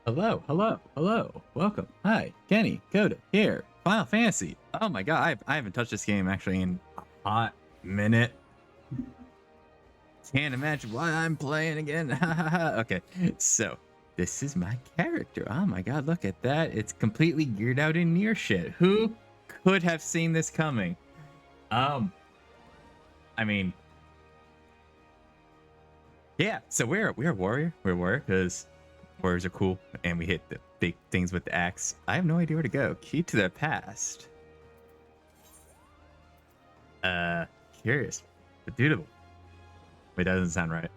Hello, hello, hello. Welcome. Hi, Kenny, Coda, here. Final Fantasy. Oh my god, I haven't touched this game actually in a hot minute. Can't imagine why I'm playing again. Okay, so this is my character. Oh my god, look at that. It's completely geared out in near shit. Who could have seen this coming? Um, I mean, yeah, so we're a warrior. We're a warrior because warriors are cool and we hit the big things with the axe. I have no idea where to go. Key to the past. Uh, Curious, but dutiful. Wait, that doesn't sound right.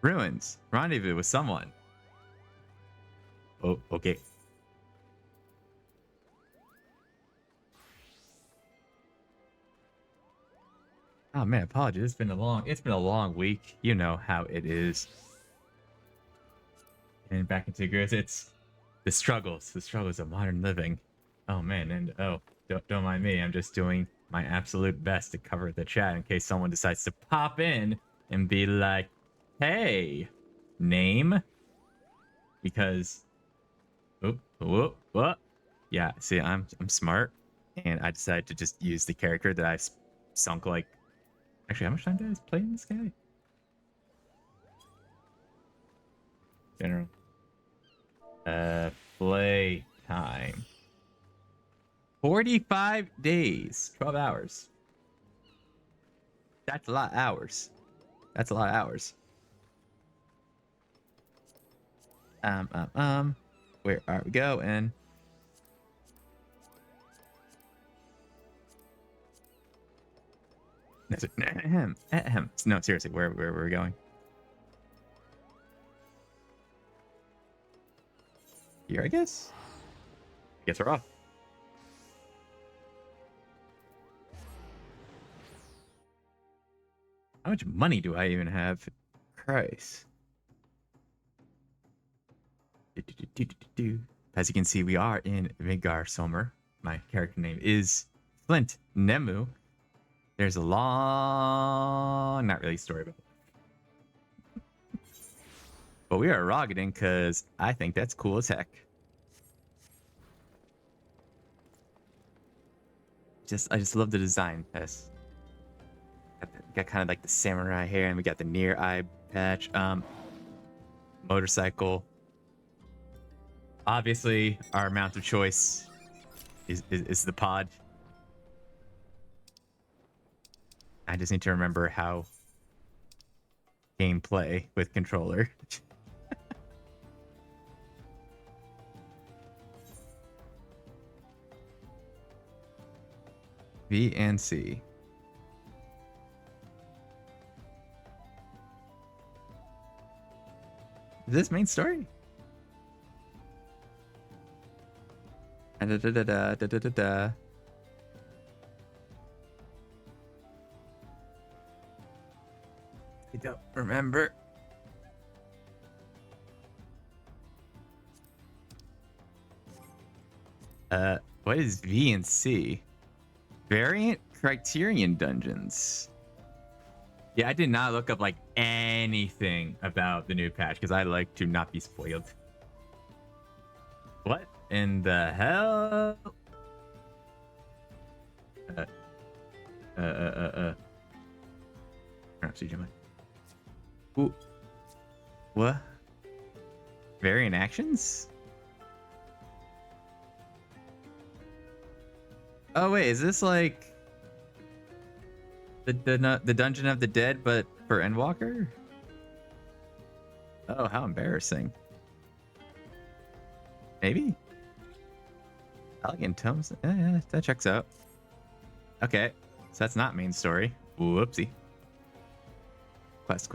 Ruins. Rendezvous with someone. Oh, okay. Oh man, apologies. It's been a long week. You know how it is. And back into Grizz, it's the struggles of modern living. Oh man, and oh, don't mind me. I'm just doing my absolute best to cover the chat in case someone decides to pop in and be like, "Hey, name," because whoop. Yeah, see, I'm smart, and I decided to just use the character that I've sunk like. Actually, how much time did I play in this guy? General. Play time. 45 days. 12 hours. That's a lot of hours. That's a lot of hours. Where are we going? No, seriously, where are we going? Here, I guess? I guess we're off. How much money do I even have? Christ. As you can see, we are in Vigar Sommer. My character name is Flint Nemu. There's a long, not really story about it. But we are rocketing because I think that's cool as heck. I just love the design. Yes. Got kind of like the samurai hair, and we got the near eye patch. Motorcycle. Obviously, our mount of choice is the pod. I just need to remember how gameplay with controller. V and C. Is this main story? Da da da da da da da da. I don't remember. What is V and C? Variant Criterion Dungeons. Yeah, I did not look up like anything about the new patch because I like to not be spoiled. What in the hell? Ooh. What? Variant actions? Oh wait, is this like the Dungeon of the Dead, but for Endwalker? Oh, how embarrassing. Maybe. Elegant Tomes. Yeah, that checks out. Okay, so that's not main story. Whoopsie. Quest.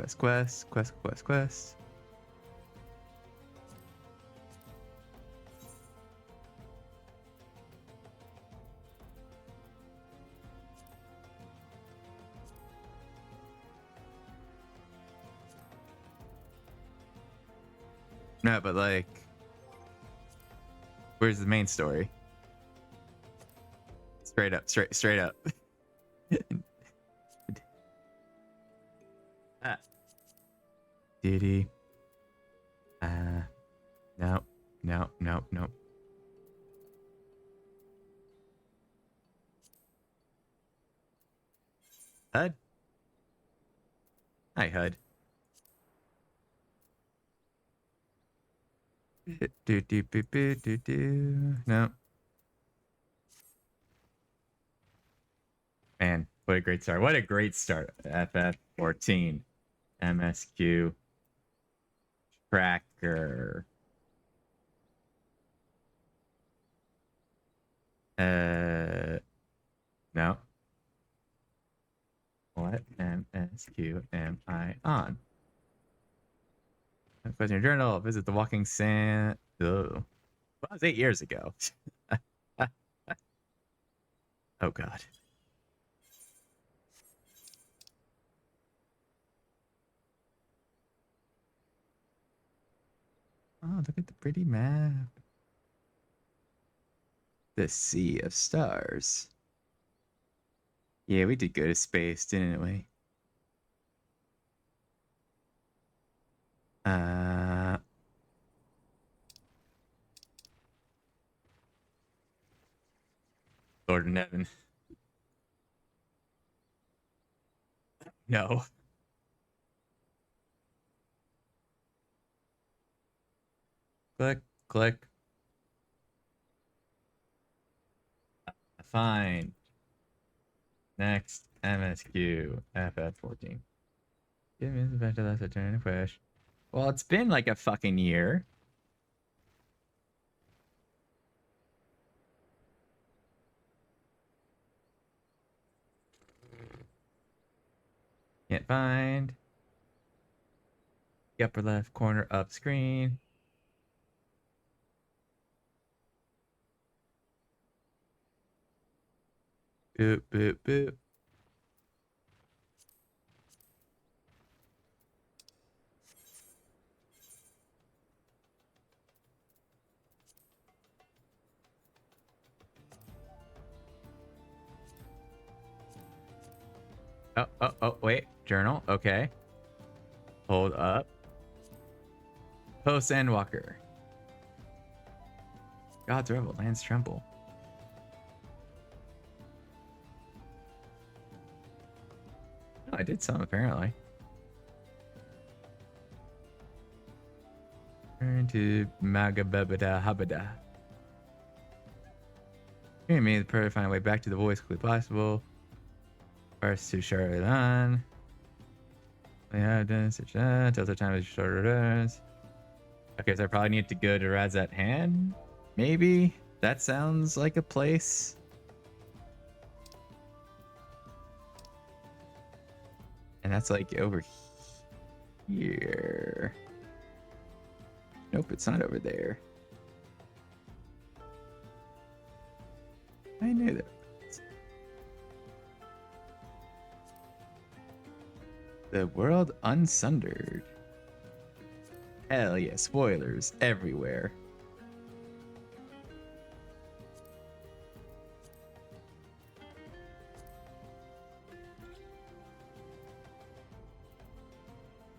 No, but like, where's the main story? Straight up. Ah. Diddy. No, no, no, no. HUD? Hi, HUD. Do, do, do, do, do, do. No. Man, what a great start. What a great start. FF14. MSQ. Tracker. No. What MSQ am I on? Question your journal. Visit the walking sand. Ugh. Well, that was 8 years ago. Oh, God. Oh, look at the pretty map. The Sea of Stars. Yeah, we did go to space, didn't we? Lord in heaven. No. Click, click. Fine. Next, MSQ, FF14. Give me the best of that return push. Well, it's been like a fucking year. Can't find. The upper left corner up screen. Boop, boop, boop. Oh, wait. Journal. Okay. Hold up. Post Endwalker. God's Rebel. Lands tremble. Oh, I did some apparently. Turn to Magabebada Habada. Hearing me, the prayer to find a way back to the voice quickly possible. First to Charlotte. Yeah, until the time is shorter. Okay, so I probably need to go to Razat Hand. Maybe that sounds like a place. And that's like over here. Nope, it's not over there. I knew that. The world unsundered. Hell yeah, spoilers everywhere.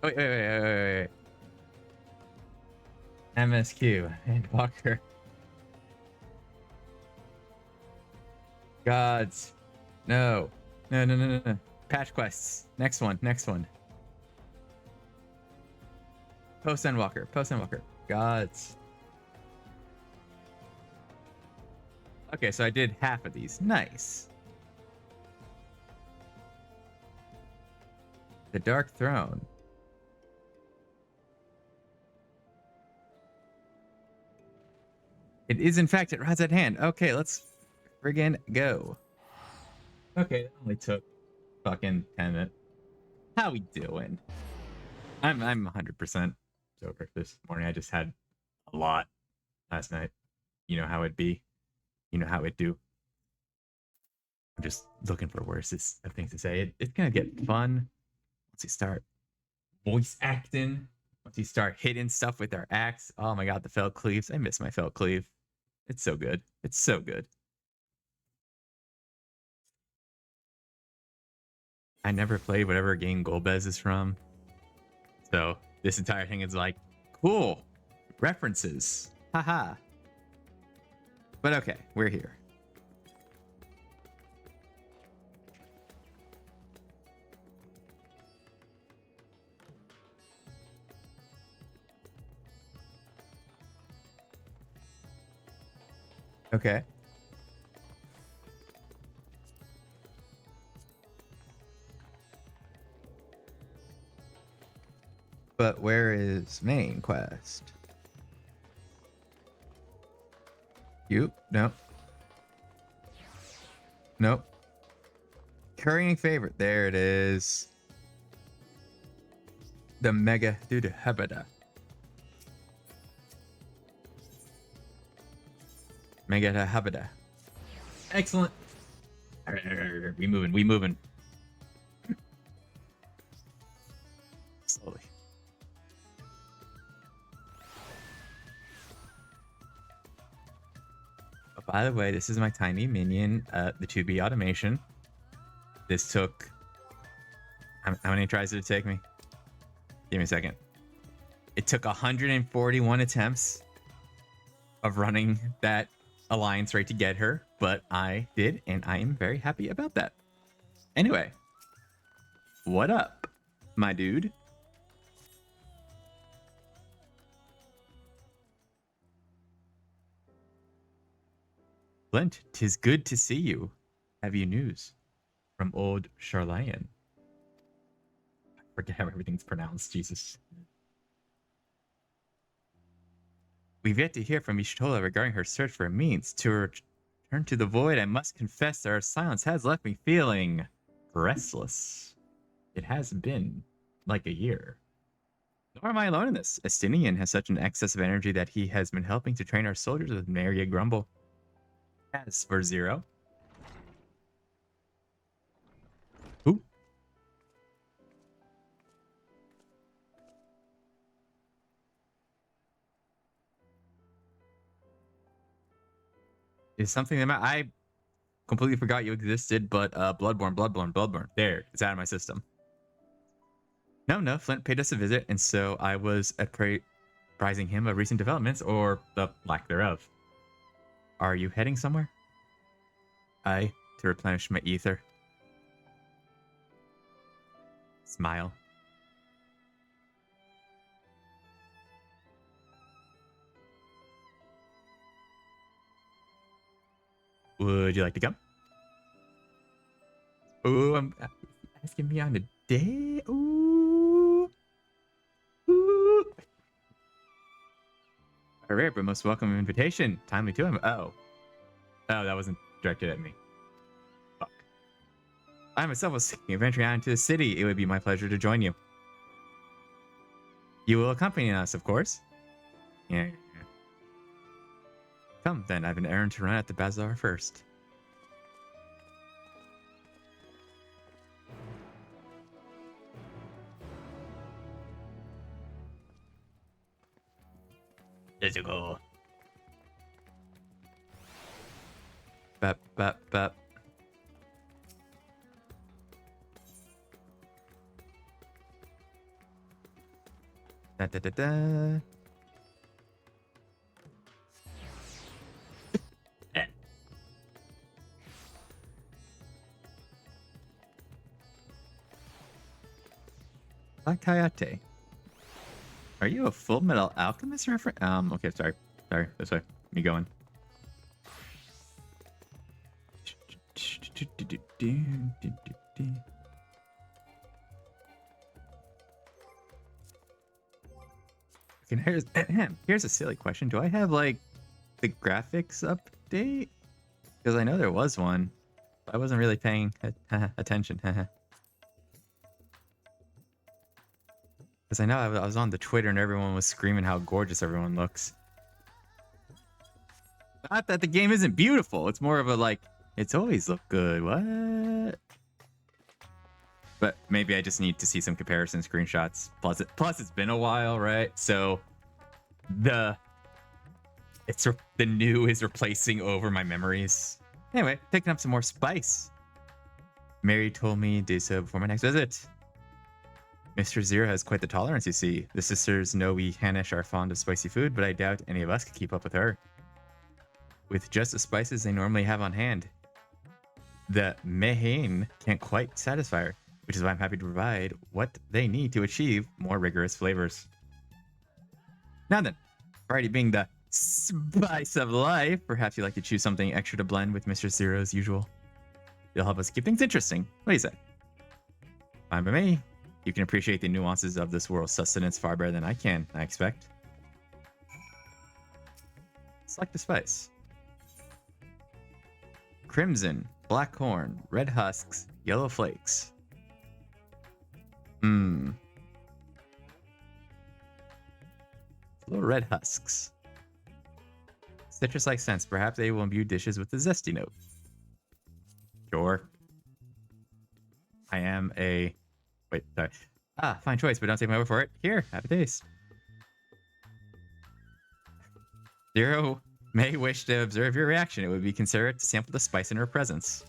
Wait. MSQ and Walker. Gods. No. No. Patch quests. Next one. Post Endwalker. Gods. Okay, so I did half of these. Nice. The Dark Throne. It is in fact at Razat Hand. Okay, let's friggin' go. Okay, it only took fucking 10 minutes. How we doing? I'm 100% sober this morning. I just had a lot last night. You know how it'd be. You know how it'd do. I'm just looking for worse of things to say. It's gonna get fun once you start voice acting. Once you start hitting stuff with our axe. Oh my god, the felt cleaves. I miss my felt cleave. It's so good. It's so good. I never played whatever game Golbez is from. So this entire thing is like, cool. References. Haha. But okay, we're here. Okay. But where is main quest? You? No. Nope. Currying favorite. There it is. The Mega Dude Habada. Mega Habada. Excellent. We moving. We moving. Slowly. But by the way, this is my tiny minion, the 2B automation. This took... How many tries did it take me? Give me a second. It took 141 attempts of running that alliance right to get her, but I did, and I am very happy about that. Anyway, what up, my dude? Flint, 'tis good to see you. Have you news from old Charlayan? I forget how everything's pronounced, Jesus. We've yet to hear from Ishtola regarding her search for a means to return to the void. I must confess that our silence has left me feeling restless. It has been like a year. Nor am I alone in this. Estinian has such an excess of energy that he has been helping to train our soldiers with nary a grumble. As for Zero. Ooh. Is something that I completely forgot you existed, but Bloodborne. There, it's out of my system. No, Flint paid us a visit, and so I was apprising him of recent developments, or the lack thereof. Are you heading somewhere? Aye, to replenish my ether. Smile. Would you like to come? Ooh, I'm asking me on a date. Ooh. Ooh. A rare but most welcome invitation. Timely to him. Oh, that wasn't directed at me. Fuck. I myself was thinking of venturing out into the city. It would be my pleasure to join you. You will accompany us, of course. Yeah. Come, then. I have an errand to run at the bazaar first. Let's go. Bap, bap, bap. Da da da da. Black Coyote. Are you a Full Metal Alchemist reference? Okay, sorry. This way. Me going. Okay, here's a silly question. Do I have, like, the graphics update? Because I know there was one. But I wasn't really paying attention. Because I know I was on the Twitter and everyone was screaming how gorgeous everyone looks. Not that the game isn't beautiful. It's more of a, like, it's always looked good. What? But maybe I just need to see some comparison screenshots. Plus it's been a while, right? So the new is replacing over my memories. Anyway, picking up some more spice. Mary told me to do so before my next visit. Mr. Zero has quite the tolerance, you see. The sisters know we Hanish are fond of spicy food, but I doubt any of us could keep up with her. With just the spices they normally have on hand, the Mehane can't quite satisfy her, which is why I'm happy to provide what they need to achieve more rigorous flavors. Now then, variety being the spice of life, perhaps you'd like to choose something extra to blend with Mr. Zero's usual. It'll help us keep things interesting. What do you say? Fine by me. You can appreciate the nuances of this world's sustenance far better than I can, I expect. Select a spice. Crimson, black corn, red husks, yellow flakes. Little red husks. Citrus-like scents. Perhaps they will imbue dishes with a zesty note. Sure. I am a... Wait, sorry. Fine choice, but don't take my word for it. Here, have a taste. Zero may wish to observe your reaction. It would be considerate to sample the spice in her presence.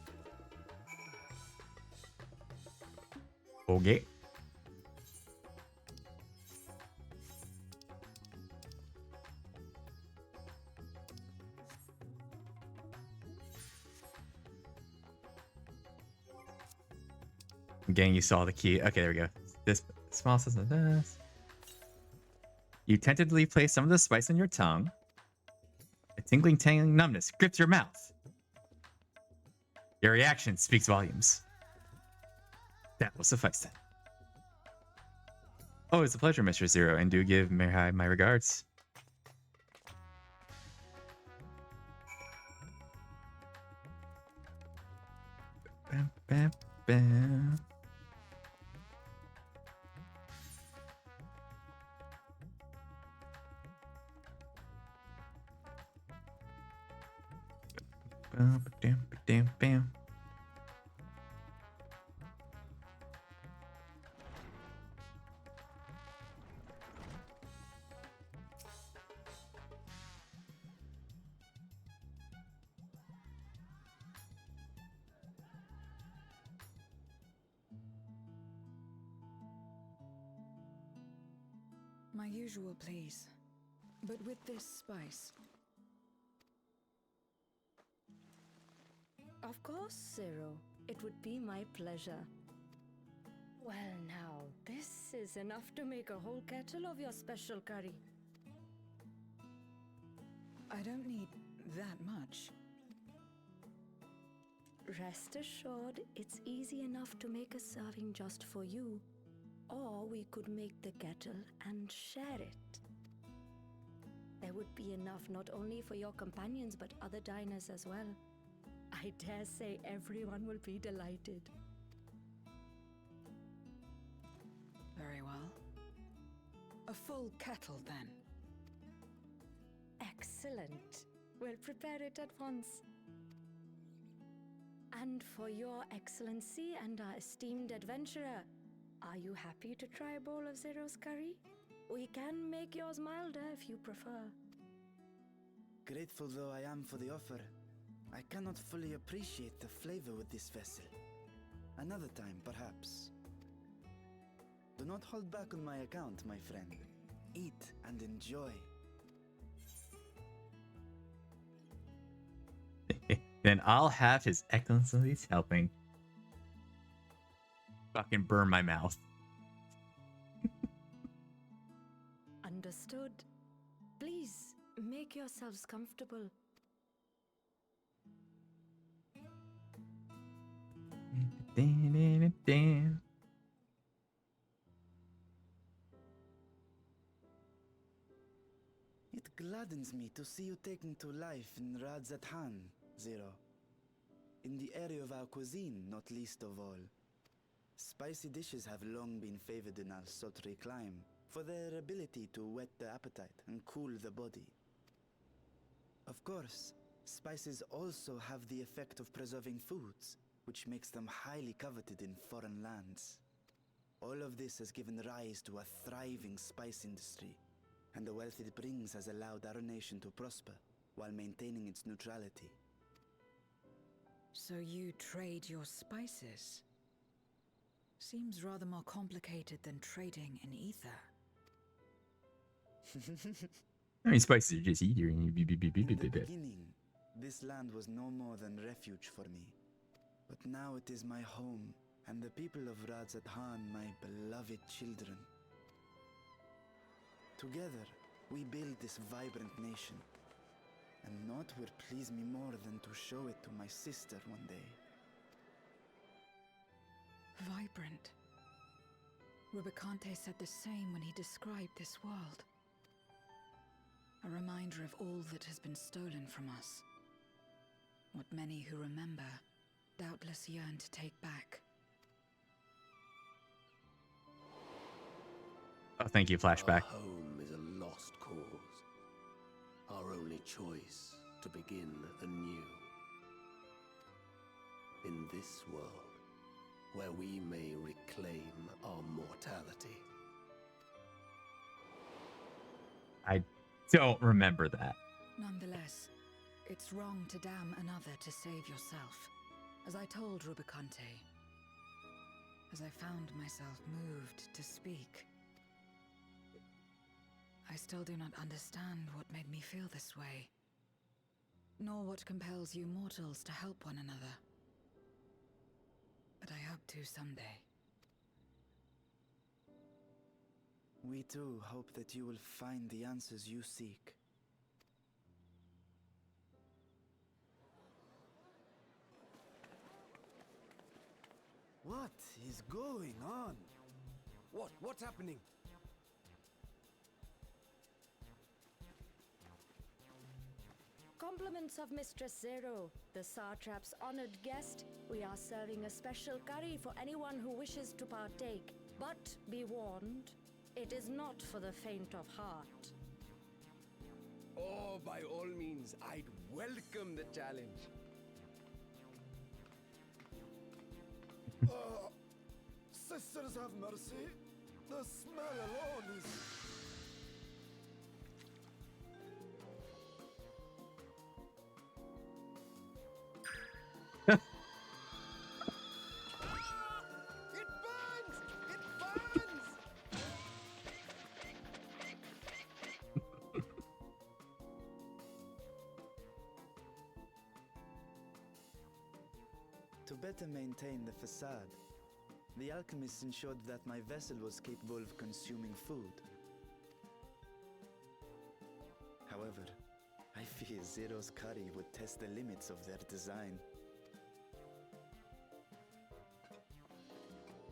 Okay. Gang, you saw the key. Okay, there we go. This small says this. You tentatively place some of the spice on your tongue. A tingling, tangling numbness grips your mouth. Your reaction speaks volumes. That will suffice then. Oh, it's a pleasure, Mr. Zero, and do give Mihai my regards. Bam, bam, bam. Bam, bam, bam, bam. My usual, please. But with this spice. Of course, Zero. It would be my pleasure. Well now, this is enough to make a whole kettle of your special curry. I don't need that much. Rest assured, it's easy enough to make a serving just for you. Or we could make the kettle and share it. There would be enough not only for your companions but other diners as well. I dare say everyone will be delighted. Very well. A full kettle, then. Excellent. We'll prepare it at once. And for your excellency and our esteemed adventurer, are you happy to try a bowl of Zero's curry? We can make yours milder if you prefer. Grateful though I am for the offer, I cannot fully appreciate the flavor with this vessel. Another time, perhaps. Do not hold back on my account, my friend. Eat and enjoy. Then I'll have His Excellency's helping. Fucking burn my mouth. Understood. Please, make yourselves comfortable. It gladdens me to see you taking to life in Radzatan, Zero. In the area of our cuisine, not least of all. Spicy dishes have long been favored in our sultry clime for their ability to whet the appetite and cool the body. Of course, spices also have the effect of preserving foods, which makes them highly coveted in foreign lands. All of this has given rise to a thriving spice industry, and the wealth it brings has allowed our nation to prosper while maintaining its neutrality. So you trade your spices? Seems rather more complicated than trading in ether. I mean, spices are just easier. In the beginning, this land was no more than refuge for me. But now it is my home, and the people of Radzathan my beloved children. Together, we build this vibrant nation. And naught would please me more than to show it to my sister one day. Vibrant. Rubicante said the same when he described this world. A reminder of all that has been stolen from us. What many who remember doubtless yearn to take back. Oh, thank you, flashback. Our home is a lost cause. Our only choice to begin anew. In this world, where we may reclaim our mortality. I don't remember that. Nonetheless, it's wrong to damn another to save yourself. As I told Rubicante, as I found myself moved to speak. I still do not understand what made me feel this way, nor what compels you mortals to help one another. But I hope to someday. We too hope that you will find the answers you seek. What is going on? What's happening? Compliments of Mistress Zero, the Satrap's honored guest. We are serving a special curry for anyone who wishes to partake. But be warned, it is not for the faint of heart. Oh, by all means, I'd welcome the challenge. Sisters have mercy. The smell alone is... It burns! It burns! To better maintain the facade, the alchemists ensured that my vessel was capable of consuming food. However, I fear Zero's curry would test the limits of their design.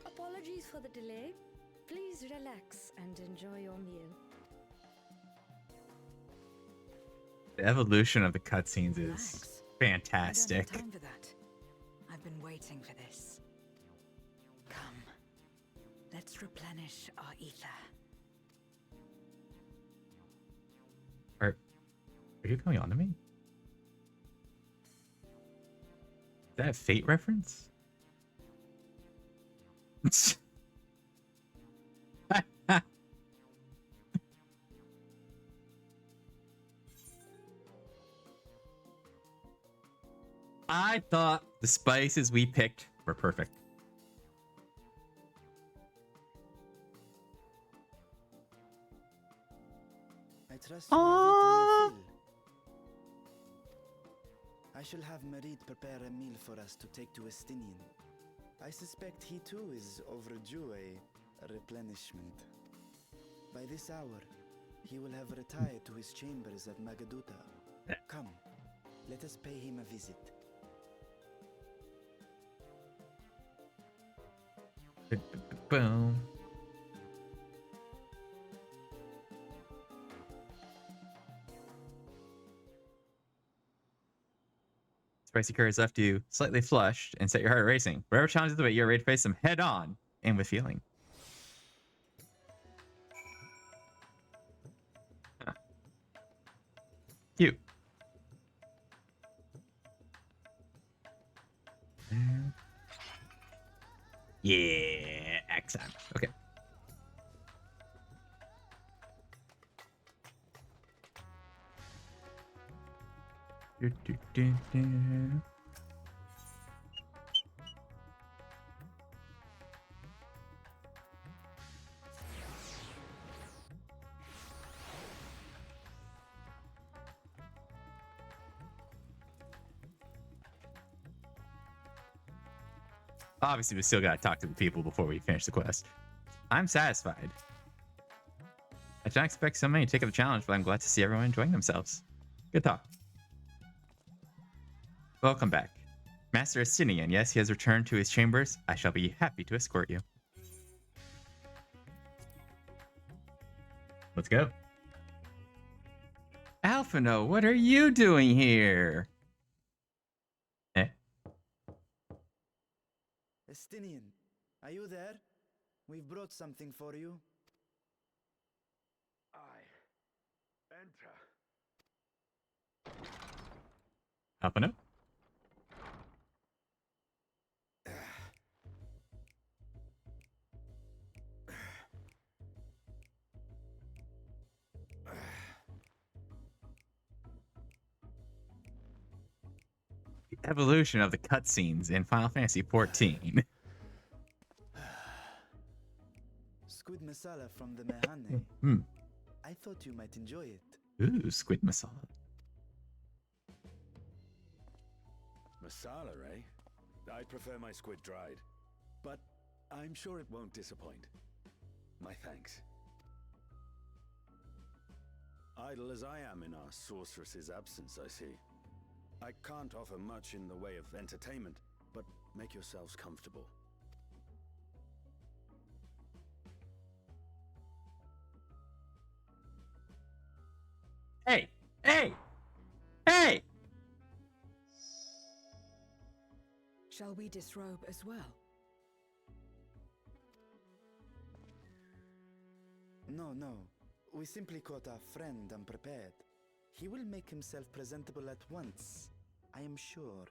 Apologies for the delay. Please relax and enjoy your meal. The evolution of the cutscenes is Relax. I fantastic. don't have time for that. I've been waiting for this. Come, let's replenish our ether. Are you coming on to me? Is that a Fate reference? I thought the spices we picked were perfect. I trust you have eaten your fill. I shall have Marit prepare a meal for us to take to Estinian. I suspect he too is overdue a replenishment. By this hour, he will have retired to his chambers at Magaduta. Come, let us pay him a visit. Boom. Spicy curry has left you slightly flushed and set your heart racing. Whatever challenges the way, you're ready to face them head on and with feeling. Huh. Cute. Yeah, XIV. Okay. Do, do, do, do. Obviously, we still gotta talk to the people before we finish the quest. I'm satisfied. I didn't expect so many to take up the challenge, but I'm glad to see everyone enjoying themselves. Good talk. Welcome back. Master Estinian, yes, he has returned to his chambers. I shall be happy to escort you. Let's go. Alphino, what are you doing here? Eh? Estinian, are you there? We've brought something for you. Enter. Alphino? The evolution of the cutscenes in Final Fantasy XIV. Squid masala from the Mehane. Hmm. I thought you might enjoy it. Ooh, squid masala. Masala, eh? I prefer my squid dried. But I'm sure it won't disappoint. My thanks. Idle as I am in our sorceress's absence, I see. I can't offer much in the way of entertainment, but make yourselves comfortable. Hey! Hey! Hey! Shall we disrobe as well? No, no. We simply caught our friend unprepared. He will make himself presentable at once, I am sure.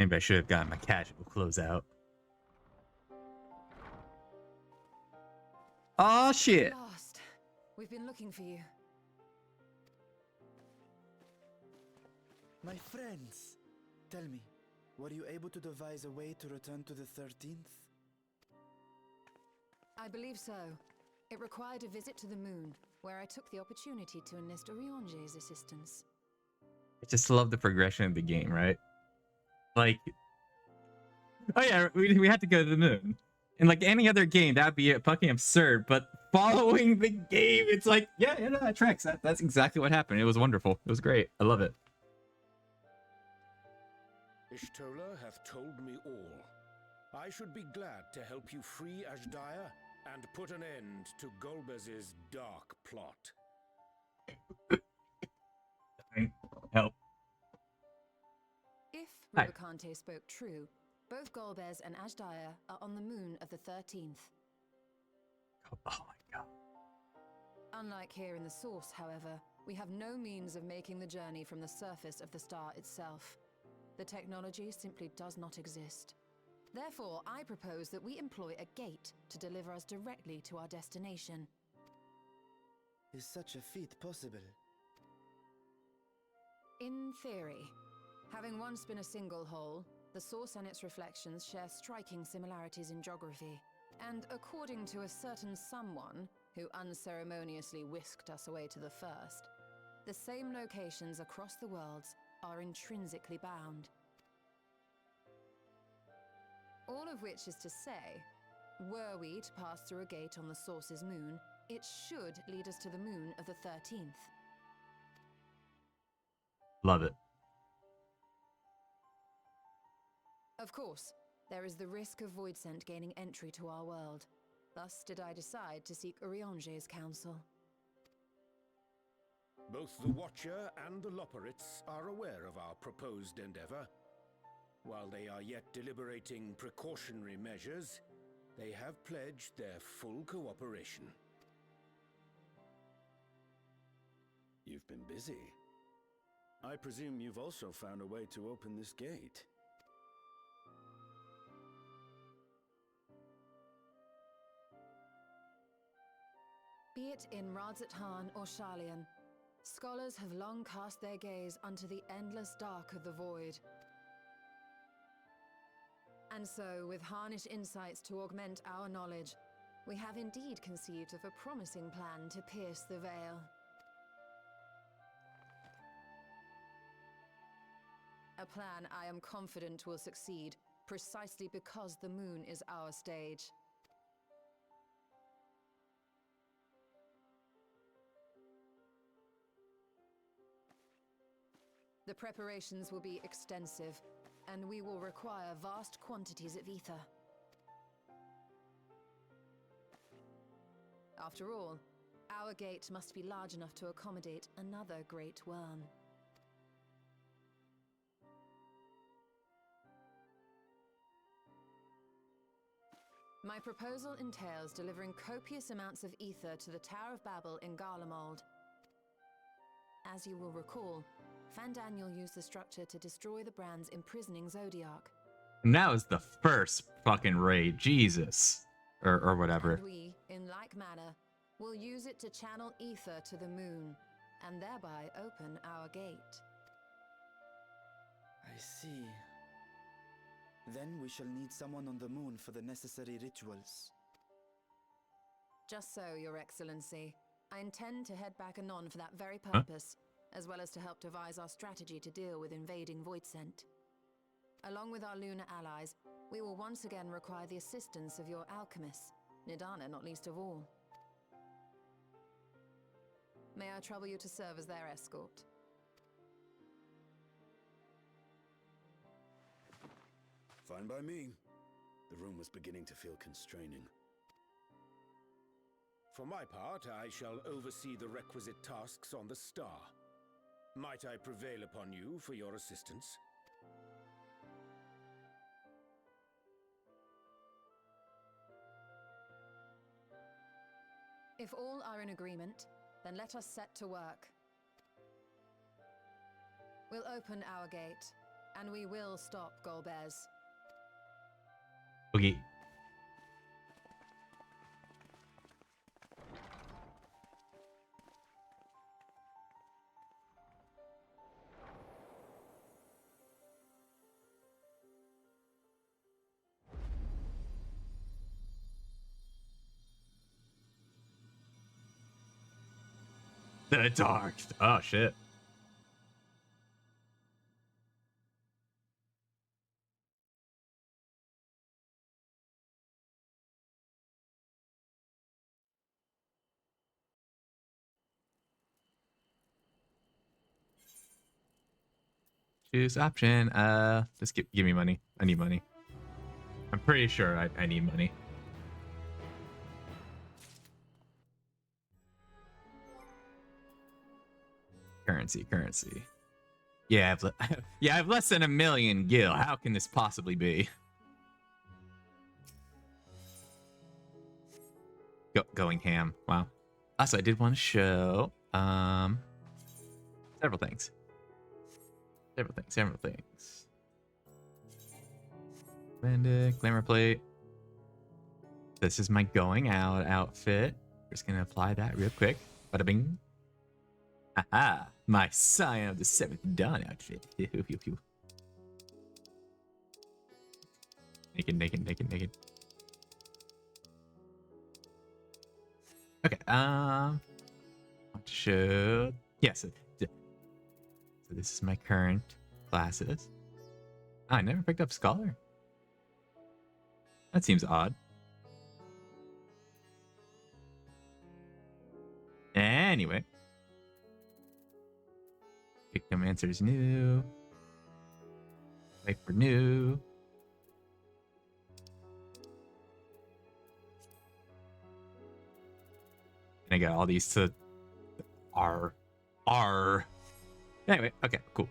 Maybe I should have gotten my casual clothes out. Oh shit! Lost. We've been looking for you. My friends, tell me, were you able to devise a way to return to the 13th? I believe so. It required a visit to the moon, where I took the opportunity to enlist Oriange's assistance. I just love the progression of the game, right? Like, oh yeah, we had to go to the moon. In like any other game, that'd be fucking absurd. But following the game, it's like, yeah, no, that tracks. That's exactly what happened. It was wonderful. It was great. I love it. Ishtola hath told me all. I should be glad to help you free Ashdaya and put an end to Golbez's dark plot. Help. If Hi. Rubicante spoke true, both Golbez and Ashdaya are on the moon of the 13th. Oh my god. Unlike here in the source, however, we have no means of making the journey from the surface of the star itself. The technology simply does not exist. Therefore, I propose that we employ a gate to deliver us directly to our destination. Is such a feat possible? In theory. Having once been a single hole, the source and its reflections share striking similarities in geography. And according to a certain someone, who unceremoniously whisked us away to the first, the same locations across the worlds are intrinsically bound. All of which is to say, were we to pass through a gate on the source's moon, it should lead us to the moon of the 13th. Love it. Of course, there is the risk of Voidsent gaining entry to our world. Thus did I decide to seek Oriange's counsel. Both the Watcher and the Loporrits are aware of our proposed endeavor. While they are yet deliberating precautionary measures, they have pledged their full cooperation. You've been busy. I presume you've also found a way to open this gate. Be it in Radzat-Han or Sharlayan, scholars have long cast their gaze unto the endless dark of the void. And so, with Harnish insights to augment our knowledge, we have indeed conceived of a promising plan to pierce the veil. A plan I am confident will succeed, precisely because the moon is our stage. The preparations will be extensive, and we will require vast quantities of ether. After all, our gate must be large enough to accommodate another great worm. My proposal entails delivering copious amounts of ether to the Tower of Babel in Garlemald. As you will recall, Fandaniel used the structure to destroy the Brand's imprisoning Zodiac. And that was the first fucking raid, Jesus. Or whatever. And we, in like manner, will use it to channel ether to the moon, and thereby open our gate. I see. Then we shall need someone on the moon for the necessary rituals. Just so, Your Excellency. I intend to head back anon for that very purpose, as well as to help devise our strategy to deal with invading Voidsent. Along with our lunar allies, we will once again require the assistance of your alchemists, Nidana not least of all. May I trouble you to serve as their escort? Fine by me. The room was beginning to feel constraining. For my part, I shall oversee the requisite tasks on the star. Might I prevail upon you for your assistance? If all are in agreement, then let us set to work. We'll open our gate, and we will stop Golbez. Okay. The dark. Oh shit. Choose option. Just give me money. I need money. I'm pretty sure I need money. Currency. Yeah, I have less than 1 million gil. How can this possibly be? Going ham. Wow. Also, I did want to show several things. Several things. Bandit, glamour plate. This is my going out outfit. Just gonna apply that real quick. Bada bing. Haha, my Scion of the Seventh Dawn outfit. Naked. Okay, I want to show. Yes, so this is my current classes. Oh, I never picked up Scholar. That seems odd. Anyway. Victim answers new. Wait for new. And I got all these to R. Anyway, okay, cool.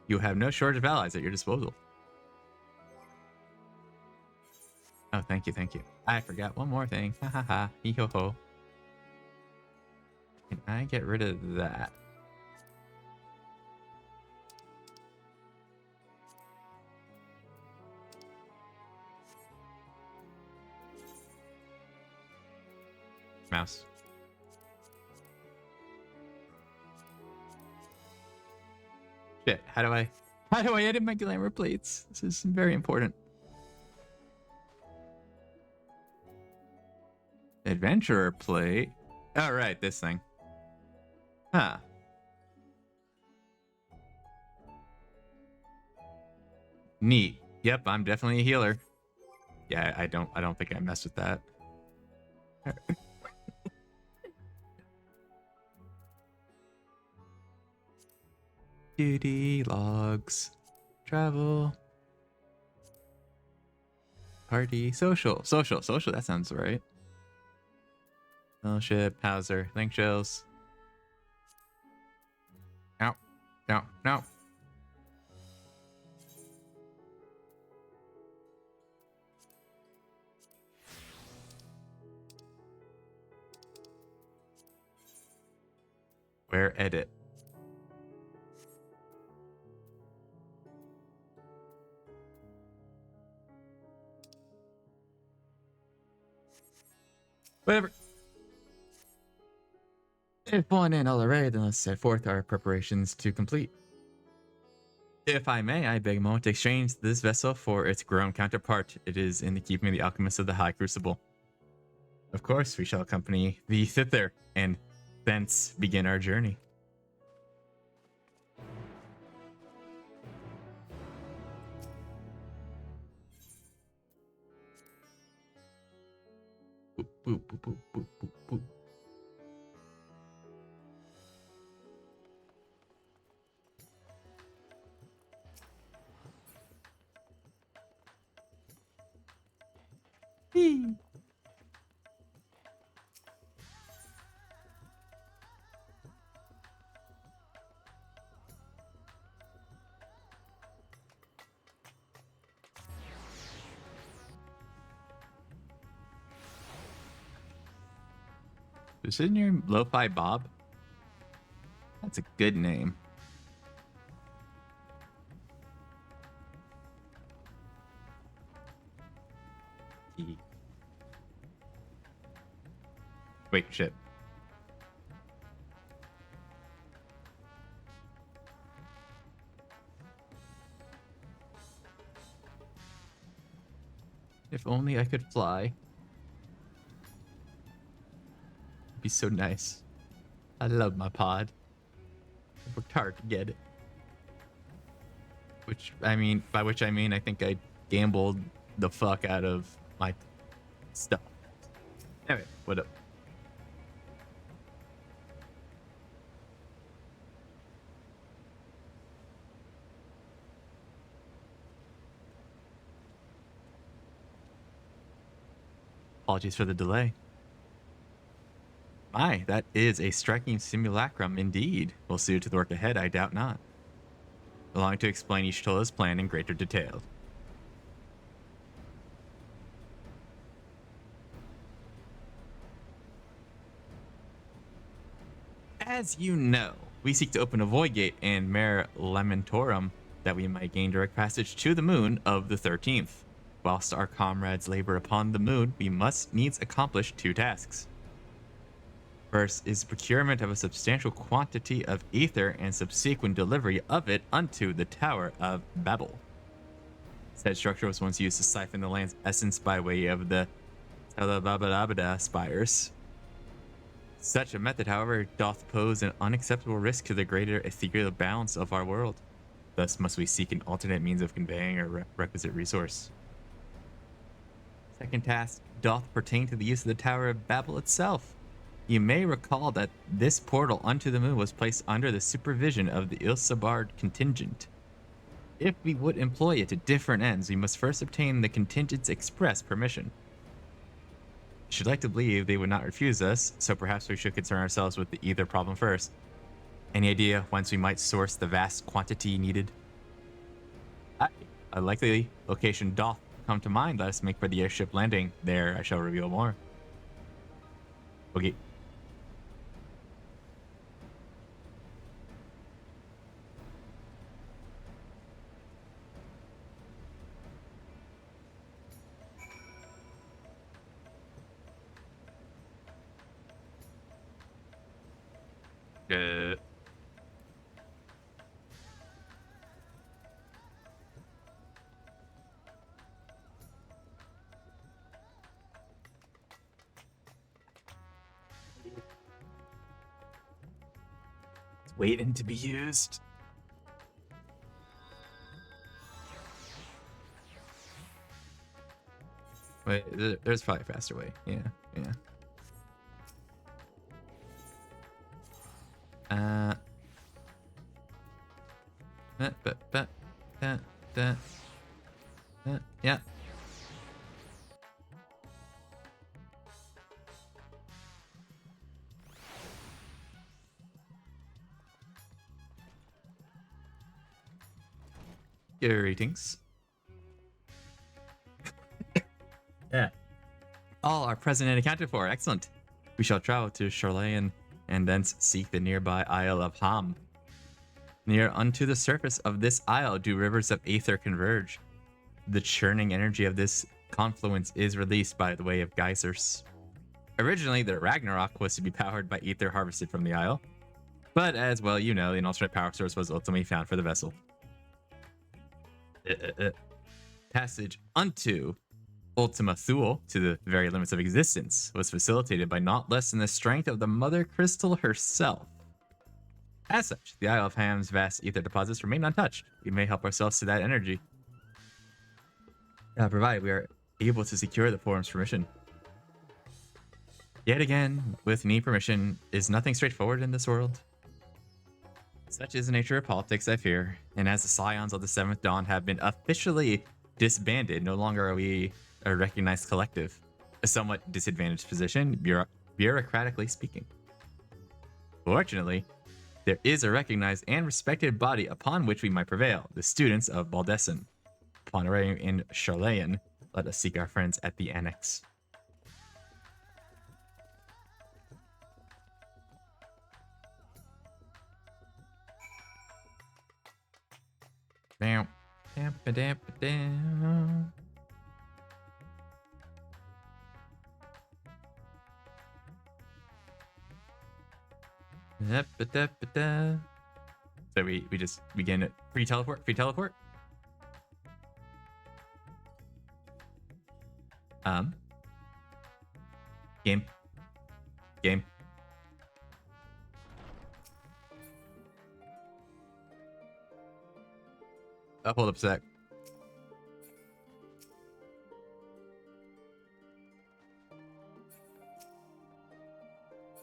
You have no shortage of allies at your disposal. Oh, thank you. I forgot one more thing. Ha ha ha. Hee ho ho. Can I get rid of that? Mouse. Shit, how do I edit my glamour plates? This is very important. Adventurer plate? Oh, right, this thing. Huh. Neat. Yep, I'm definitely a healer. Yeah, I don't think I messed with that. Duty logs. Travel. Party. Social. That sounds right. Fellowship. Hauser. Link shells. Ow. No. Where edit? Whatever. If one and all array, then let's set forth our preparations to complete. If I may, I beg a moment to exchange this vessel for its grown counterpart. It is in the keeping of the alchemists of the High Crucible. Of course, we shall accompany thee thither, and thence begin our journey. Boop, boop, boop, boop, boop, boop, boop. Whee! Is his name Lo-Fi Bob? That's a good name. Wait, shit. If only I could fly. It'd be so nice. I love my pod. I worked hard to get it. By which I mean I think I gambled the fuck out of my stuff. Anyway, what up? Apologies for the delay. My, that is a striking simulacrum indeed. We'll see you to the work ahead, I doubt not. Allowing to explain Ishtola's plan in greater detail. As you know, we seek to open a void gate in Mare Lamentorum that we might gain direct passage to the moon of the 13th. Whilst our comrades labor upon the moon, we must needs accomplish two tasks. First is the procurement of a substantial quantity of ether and subsequent delivery of it unto the Tower of Babel. Said structure was once used to siphon the land's essence by way of the Telebabadabada spires. Such a method, however, doth pose an unacceptable risk to the greater ethereal balance of our world. Thus must we seek an alternate means of conveying our requisite resource. Second task doth pertain to the use of the Tower of Babel itself. You may recall that this portal unto the moon was placed under the supervision of the Ilsabard contingent. If we would employ it to different ends, we must first obtain the contingent's express permission. I should like to believe they would not refuse us, so perhaps we should concern ourselves with the ether problem first. Any idea whence we might source the vast quantity needed? A likely location doth come to mind. Let us make for the airship landing. There I shall reveal more. Okay. Uh, it's waiting to be used. Wait, there's probably a faster way. Yeah, yeah. But, that, yeah. Greetings. Yeah. All are present and accounted for. Excellent. We shall travel to Charlayan and thence seek the nearby Isle of Ham. Near unto the surface of this isle do rivers of aether converge. The churning energy of this confluence is released by the way of geysers. Originally, the Ragnarok was to be powered by ether harvested from the isle, but as well you know, an alternate power source was ultimately found for the vessel. Passage unto Ultima Thule to the very limits of existence was facilitated by not less than the strength of the Mother Crystal herself. As such, the Isle of Ham's vast ether deposits remain untouched. We may help ourselves to that energy, provided we are able to secure the forum's permission. Yet again, with need permission, is nothing straightforward in this world. Such is the nature of politics, I fear, and as the Scions of the Seventh Dawn have been officially disbanded, no longer are we a recognized collective, a somewhat disadvantaged position, bureaucratically speaking. Fortunately, there is a recognized and respected body upon which we might prevail, the students of Baldessin. Upon arriving in Charlayan, let us seek our friends at the Annex. Down, down, down, down. So we just begin at free teleport. Game. Hold up a sec.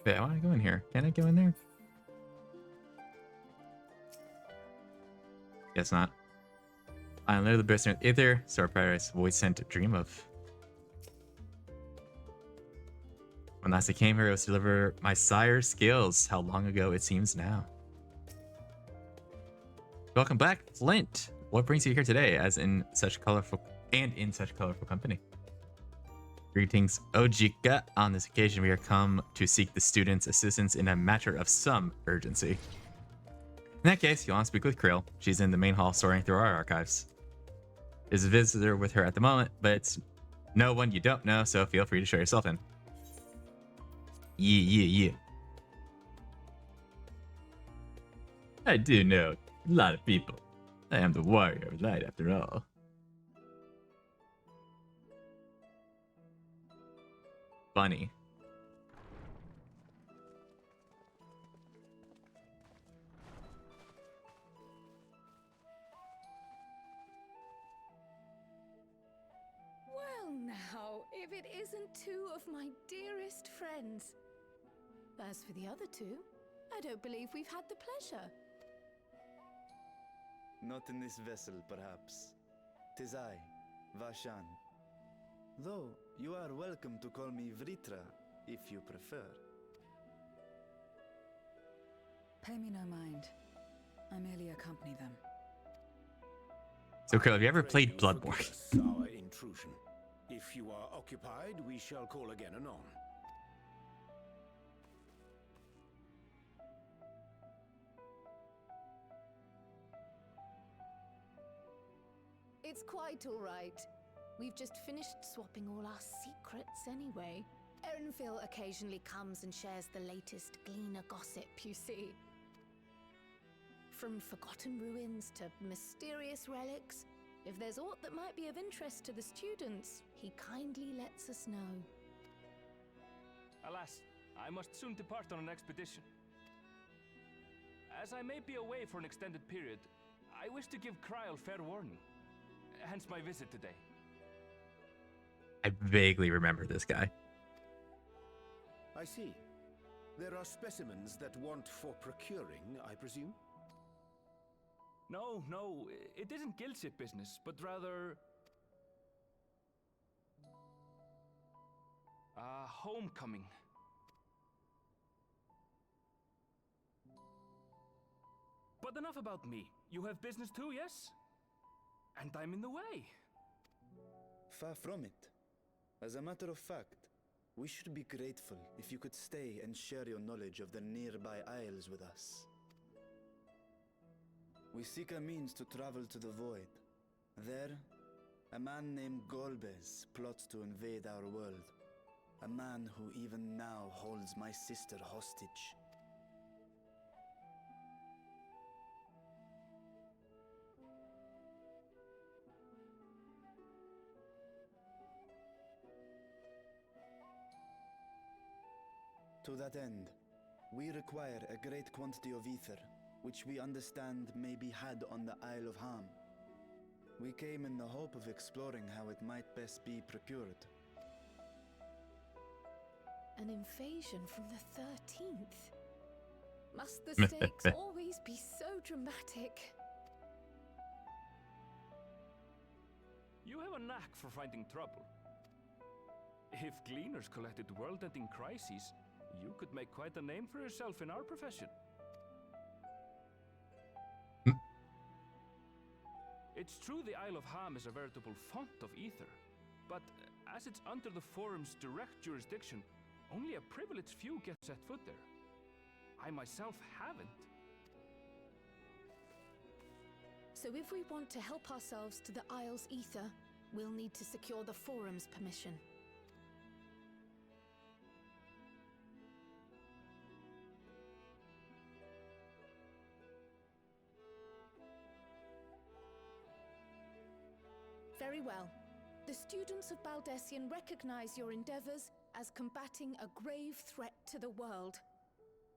Okay, I want to go in here. Can I go in there? Guess not. I'm literally the best in Aether, Star Paradise, voice sent to dream of. When last I came here, it was to deliver my sire's skills. How long ago it seems now. Welcome back, Flint. What brings you here today, as in such colorful company? Greetings, Ojika. On this occasion, we are come to seek the students' assistance in a matter of some urgency. In that case, you'll want to speak with Krill. She's in the main hall sorting through our archives. There's a visitor with her at the moment, but it's no one you don't know, so feel free to show yourself in. Yeah. I do know a lot of people. I am the warrior of light after all. Funny. Well, now, if it isn't two of my dearest friends. As for the other two, I don't believe we've had the pleasure. Not in this vessel, perhaps. 'Tis I, Vashan. Though, you are welcome to call me Vritra, if you prefer. Pay me no mind. I merely accompany them. So, Krill, have you ever Pray played you Bloodborne? forgive us our intrusion. If you are occupied, we shall call again anon. It's quite all right. We've just finished swapping all our secrets anyway. Erenville occasionally comes and shares the latest Gleaner gossip, you see. From forgotten ruins to mysterious relics, if there's aught that might be of interest to the students, he kindly lets us know. Alas, I must soon depart on an expedition. As I may be away for an extended period, I wish to give Kryl fair warning. Hence my visit today. I vaguely remember this guy. I see. There are specimens that want for procuring, I presume? No, it isn't guildship business, but rather... homecoming. But enough about me. You have business too, yes? And I'm in the way. Far from it. As a matter of fact, we should be grateful if you could stay and share your knowledge of the nearby isles with us. We seek a means to travel to the Void. There, a man named Golbez plots to invade our world. A man who even now holds my sister hostage. To that end, we require a great quantity of ether, which we understand may be had on the Isle of Ham. We came in the hope of exploring how it might best be procured. An invasion from the 13th? Must the stakes always be so dramatic? You have a knack for finding trouble. If Gleaners collected world-ending crises, you could make quite a name for yourself in our profession. It's true the Isle of Ham is a veritable font of ether, but as it's under the Forum's direct jurisdiction, only a privileged few get set foot there. I myself haven't. So if we want to help ourselves to the Isle's ether, we'll need to secure the Forum's permission. Very well. The students of Baldessian recognize your endeavors as combating a grave threat to the world.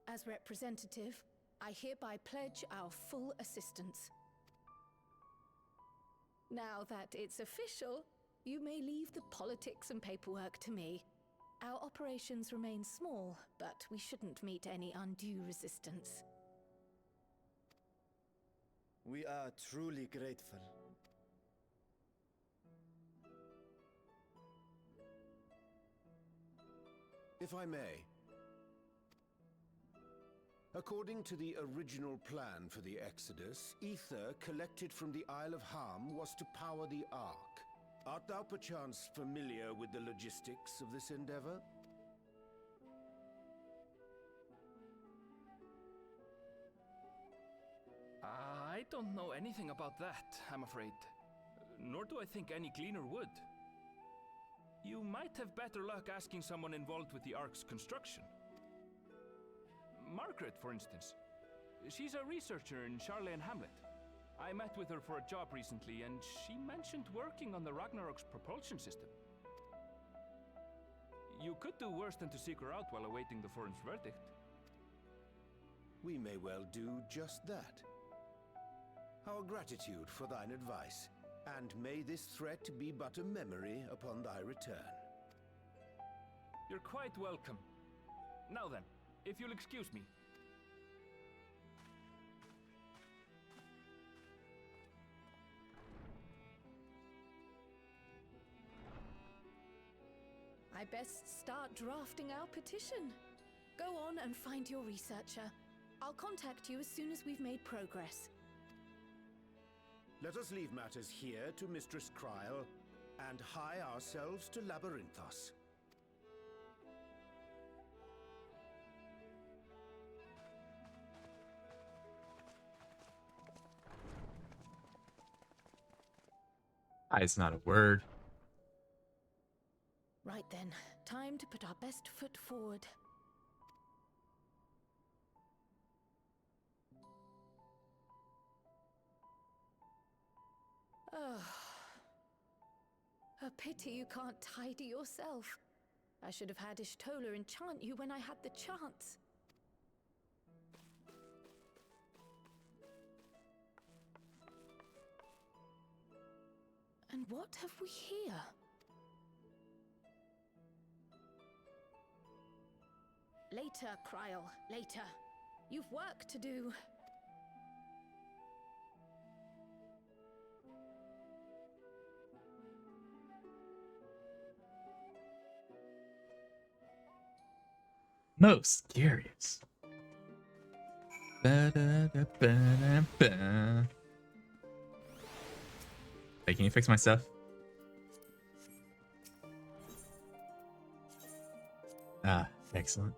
As representative, I hereby pledge our full assistance. Now that it's official, you may leave the politics and paperwork to me. Our operations remain small, but we shouldn't meet any undue resistance. We are truly grateful. If I may. According to the original plan for the Exodus, ether collected from the Isle of Ham was to power the Ark. Art thou perchance familiar with the logistics of this endeavor? I don't know anything about that, I'm afraid. Nor do I think any Gleaner would. You might have better luck asking someone involved with the Ark's construction. Margaret, for instance. She's a researcher in Charley and Hamlet. I met with her for a job recently, and she mentioned working on the Ragnarok's propulsion system. You could do worse than to seek her out while awaiting the Forum's verdict. We may well do just that. Our gratitude for thine advice, and may this threat be but a memory upon thy return. You're quite welcome. Now then, if you'll excuse me. I best start drafting our petition. Go on and find your researcher. I'll contact you as soon as we've made progress. Let us leave matters here to Mistress Kryl, and hie ourselves to Labyrinthos. It's not a word. Right then, time to put our best foot forward. Oh. A pity you can't tidy yourself. I should have had Ishtola enchant you when I had the chance. And what have we here? Later, Kryl, later. You've work to do. Most curious. Ba-da-da-ba-da-ba. Hey, can you fix my stuff? Ah, excellent.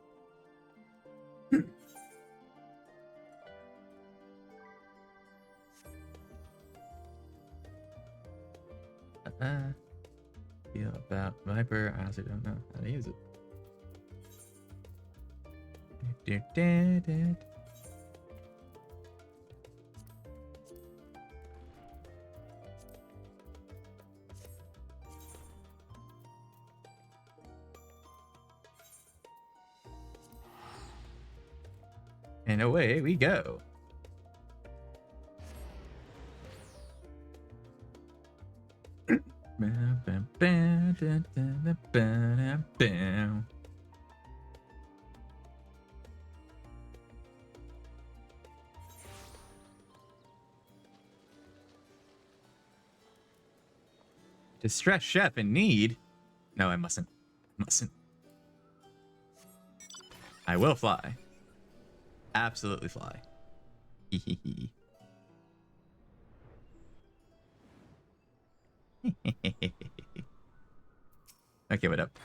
Feel about Viper. I honestly don't know how to use it. And away we go. Distressed chef in need? No, I mustn't. Mustn't. I will fly. Absolutely fly. Hehehe. Okay, what up?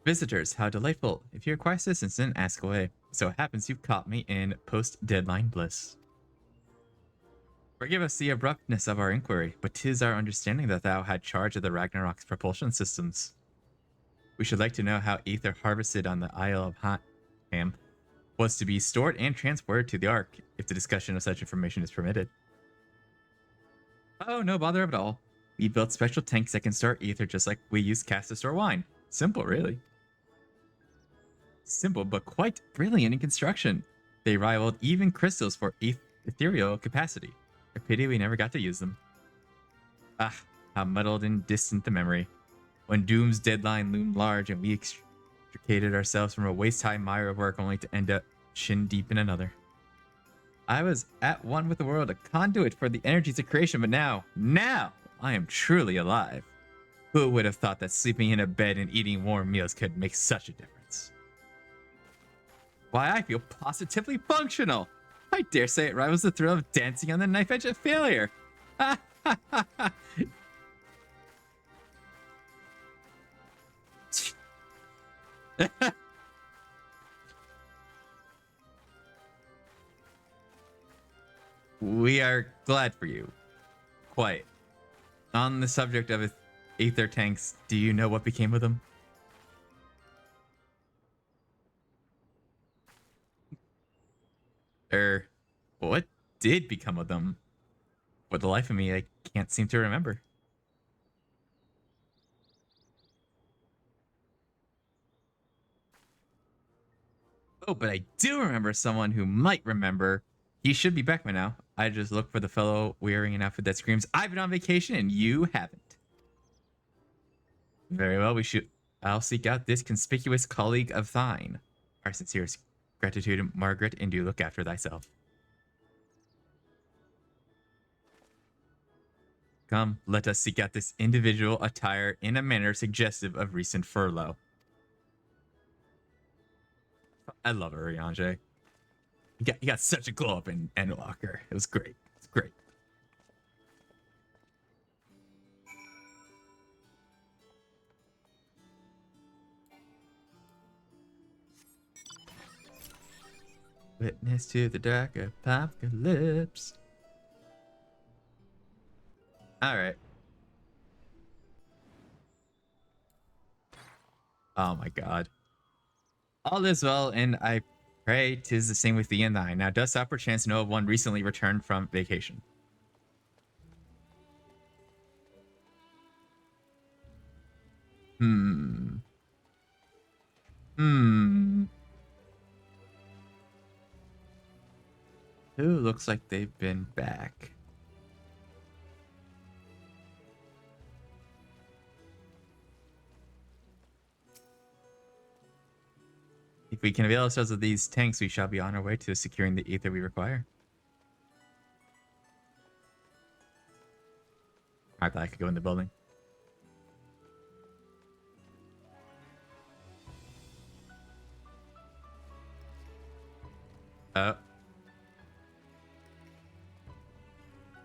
Visitors, how delightful. If you require assistance, then ask away. So it happens you've caught me in post-deadline bliss. Forgive us the abruptness of our inquiry, but 'tis our understanding that thou had charge of the Ragnarok's propulsion systems. We should like to know how ether harvested on the Isle of Ham was to be stored and transported to the Ark, if the discussion of such information is permitted. Oh, no bother at all. We built special tanks that can store ether just like we use casks to store wine. Simple, really. Simple, but quite brilliant in construction. They rivaled even crystals for ethereal capacity. A pity we never got to use them. Ah, how muddled and distant the memory. When Doom's deadline loomed large and we extricated ourselves from a waist-high mire of work only to end up shin-deep in another. I was at one with the world, a conduit for the energies of creation, but now, I am truly alive. Who would have thought that sleeping in a bed and eating warm meals could make such a difference? Why, I feel positively functional. I dare say it rivals the thrill of dancing on the knife edge of failure. We are glad for you. Quite. On the subject of ether tanks, do you know what became of them? What did become of them? For the life of me, I can't seem to remember. Oh, but I do remember someone who might remember. He should be back by now. I just looked for the fellow wearing an outfit that screams, I've been on vacation and you haven't. Very well, I'll seek out this conspicuous colleague of thine. Our sincerest gratitude, Margaret, and do look after thyself. Come, let us seek out this individual attire in a manner suggestive of recent furlough. I love her, Riange. He got such a glow up in Endwalker. It was great. It's great. Witness to the dark apocalypse. Alright. Oh my god. All is well, and I pray 'tis the same with thee and thine. Now dost thou perchance know of one recently returned from vacation? Hmm. Who looks like they've been back? If we can avail ourselves of these tanks, we shall be on our way to securing the ether we require. I thought I could go in the building.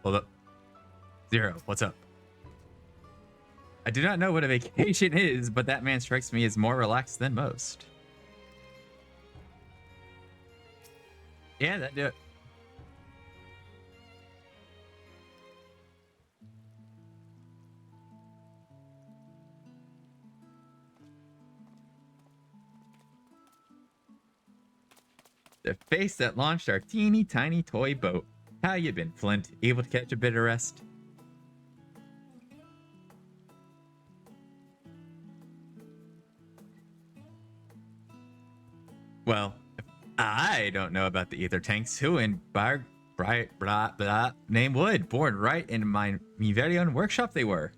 Hold up. Zero, what's up? I do not know what a vacation is, but that man strikes me as more relaxed than most. Yeah, that do it. The face that launched our teeny tiny toy boat. How you been, Flint? Able to catch a bit of rest? Well, if I don't know about the ether tanks. Who in bar bright blah blah name would? Born right in my me very own workshop they were.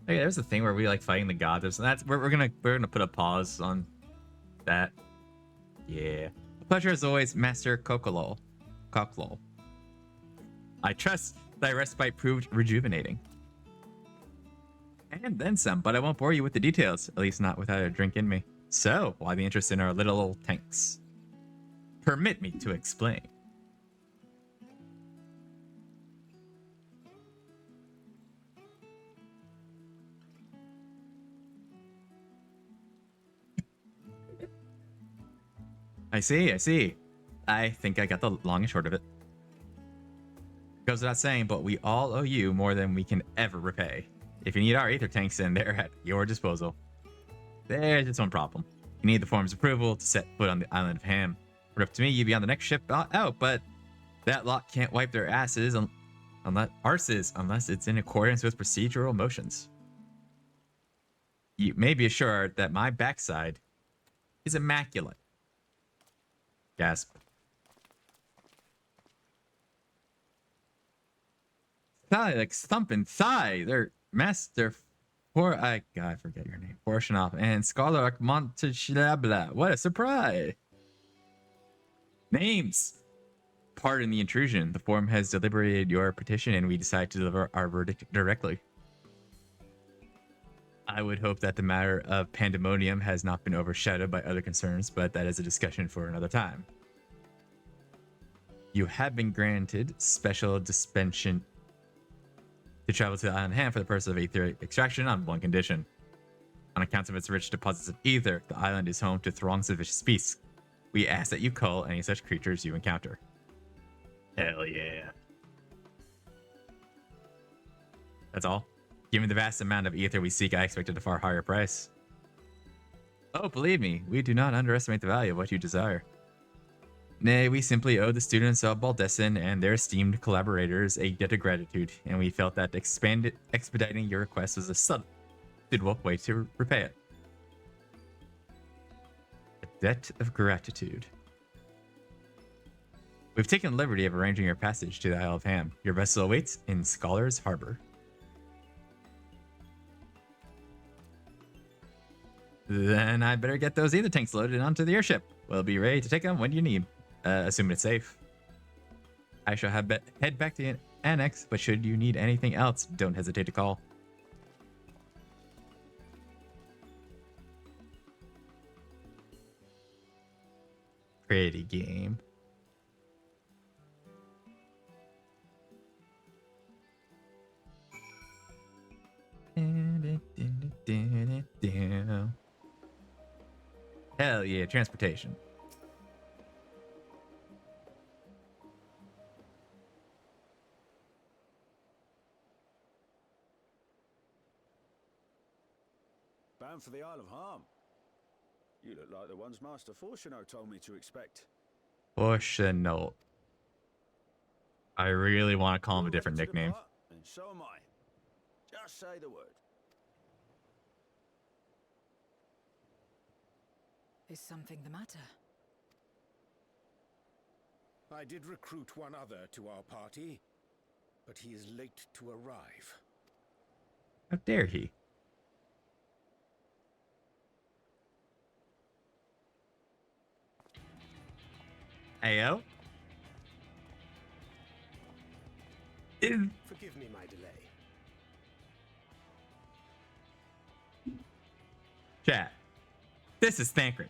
Okay, there's a thing where we like fighting the gods. And that's we're gonna put a pause on that. Yeah. A pleasure as always, Master Kokolol. Coklol. I trust thy respite proved rejuvenating. And then some, but I won't bore you with the details, at least not without a drink in me. So, why the interest in our little old tanks? Permit me to explain. I see. I think I got the long and short of it. Goes without saying, but we all owe you more than we can ever repay. If you need our ether tanks, then they're at your disposal. There's just one problem. You need the form's approval to set foot on the island of Ham. For up to me, you'd be on the next ship out, but that lot can't wipe their asses unless it's in accordance with procedural motions. You may be assured that my backside is immaculate. Gasp. Thigh, like thumping thigh. They're master I forget your name. Portionoff and Scholar Monteschlabla. What a surprise. Names. Pardon the intrusion. The forum has deliberated your petition and we decide to deliver our verdict directly. I would hope that the matter of pandemonium has not been overshadowed by other concerns, but that is a discussion for another time. You have been granted special dispensation to travel to the island of Ham for the purpose of ether extraction on one condition. On account of its rich deposits of ether, the island is home to throngs of vicious beasts. We ask that you cull any such creatures you encounter. Hell yeah. That's all? Given the vast amount of ether we seek, I expected a far higher price. Oh, believe me, we do not underestimate the value of what you desire. Nay, we simply owe the students of Baldessin and their esteemed collaborators a debt of gratitude, and we felt that expediting your request was a suitable way to repay it. A debt of gratitude. We've taken liberty of arranging your passage to the Isle of Ham. Your vessel awaits in Scholar's Harbor. Then I better get those ether tanks loaded onto the airship. We'll be ready to take them when you need. Assuming it's safe. I shall head back to the annex, but should you need anything else, don't hesitate to call. Pretty game. Hell yeah, transportation. Bound for the Isle of Harm. You look like the ones Master Fortuno told me to expect. Fortuno. I really want to call him a You're different ready to nickname. depart, and so am I. Just say the word. Is something the matter? I did recruit one other to our party, but he is late to arrive. How dare he? Ayo. Forgive me my delay. Chat. This is Thancred.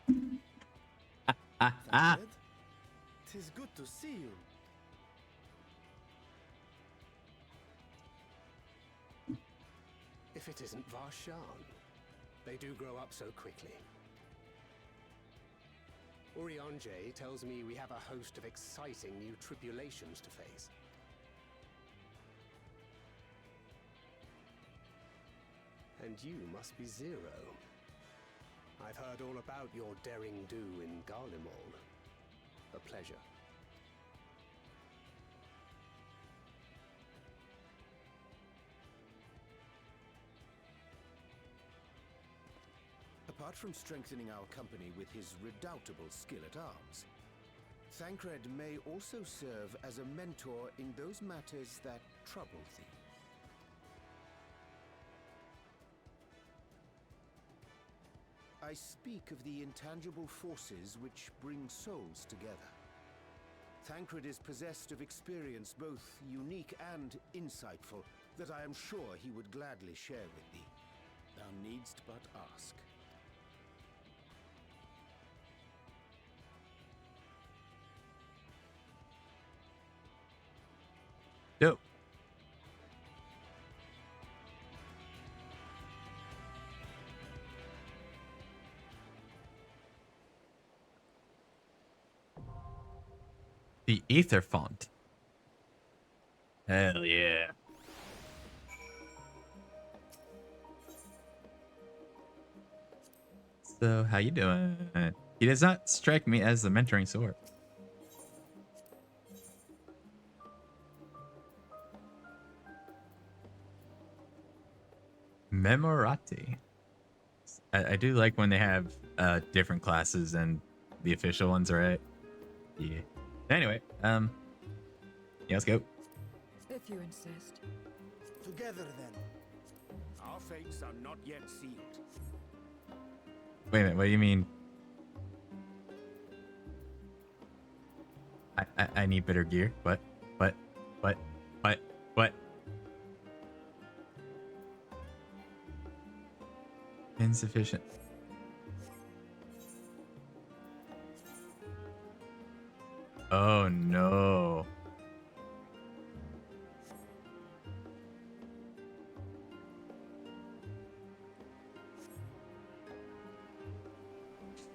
Tancred? 'Tis good to see you. If it isn't Varshan. They do grow up so quickly. Urianger tells me we have a host of exciting new tribulations to face. And you must be Zero. I've heard all about your daring-do in Garlemald. A pleasure. Apart from strengthening our company with his redoubtable skill at arms, Thancred may also serve as a mentor in those matters that trouble thee. I speak of the intangible forces which bring souls together. Thancred is possessed of experience both unique and insightful that I am sure he would gladly share with thee. Thou needst but ask. Dope. The Ether font. Hell yeah. So, how you doing? He does not strike me as the mentoring sort. Memorati. I do like when they have different classes than the official ones, right? Yeah. Anyway, yeah, let's go. If you insist. Together then. Our fates are not yet sealed. Wait a minute, what do you mean? I need better gear. What? Insufficient. Oh no.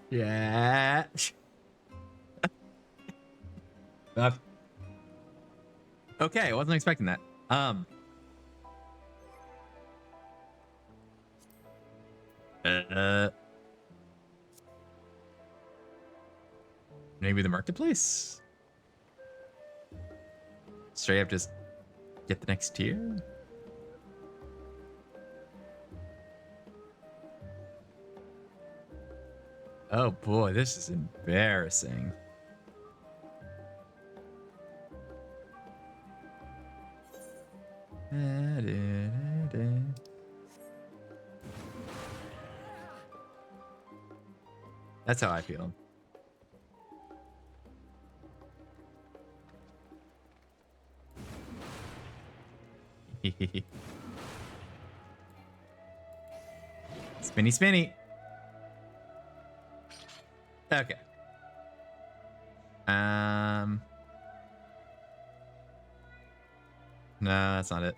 Yeah. Okay, I wasn't expecting that. Maybe the marketplace? Straight up just get the next tier? Oh boy, this is embarrassing. That's how I feel. Spinny, spinny. Okay. No, that's not it.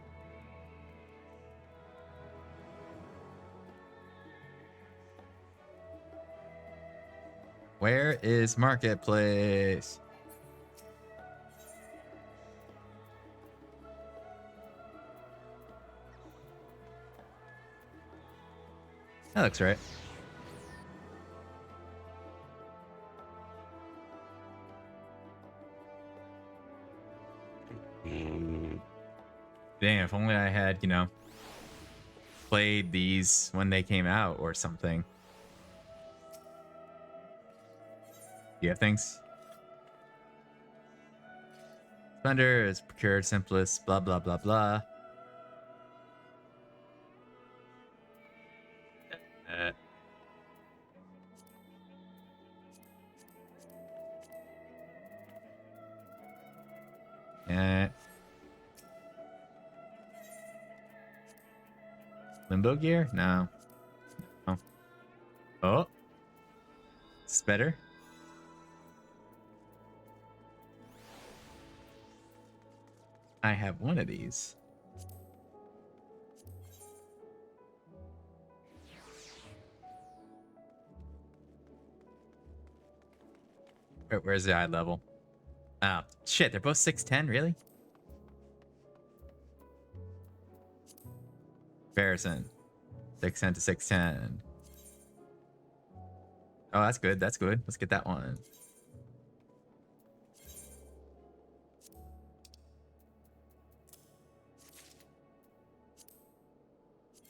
Where is Marketplace? That looks right. Damn, if only I had, you know, played these when they came out or something. You have things? Splendor is procured simplest, blah, blah, blah, blah. Limbo gear? No. Oh. Oh. It's better. I have one of these. Where's the eye level? Oh, shit. They're both 610, really? Comparison. 610 to 610. Oh, that's good. That's good. Let's get that one.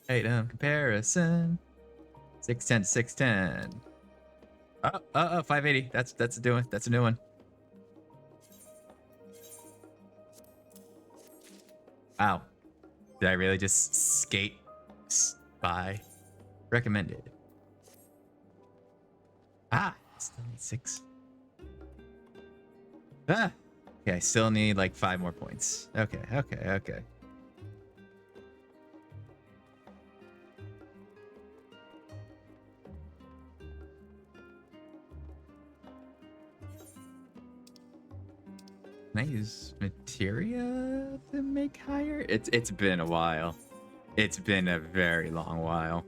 Item comparison. 610 to 610. Oh, 580. That's a new one. That's a new one. Wow. Did I really just skate by? Recommended. Ah, still need 6. Ah. Okay, I still need like 5 more points. Okay. Can I use materia to make higher? It's been a while. It's been a very long while.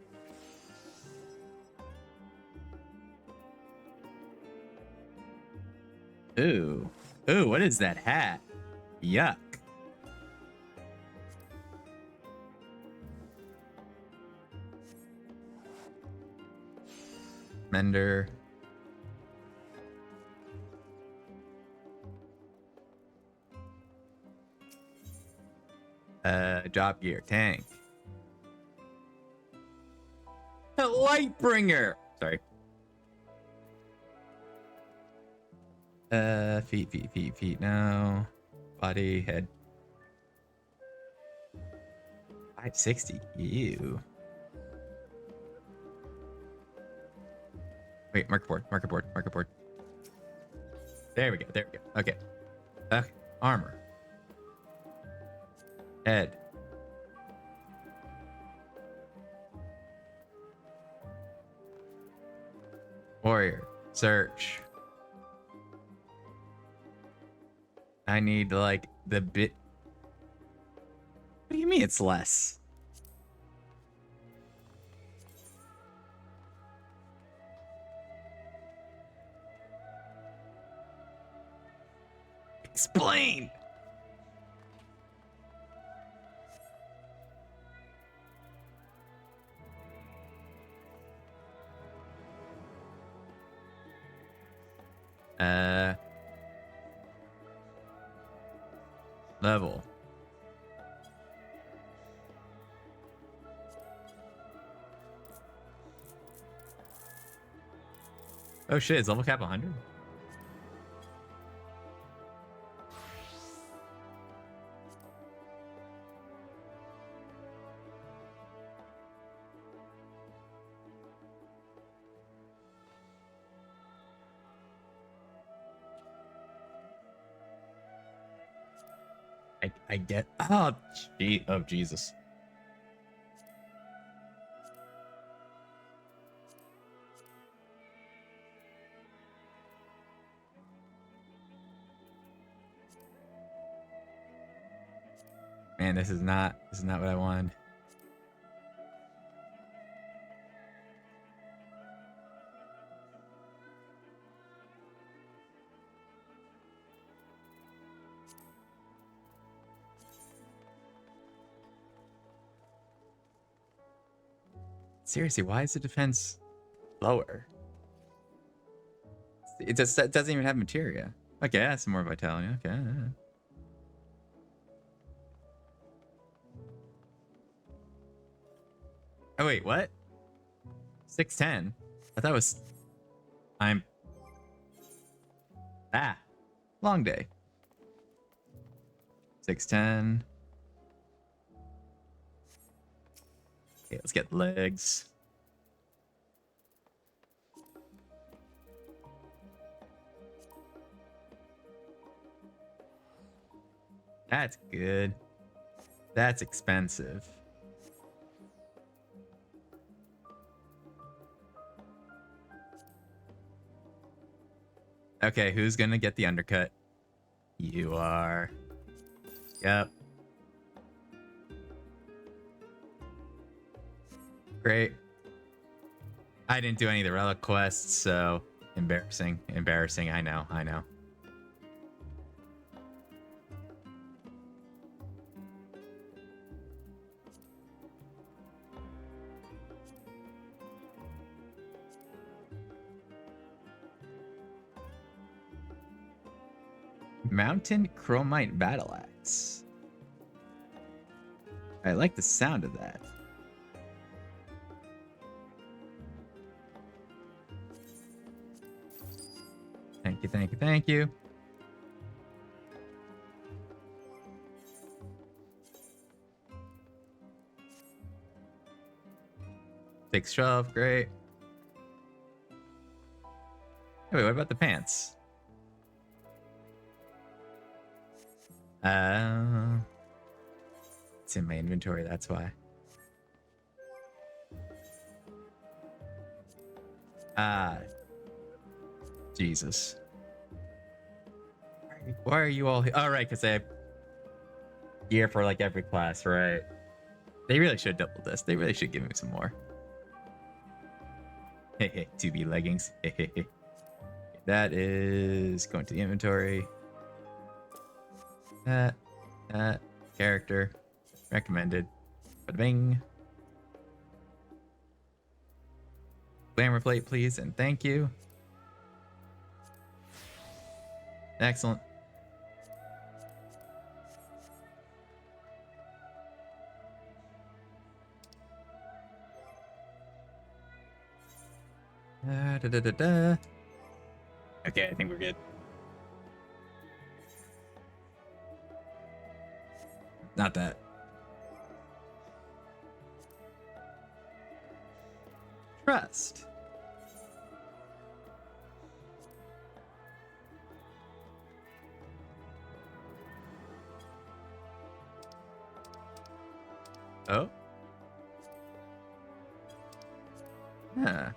Ooh, what is that hat? Yuck. Mender. Job gear, tank. A Lightbringer. Sorry. Feet. No. Body, head. 560. Ew. Wait, marker board. There we go. Okay. Armor. Head. Warrior. Search. I need like the bit. What do you mean it's less? Explain. Level. Oh shit, is level cap 100? I get. Oh, Jesus. Man, this is not what I wanted. Seriously, why is the defense lower? It doesn't even have materia. Okay, that's some more vitality. Okay. Oh wait, what? 610? I thought it was... long day. 610. Okay, let's get legs. That's good. That's expensive. Okay, who's gonna get the undercut? You are. Yep. Great. I didn't do any of the relic quests, so embarrassing. Embarrassing, I know. Mountain Chromite Battle Axe. I like the sound of that. Thank you. Take shove, great. Hey, wait, what about the pants? It's in my inventory, that's why. Jesus. Why are you all here? Oh, right, because they have gear for like every class, right? They really should double this. They really should give me some more. Hey, 2B leggings. Hey. That is going to the inventory. That character recommended. Bada bing. Glamour plate, please, and thank you. Excellent. Okay, I think we're good. Not that. Trust. Oh. Huh.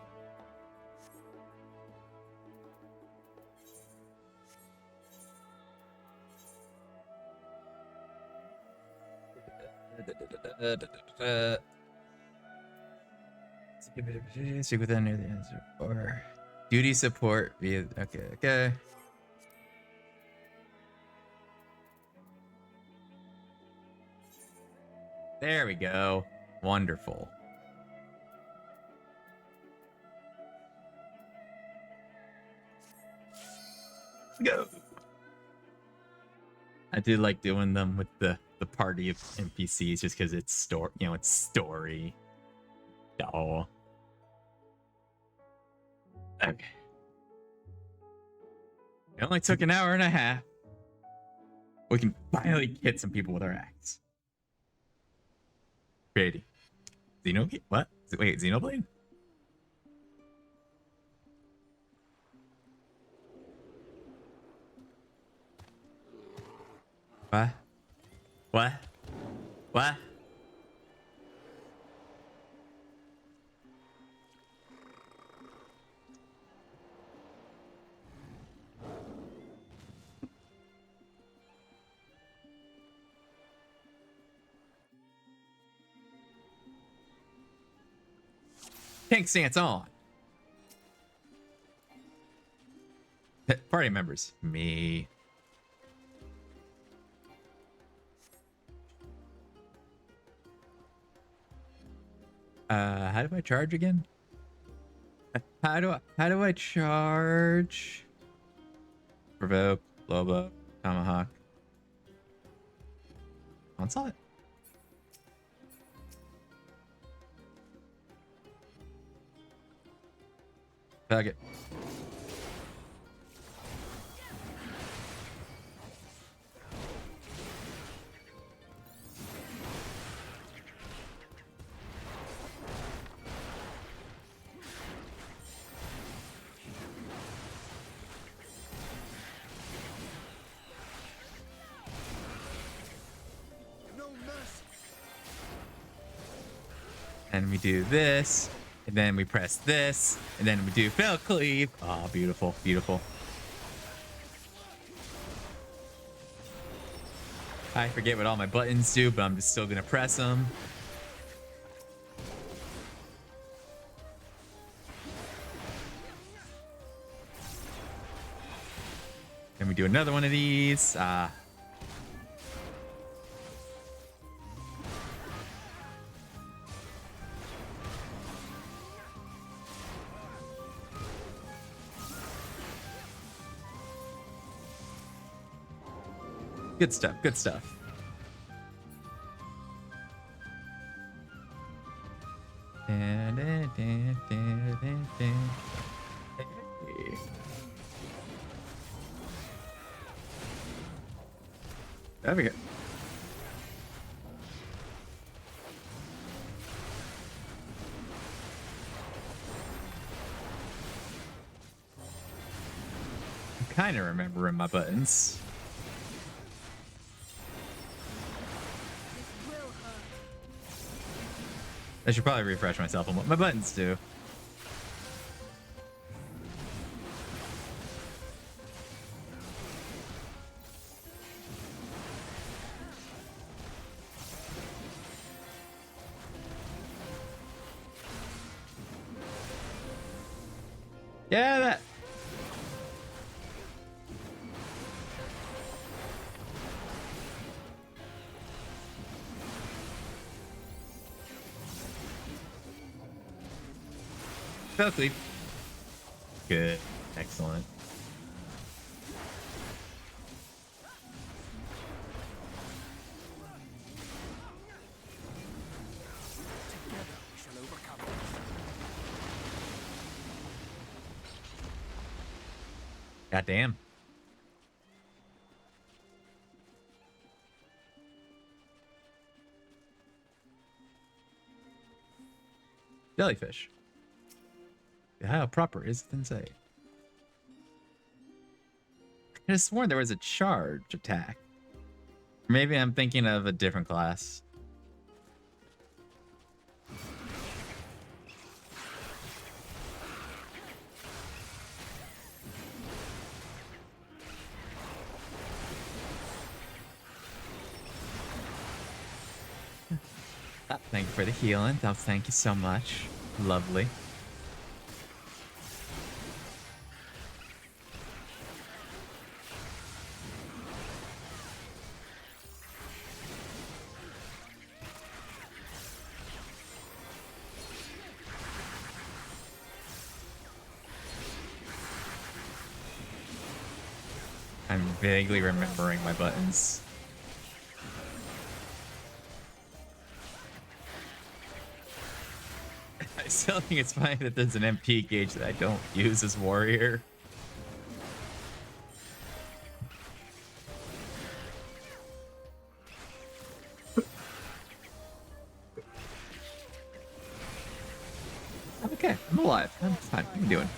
Stick with near the answer or duty support via. Okay. There we go. Wonderful. Go. I do like doing them with the party of NPCs just because it's it's story. Oh. Okay. It only took an hour and a half. We can finally hit some people with our axe. Pretty. Xenoblade? What? Wait, Xenoblade? What? Tank stance on. Party members. Me. How do I charge again? How do I charge? Provoke, Lobo, Tomahawk. Onslaught? Fuck it. And we do this, and then we press this, and then we do Fell Cleave. Oh, beautiful, beautiful. I forget what all my buttons do, but I'm just still gonna press them. And we do another one of these. Good stuff, good stuff. There we go. I'm kind of remembering my buttons. I should probably refresh myself on what my buttons do. Yeah, that. Fell asleep. Good. Excellent. God damn. Jellyfish. How proper is it than say? I could have sworn there was a charge attack. Maybe I'm thinking of a different class. Thank you for the healing. Oh, thank you so much. Lovely. I'm vaguely remembering my buttons. I still think it's funny that there's an MP gauge that I don't use as warrior. Okay, I'm alive. I'm fine. What are you doing?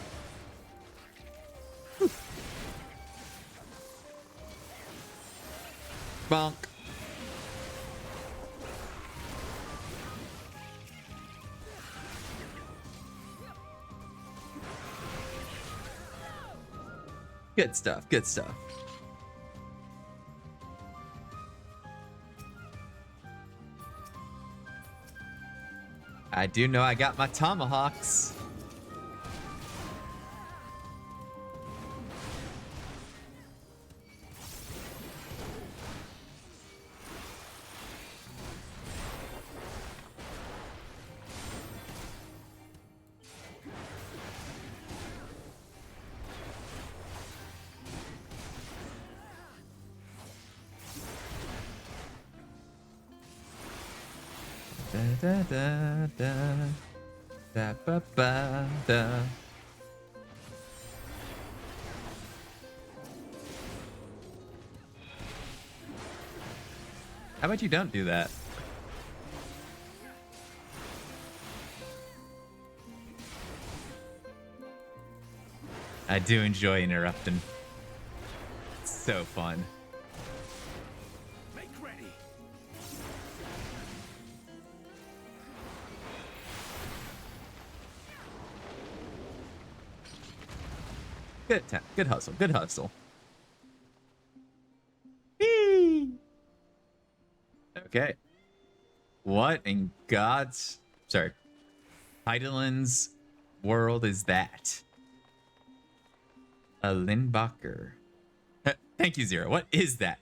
Bonk. Good stuff, good stuff. I do know I got my tomahawks. Da da da da da ba ba da. How about you don't do that? I do enjoy interrupting. It's so fun. Make ready. Good time. Good hustle. Good hustle. Whee! Okay. What in God's... Sorry. Heidelin's world is that? A Lindbacher. Thank you, Zero. What is that?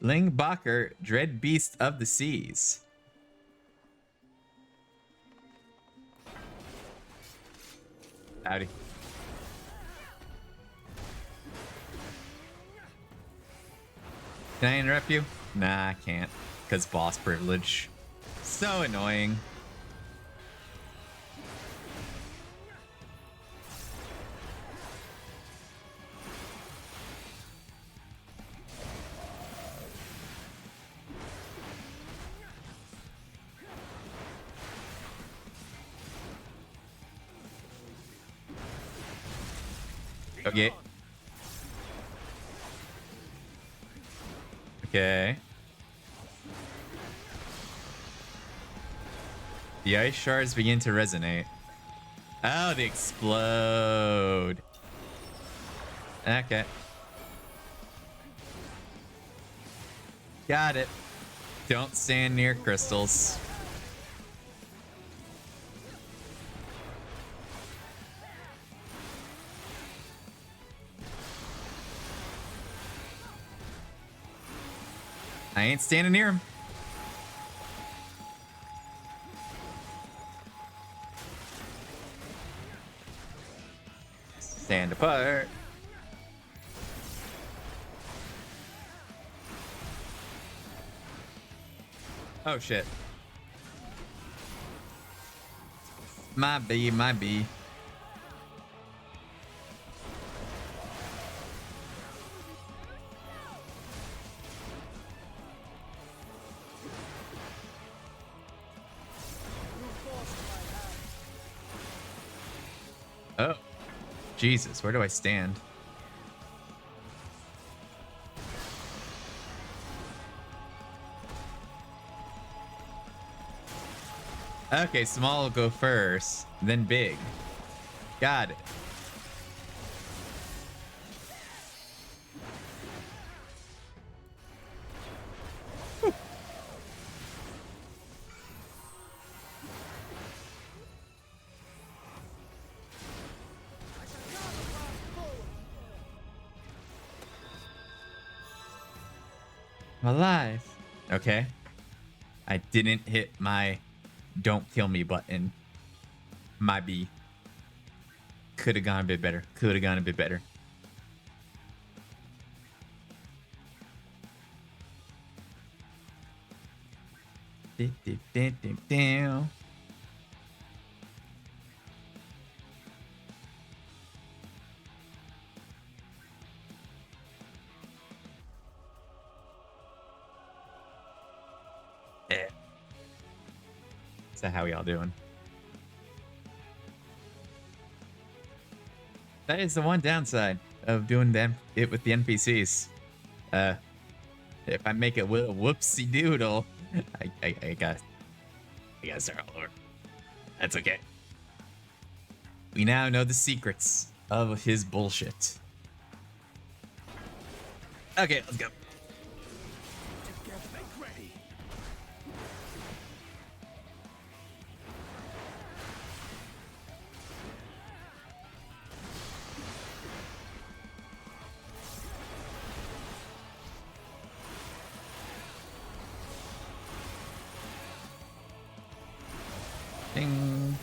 Lingbacher, dread beast of the seas. Howdy. Can I interrupt you? Nah, I can't. Because boss privilege. So annoying. Okay. Okay. The ice shards begin to resonate. Oh, they explode. Okay. Got it. Don't stand near crystals. I ain't standing near him. Stand apart. Oh shit. My B, my B. Oh, Jesus, where do I stand? Okay, small will go first, then big. Got it. Whew. I'm alive. Okay. I didn't hit my don't kill me button. My B. Could have gone a bit better. Could have gone a bit better. Down. Yeah. So how y'all doing? That is the one downside of doing it with the NPCs. If I make a whoopsie doodle, I gotta start all over. That's okay. We now know the secrets of his bullshit. Okay, let's go. Make ready. Ding.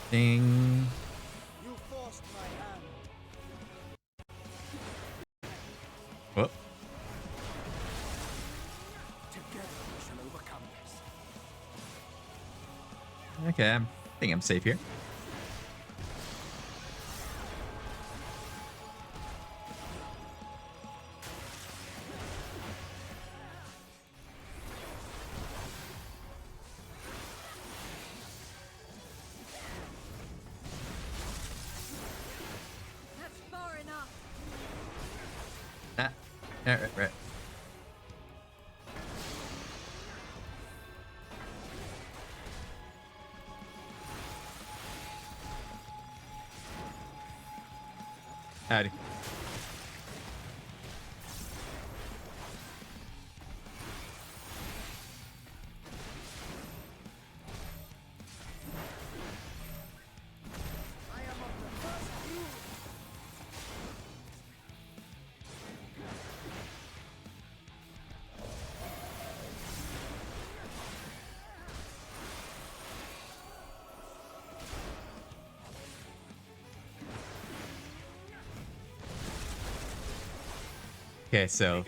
Ding. You forced my hand. Whoop. Together we shall overcome this. Okay, I think I'm safe here. That's far enough. Ah, right. Howdy. Okay, so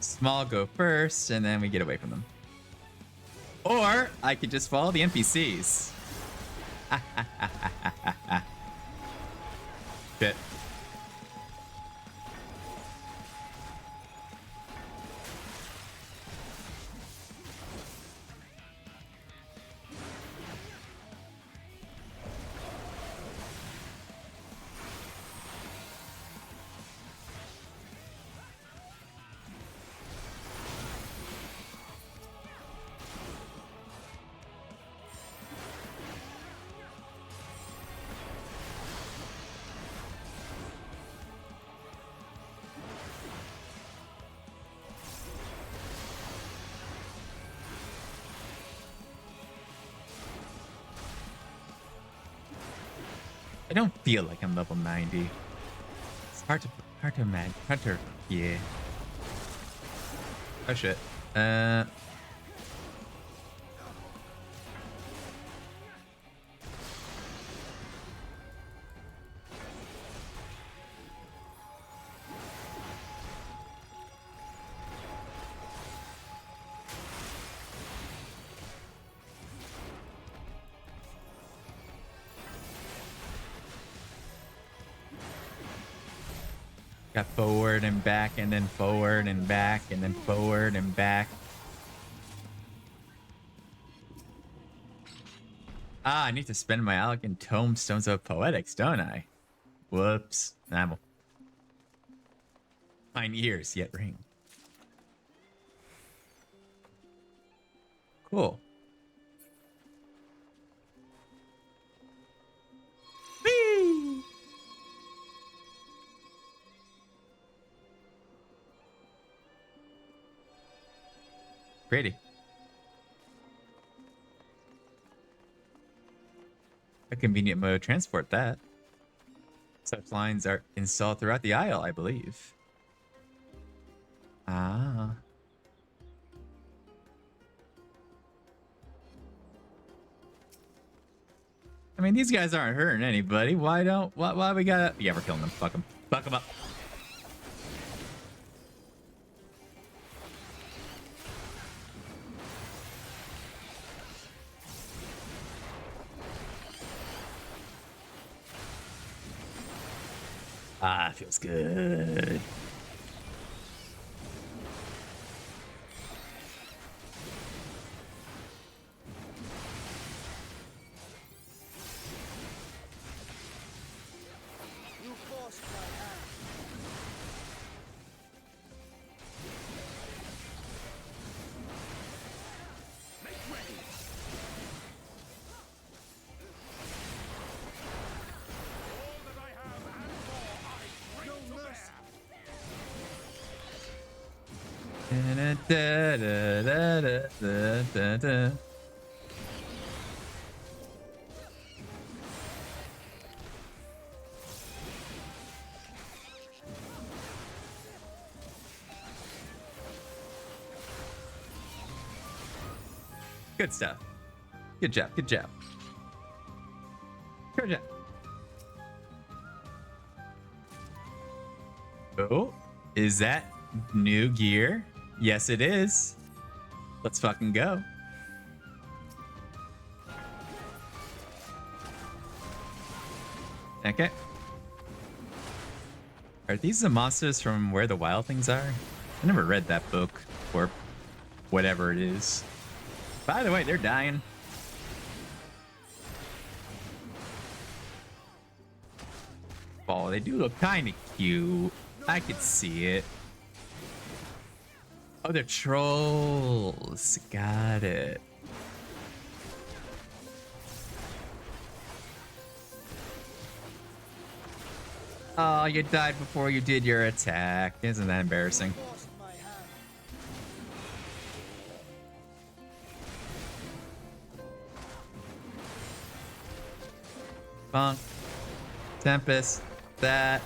small go first, and then we get away from them. Or I could just follow the NPCs. Shit. I don't feel like I'm level 90. It's hard to imagine. Hunter, yeah. Oh shit. Got forward and back, and then forward and back, and then forward and back. Ah, I need to spend my elegant tomestones of poetics, don't I? Whoops. Mine ears yet ring. Cool. Whee! Pretty. A convenient mode of transport, that. Such lines are installed throughout the Isle, I believe. Ah. I mean, these guys aren't hurting anybody. Why we gotta... Yeah, we're killing them. Fuck them. Fuck them up. Ah, feels good. You forced my hand. Make ready! All that I have and more I bring to bear. Good stuff. Good job. Good job. Good job. Oh, is that new gear? Yes, it is. Let's fucking go. Okay. Are these the monsters from Where the Wild Things Are? I never read that book, or whatever it is. By the way, they're dying. Oh, they do look kind of cute. I could see it. Oh, they're trolls. Got it. Oh, you died before you did your attack. Isn't that embarrassing? Forced my hand. Bonk. Tempest. That.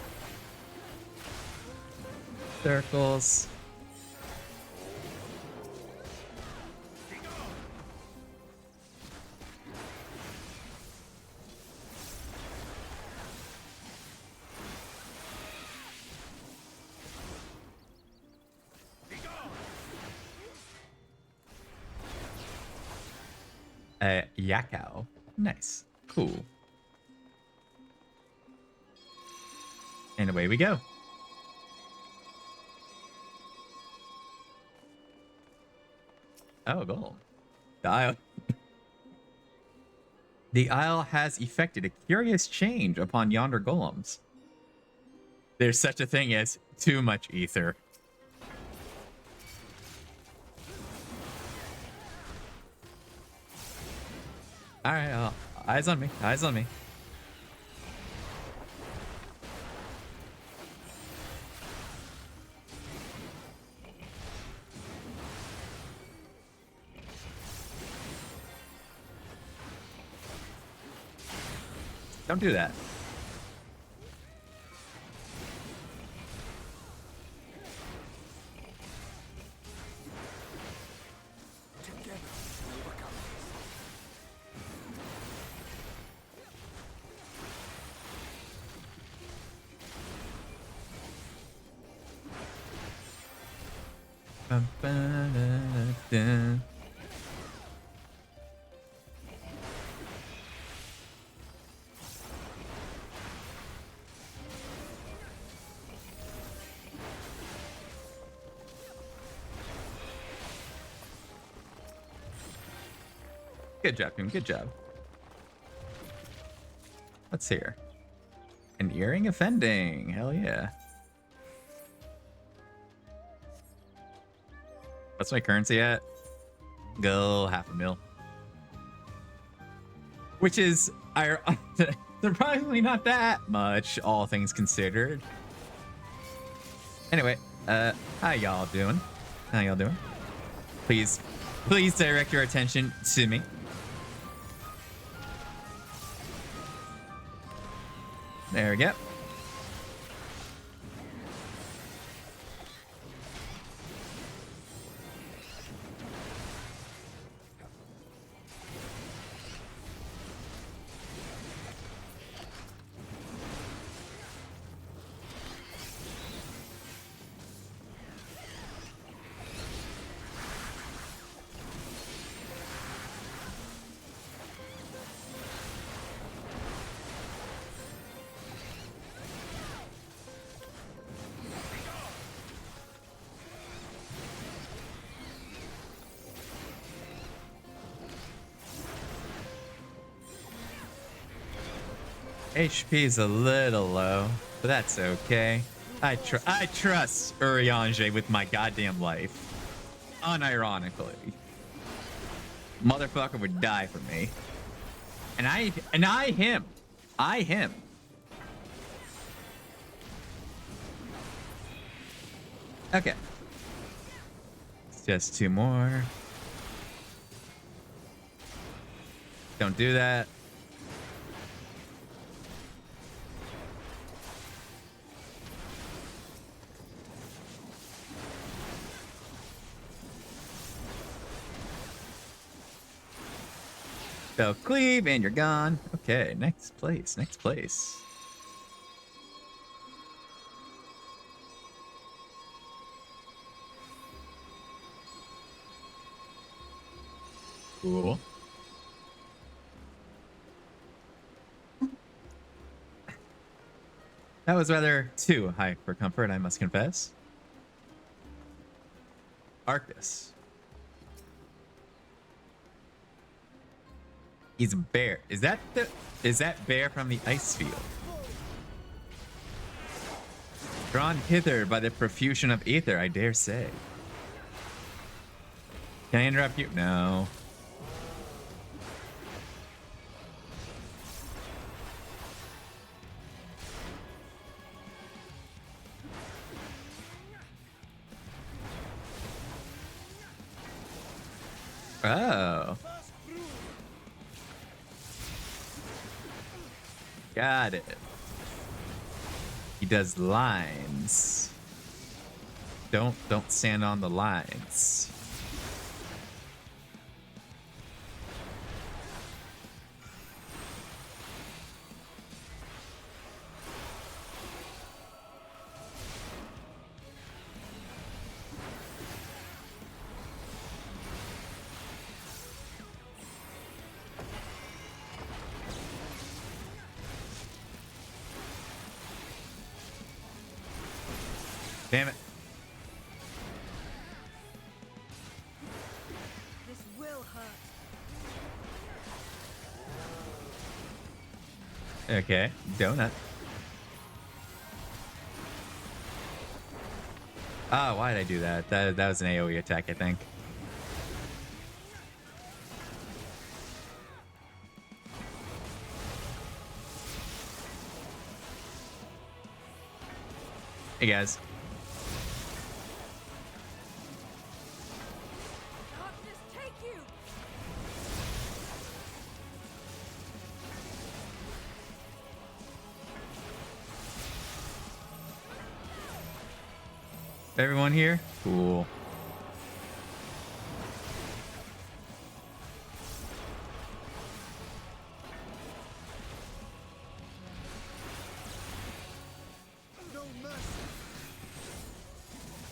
Circles. Yakao. Nice. Cool. And away we go. Oh, goal. The Isle. The Isle has effected a curious change upon yonder golems. There's such a thing as too much ether. Alright, eyes on me. Eyes on me. Don't do that. Ba-ba-da-da-da. Good job, team. Good job. Let's hear. An earring offending. Hell yeah. What's my currency at? Go $500,000. Which is surprisingly not that much, all things considered. Anyway, how y'all doing? How y'all doing? Please direct your attention to me. There we go. HP is a little low, but that's okay. I trust Urianger with my goddamn life. Unironically. Motherfucker would die for me. And I him. Okay. It's just two more. Don't do that. So cleave and you're gone. Okay, next place. Cool. That was rather too high for comfort, I must confess. Arctis. He's a bear. Is that bear from the ice field? Drawn hither by the profusion of ether, I dare say. Can I interrupt you? No. Oh. Got it. He does lines. Don't stand on the lines. Damn it. This will hurt. Okay, donut. Ah, why did I do that? That was an AoE attack, I think. Hey guys. Darkness take you! Everyone here? Cool. No mercy!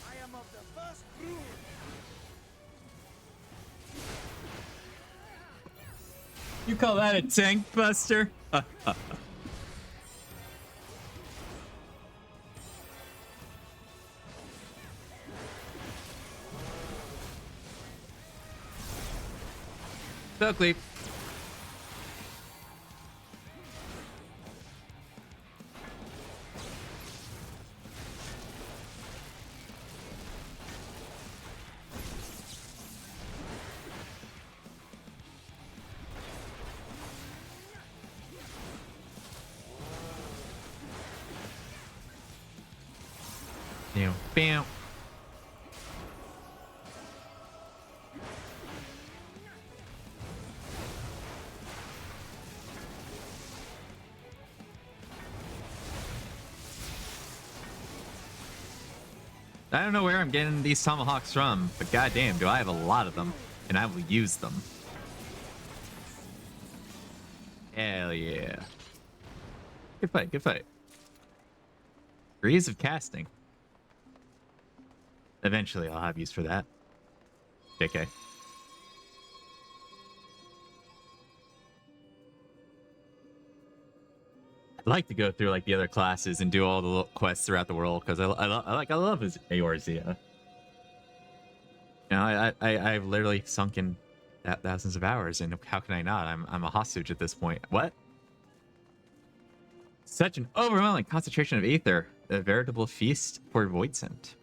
I am of the first brood! You call that a tank buster? Stokely. Bam, bam. I don't know where I'm getting these tomahawks from, but goddamn, do I have a lot of them, and I will use them. Hell yeah. Good fight, good fight. Degrees of casting. Eventually I'll have use for that. JK. I'd like to go through like the other classes and do all the little quests throughout the world because I love his Eorzea. You know, I've literally sunk in thousands of hours, and how can I not? I'm a hostage at this point. What? Such an overwhelming concentration of ether, a veritable feast for Voidsent.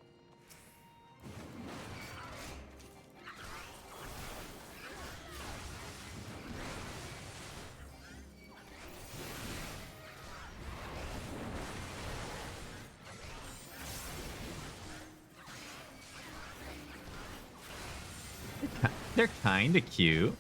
They're kind of cute.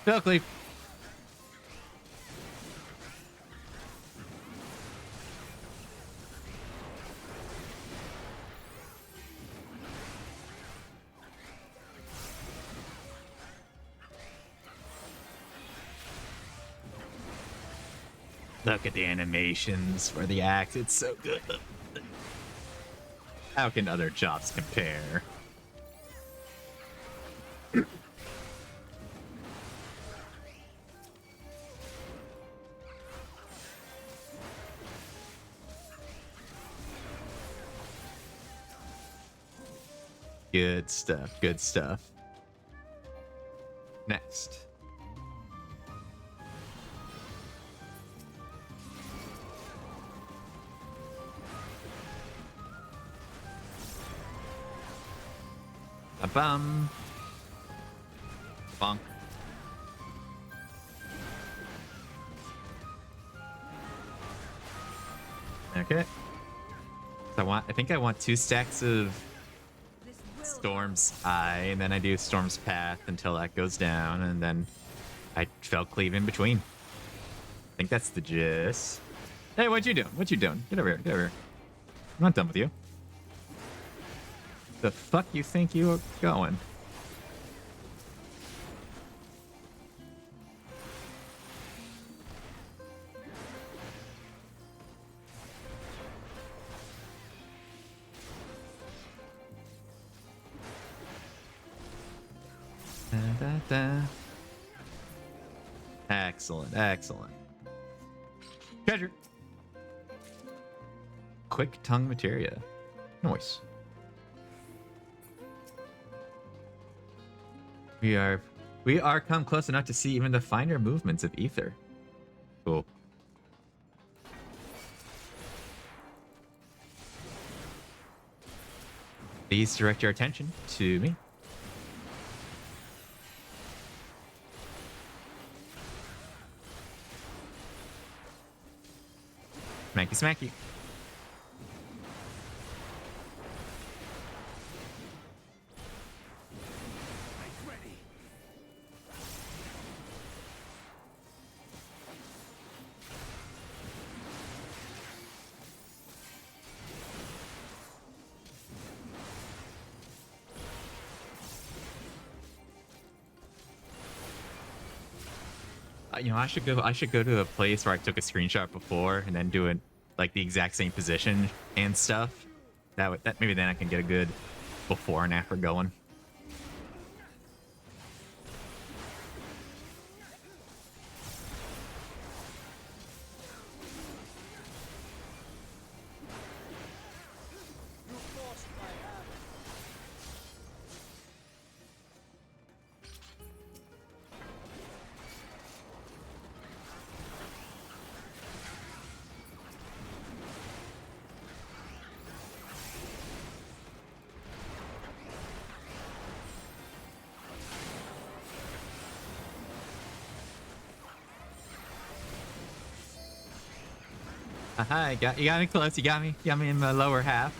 Stokely. Look at the animations for the axe. It's so good. How can other jobs compare? Good stuff. Good stuff. Next. A bum. Bonk. Okay. So I think I want 2 stacks of Storm's Eye, and then I do Storm's Path until that goes down, and then I Fell Cleave in between. I think that's the gist. Hey, what you doing? What you doing? Get over here. Get over here. I'm not done with you. The fuck you think you are going? Da, da, da. Excellent, excellent. Treasure. Quick tongue materia. Nice. We are come close enough to see even the finer movements of ether. Cool. Please direct your attention to me. Smacky smacky. You know, I should go to a place where I took a screenshot before and then do it like the exact same position and stuff. That maybe then I can get a good before and after going. Hi, you got me close. You got me in the lower half.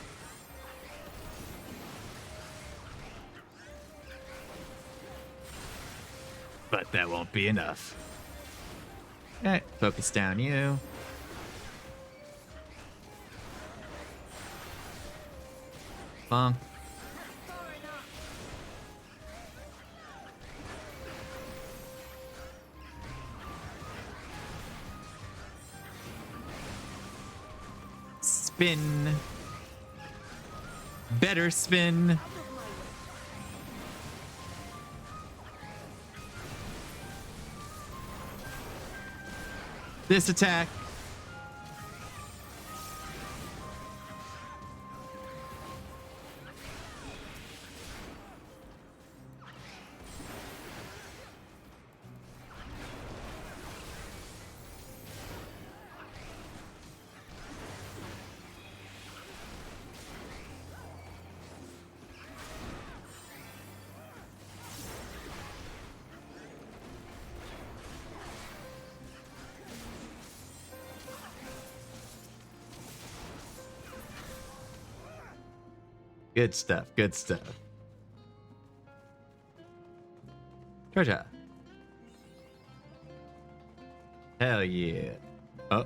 But that won't be enough. Alright, focus down you. Bonk. Spin. Better spin. This attack. Good stuff. Good stuff. Treasure. Hell yeah. Oh.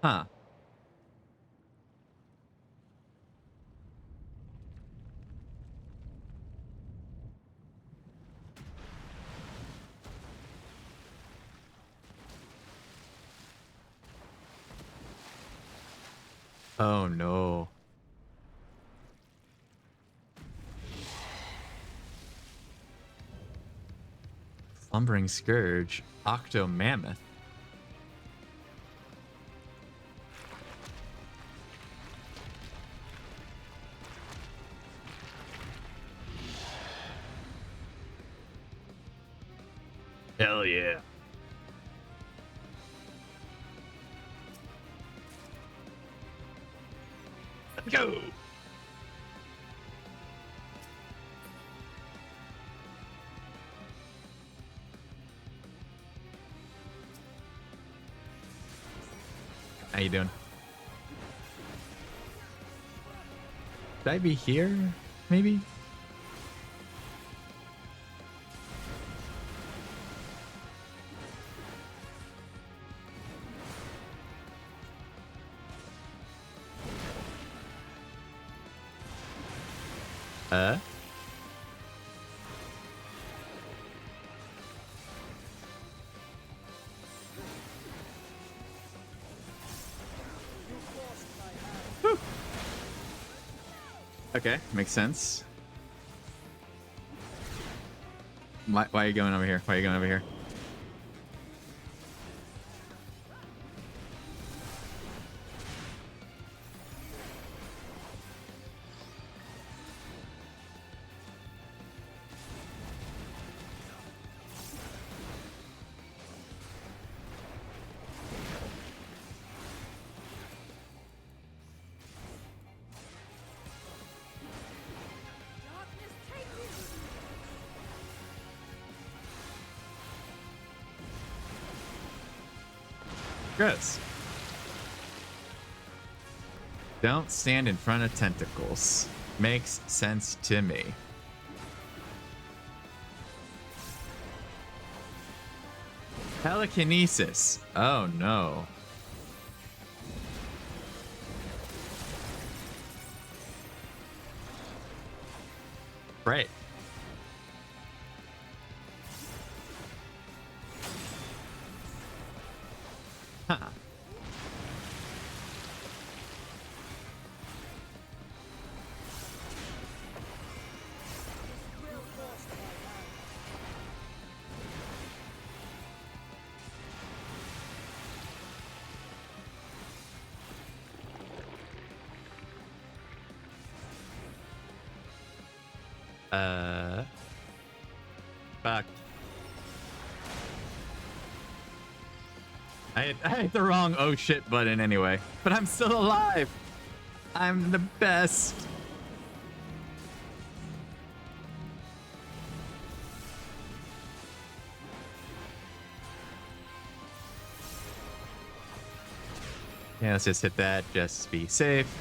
Huh. Oh no. Slumbering Scourge, Octo Mammoth. Hell yeah. Let's go. How you doing? Should I be here? Maybe? Whew. Okay, makes sense. Why are you going over here? Why are you going over here? Darkness, take you! Gross. Don't stand in front of tentacles. Makes sense to me. Telekinesis. Oh no. Great. Huh. Fuck. I hit the wrong oh shit button anyway, but I'm still alive. I'm the best. Yeah, let's just hit that just to be safe.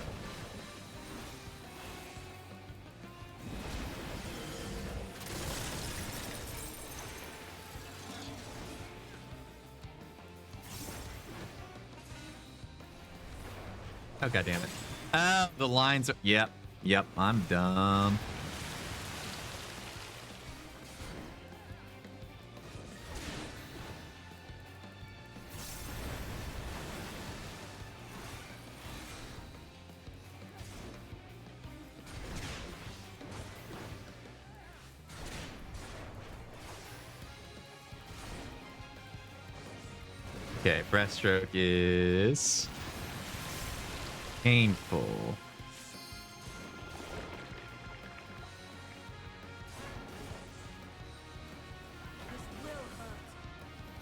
Oh, god damn it. Oh, the lines are... Yep, I'm dumb. Okay, breaststroke is... painful.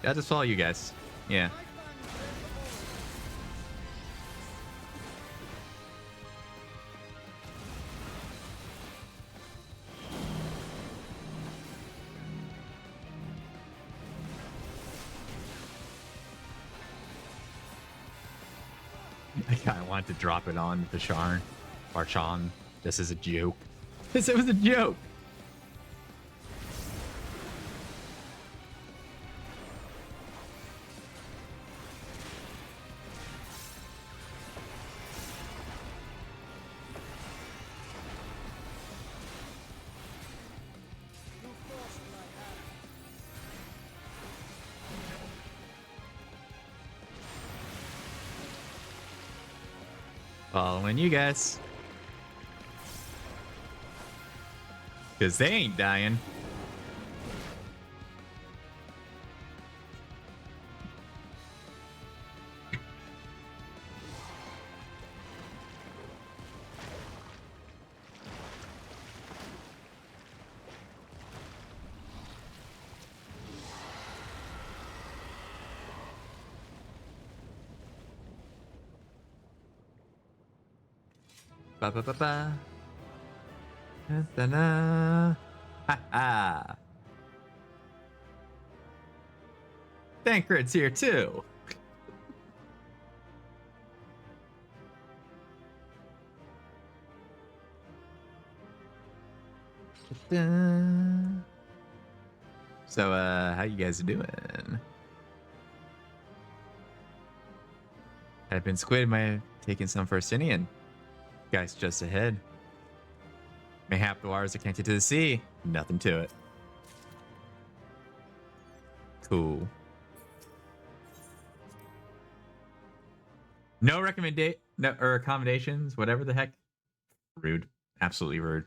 I'll just follow you guys. Yeah. I kind of wanted to drop it on Visharn or Sean. This is a joke. It was a joke. Following you guys. Because they ain't dying. Ba ba ba ba. Da-da-da. Ha ha. Tancred's here too. Da-da. So, how you guys doing? I've been squid. My taking some first Indian. Guys, just ahead. Mayhap the waters are connected to the sea. Nothing to it. Cool. No no or accommodations, whatever the heck. Rude. Absolutely rude.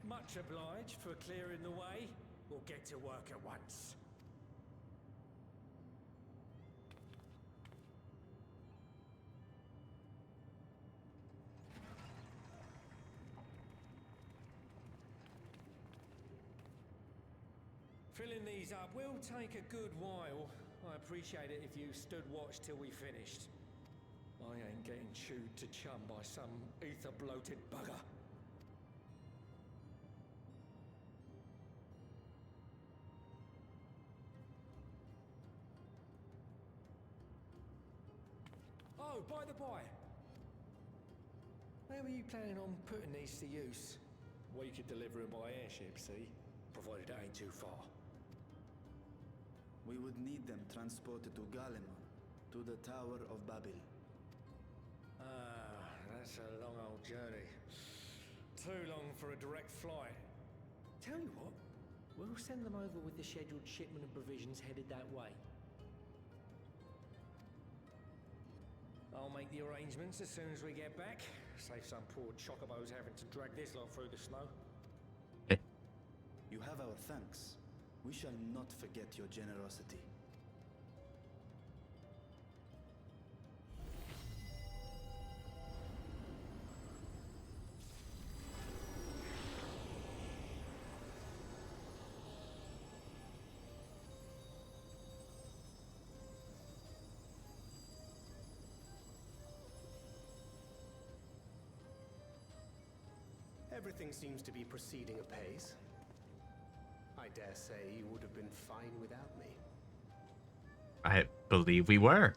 Much obliged for clearing the way. We'll get to work at once. Filling these up will take a good while. I appreciate it if you stood watch till we finished. I ain't getting chewed to chum by some ether-bloated bugger. Oh, by the by, where were you planning on putting these to use? We could deliver them by airship, see? Provided it ain't too far. We would need them transported to Galemon, to the Tower of Babel. Ah, that's a long old journey. Too long for a direct flight. Tell you what, we'll send them over with the scheduled shipment of provisions headed that way. I'll make the arrangements as soon as we get back. Save some poor chocobos having to drag this lot through the snow. You have our thanks. We shall not forget your generosity. Everything seems to be proceeding apace. I dare say you would have been fine without me. I believe we were.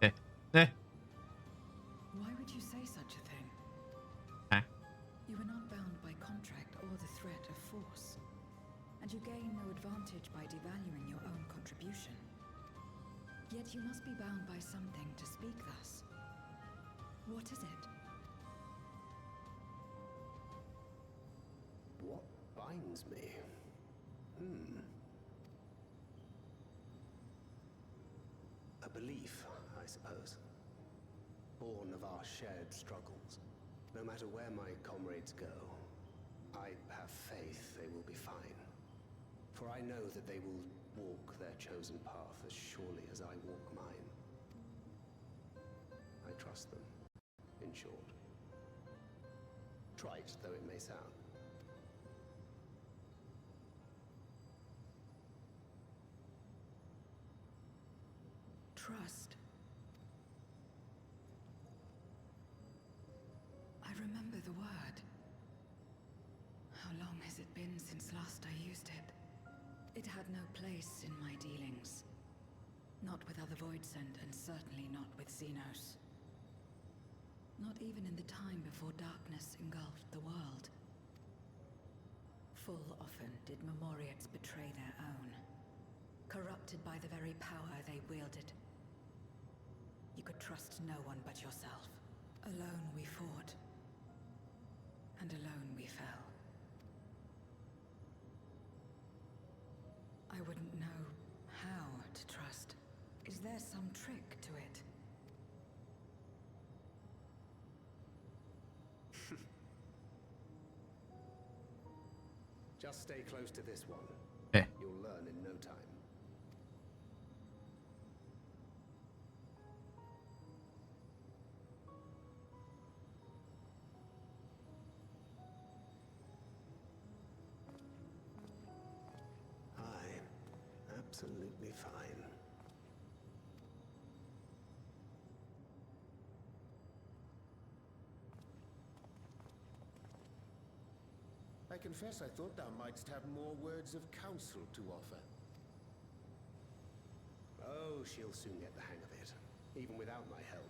Eh. Why would you say such a thing? Huh? You are not bound by contract or the threat of force, and you gain no advantage by devaluing your own contribution. Yet you must be bound by something to speak thus. What is it? What binds me? A belief, I suppose. Born of our shared struggles. No matter where my comrades go, I have faith they will be fine. For I know that they will walk their chosen path as surely as I walk mine. I trust them, in short. Trite though it may sound. Trust. I remember the been since last I used it. It had no place in my dealings. Not with other Voidsent, and certainly not with Xenos. Not even in the time before darkness engulfed the world. Full often did Memoriates betray their own, corrupted by the very power they wielded. You could trust no one but yourself. Alone we fought, and alone we fell. I wouldn't know how to trust. Is there some trick to it? Just stay close to this one. Eh. You'll learn in no time. Absolutely fine. I confess I thought thou mightst have more words of counsel to offer. Oh, she'll soon get the hang of it, even without my help.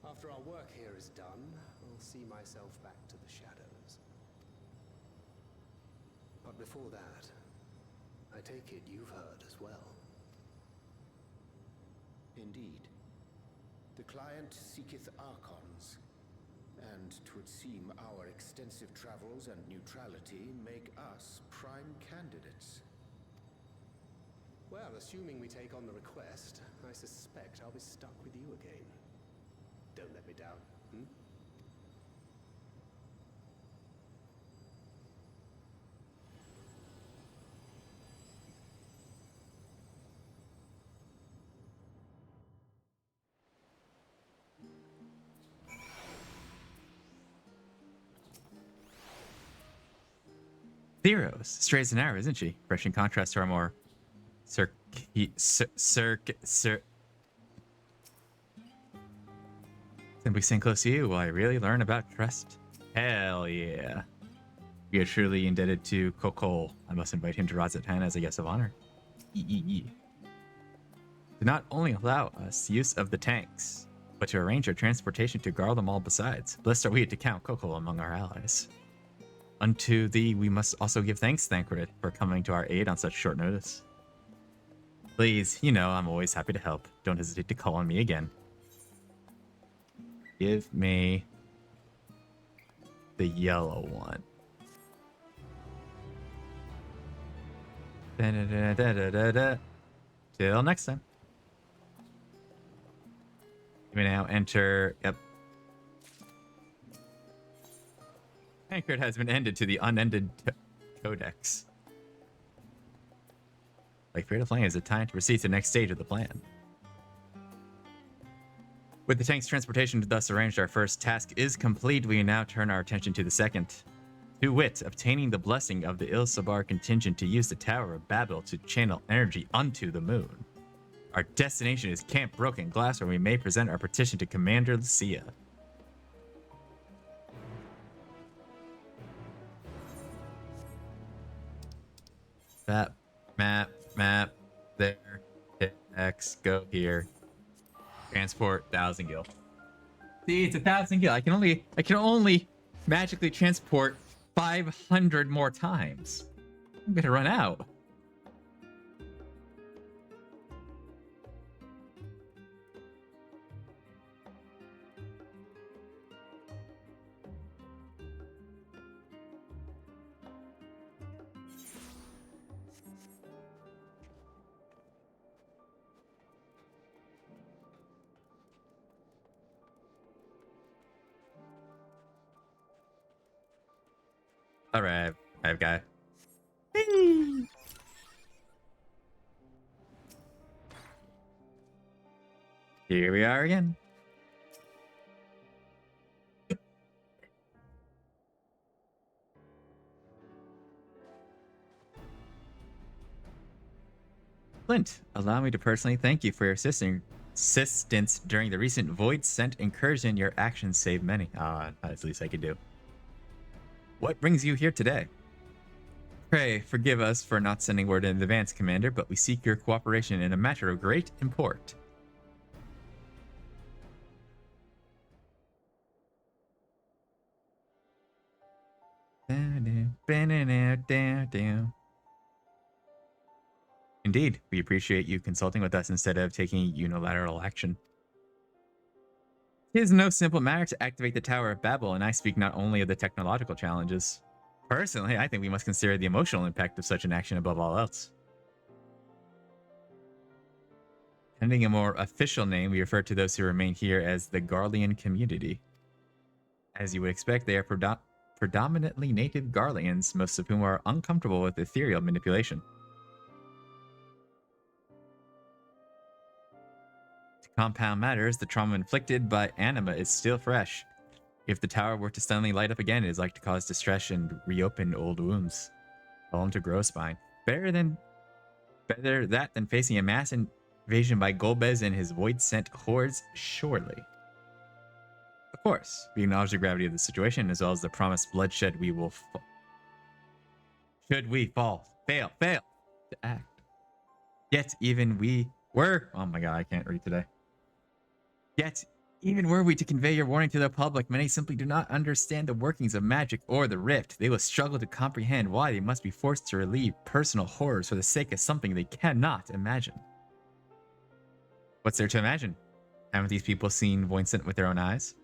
After our work here is done, I'll see myself back to the shadows. But before that, I take it you've heard as well. Indeed. The client seeketh Archons, and 'twould seem our extensive travels and neutrality make us prime candidates. Well, assuming we take on the request, I suspect I'll be stuck with you again. Don't let me down, hmm? Theros, straight as an arrow, isn't she? Fresh in contrast to our more simply staying close to you, will I really learn about trust? Hell yeah. We are truly indebted to Kokol. I must invite him to Razatan as a guest of honor. Do not only allow us use of the tanks, but to arrange our transportation to guard them all besides. Blessed are we to count Kokol among our allies. Unto thee we must also give thanks, Thancred, for coming to our aid on such short notice. Please, you know I'm always happy to help. Don't hesitate to call on me again. Give me the yellow one. Till next time. You may now enter. Yep. Tancred has been ended to the unended codex. Like Fear of Flame, is it time to proceed to the next stage of the plan? With the tank's transportation thus arranged, our first task is complete. We now turn our attention to the second. To wit, obtaining the blessing of the Il-Sabar contingent to use the Tower of Babel to channel energy unto the moon. Our destination is Camp Broken Glass, where we may present our petition to Commander Lucia. Map, there, hit X, go here. Transport 1,000 gil. See, it's 1,000 gil. I can only magically transport 500 more times. I'm gonna run out. All right, I've got. Here we are again. Clint, allow me to personally thank you for your assistance during the recent Voidsent incursion. Your actions saved many. That's the least I could do. What brings you here today? Pray forgive us for not sending word in advance, Commander, but we seek your cooperation in a matter of great import. Indeed, we appreciate you consulting with us instead of taking unilateral action. It is no simple matter to activate the Tower of Babel, and I speak not only of the technological challenges. Personally, I think we must consider the emotional impact of such an action above all else. Pending a more official name, we refer to those who remain here as the Garlean community. As you would expect, they are predominantly native Garleans, most of whom are uncomfortable with ethereal manipulation. To compound matters, the trauma inflicted by anima is still fresh. If the tower were to suddenly light up again, it is like to cause distress and reopen old wounds. Home to grow spine. Better that than facing a mass invasion by Golbez and his void-sent hordes, surely. Of course, we acknowledge the gravity of the situation as well as the promised bloodshed we will should we fail to act. Yet even we were, oh my god, I can't read today. Yet, even were we to convey your warning to the public, many simply do not understand the workings of magic or the rift. They will struggle to comprehend why they must be forced to relieve personal horrors for the sake of something they cannot imagine. What's there to imagine? Haven't these people seen Voincent with their own eyes?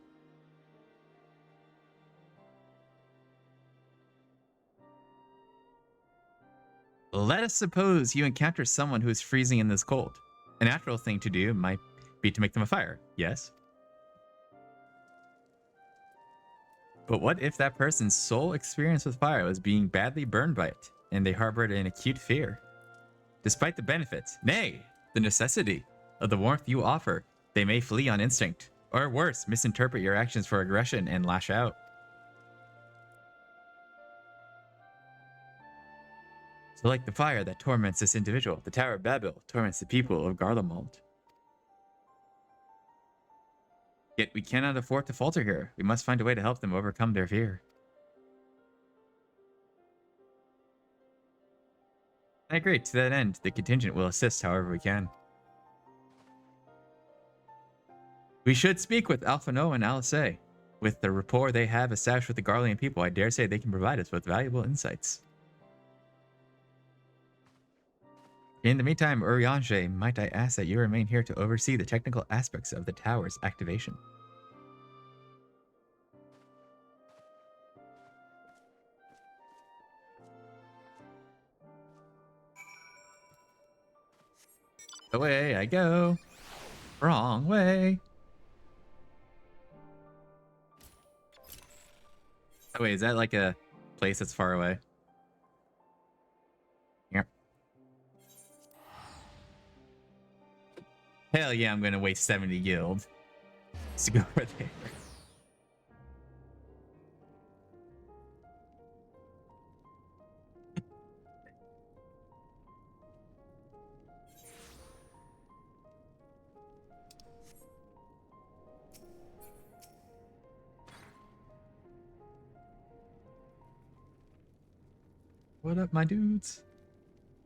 Let us suppose you encounter someone who is freezing in this cold. A natural thing to do might be to make them a fire, yes? But what if that person's sole experience with fire was being badly burned by it, and they harbored an acute fear? Despite the benefits, nay, the necessity of the warmth you offer, they may flee on instinct, or worse, misinterpret your actions for aggression and lash out. So like the fire that torments this individual, the Tower of Babel torments the people of Garlemald. Yet we cannot afford to falter here. We must find a way to help them overcome their fear. I agree. To that end, the contingent will assist however we can. We should speak with Alphano and Alice. With the rapport they have established with the Garlean people, I dare say they can provide us with valuable insights. In the meantime, Urianger, might I ask that you remain here to oversee the technical aspects of the tower's activation? Away I go. Wrong way. Oh wait, is that like a place that's far away? Yep. Hell yeah, I'm gonna waste 70 guild to go over there. What up, my dudes?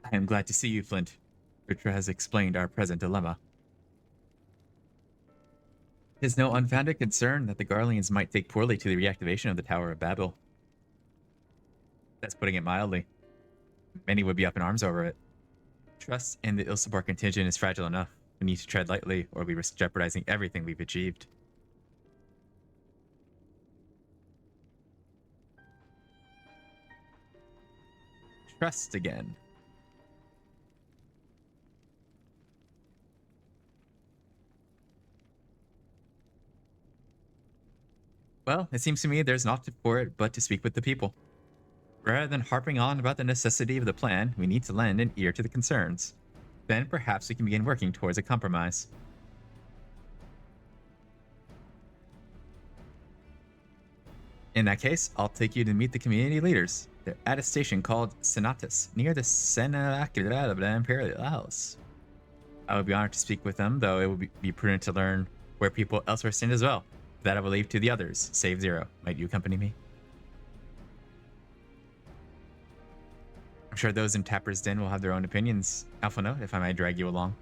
I am glad to see you, Flint. Ritra has explained our present dilemma. It is no unfounded concern that the Garleans might take poorly to the reactivation of the Tower of Babel. That's putting it mildly. Many would be up in arms over it. Trust in the Ilsabor contingent is fragile enough. We need to tread lightly, or we risk jeopardizing everything we've achieved. Trust again. Well, it seems to me there's naught for it but to speak with the people. Rather than harping on about the necessity of the plan, we need to lend an ear to the concerns. Then perhaps we can begin working towards a compromise. In that case, I'll take you to meet the community leaders. They're at a station called Senatus, near the Senacula of the Imperial House. I would be honored to speak with them, though it would be prudent to learn where people elsewhere stand as well. That I will leave to the others, save Zero. Might you accompany me? sure those in Tapper's Den will have their own opinions. Alphano, if I might drag you along.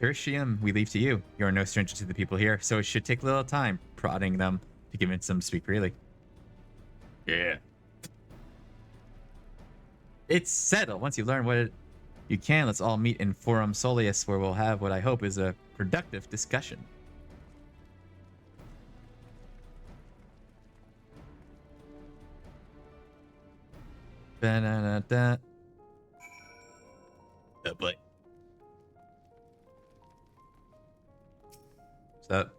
Tertium, we leave to you. You are no stranger to the people here, so it should take a little time prodding them to convince them to speak freely. Yeah. It's settled. Once you learn what you can, let's all meet in Forum Soleus, where we'll have what I hope is a productive discussion. Ba-da-da-da. Oh boy. What's up?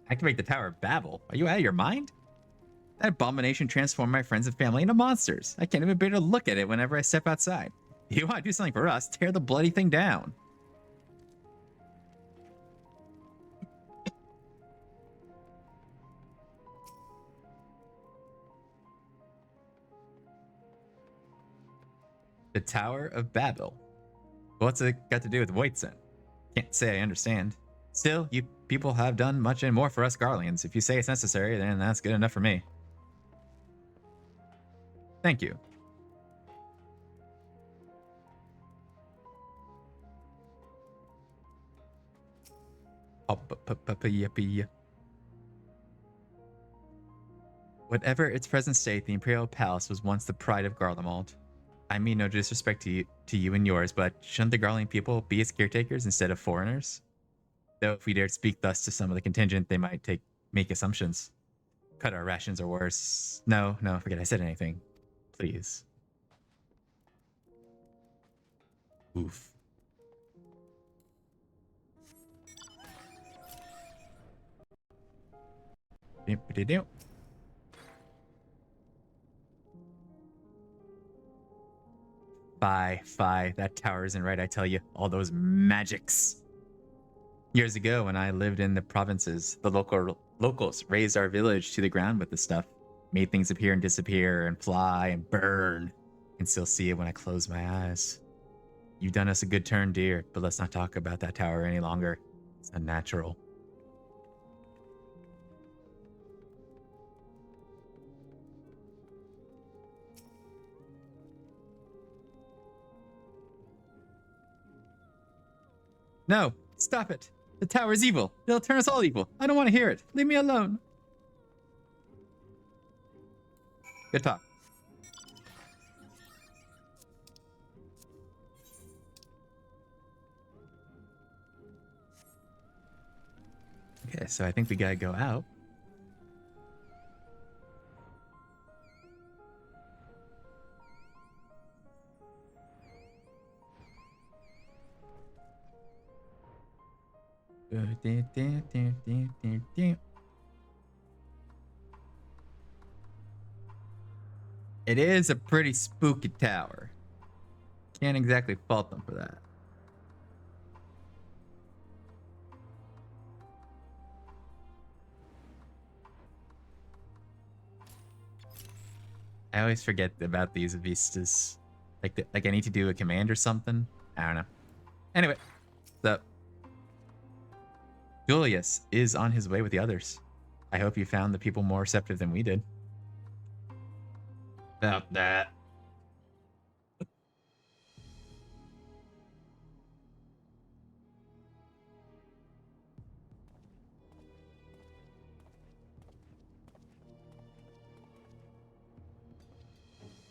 Activate the Tower of Babel. Are you out of your mind? That abomination transformed my friends and family into monsters. I can't even bear to look at it whenever I step outside. You want to do something for us? Tear the bloody thing down. The Tower of Babel. What's it got to do with Voitzen? Can't say I understand. Still, you people have done much and more for us Garleans. If you say it's necessary, then that's good enough for me. Thank you. Whatever its present state, the Imperial Palace was once the pride of Garlemald. I mean no disrespect to you and yours, but shouldn't the Garlean people be its caretakers instead of foreigners? Though if we dared speak thus to some of the contingent, they might make assumptions. Cut our rations or worse. No, forget I said anything. Please. Oof. Fie, that tower isn't right, I tell you. All those magics. Years ago, when I lived in the provinces, the locals raised our village to the ground with this stuff. Made things appear and disappear and fly and burn. I can still see it when I close my eyes. You've done us a good turn, dear, but let's not talk about that tower any longer. It's unnatural. No, stop it. The tower is evil. It'll turn us all evil. I don't want to hear it. Leave me alone. Good talk. Okay, so I think we gotta go out. It is a pretty spooky tower. Can't exactly fault them for that. I always forget about these vistas. Like I need to do a command or something. I don't know. Anyway, so Julius is on his way with the others. I hope you found the people more receptive than we did. About that.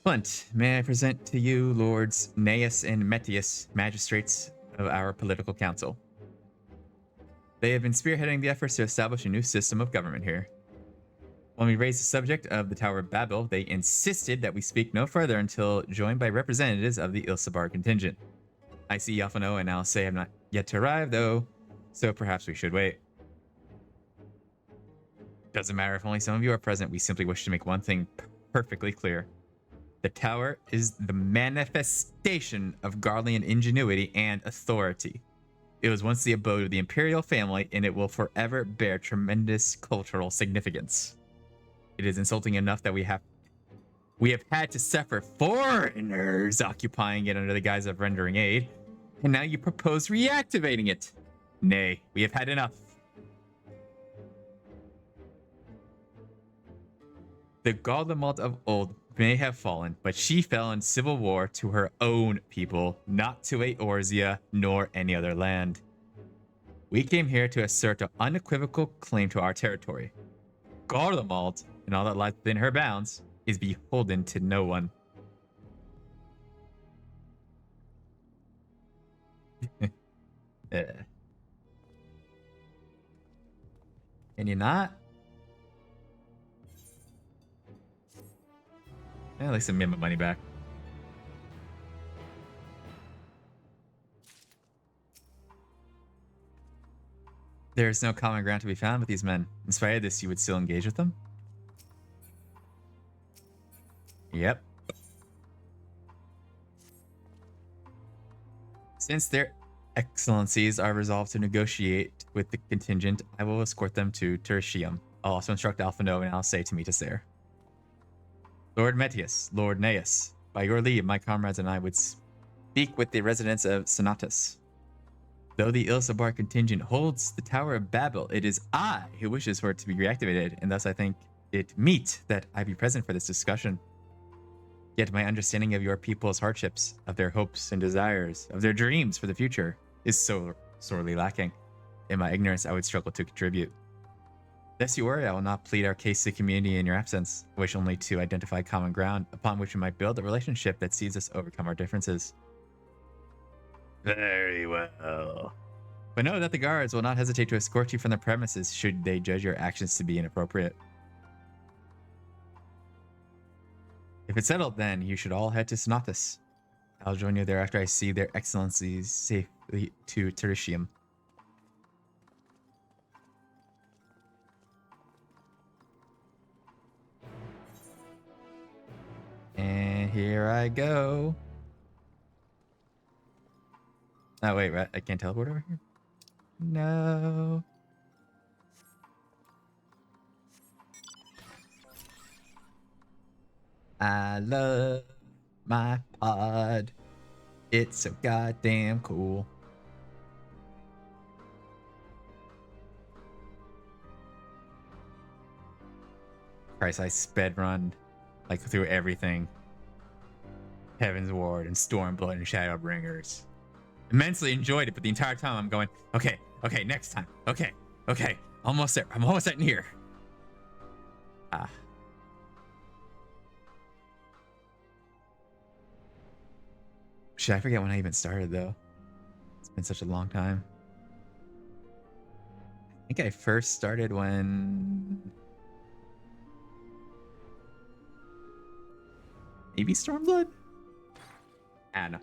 Flint, may I present to you Lords Gnaeus and Metius, magistrates of our political council. They have been spearheading the efforts to establish a new system of government here. When we raised the subject of the Tower of Babel, they insisted that we speak no further until joined by representatives of the Ilsabar contingent. I see Yafano and Alcé have not yet to arrive, though, so perhaps we should wait. Doesn't matter if only some of you are present, we simply wish to make one thing perfectly clear. The tower is the manifestation of Garlean ingenuity and authority. It was once the abode of the imperial family, and it will forever bear tremendous cultural significance. It is insulting enough that we have had to suffer foreigners occupying it under the guise of rendering aid, and now you propose reactivating it. Nay, we have had enough. The Garlemald of old may have fallen, but she fell in civil war to her own people, not to Eorzea nor any other land. We came here to assert an unequivocal claim to our territory. Garlemald, and all that lies within her bounds, is beholden to no one. Can you not? At least I made my money back. There is no common ground to be found with these men. In spite of this, you would still engage with them? Yep. Since their excellencies are resolved to negotiate with the contingent, I will escort them to Tertium. I'll also instruct Alphino and I'll say to meet us there. Lord Metius, Lord Neus, by your leave, my comrades and I would speak with the residents of Sonatus. Though the Ilsabar contingent holds the Tower of Babel, it is I who wishes for it to be reactivated, and thus I think it meet that I be present for this discussion. Yet my understanding of your people's hardships, of their hopes and desires, of their dreams for the future, is so sorely lacking. In my ignorance, I would struggle to contribute. Lest you worry, I will not plead our case to the community in your absence. I wish only to identify common ground upon which we might build a relationship that sees us overcome our differences. Very well. But know that the guards will not hesitate to escort you from the premises should they judge your actions to be inappropriate. If it's settled, then you should all head to Sonatus. I'll join you there after I see their excellencies safely to Tertium. And here I go. Oh, wait, I can't teleport over here? No. I love my pod. It's so goddamn cool. Christ, I sped run like through everything. Heaven's Ward and Stormblood and Shadowbringers. Immensely enjoyed it, but the entire time I'm going, okay, next time. Okay, almost there. I'm almost in here. Shit, I forget when I even started, though. It's been such a long time. I think I first started when... maybe Stormblood? I don't know.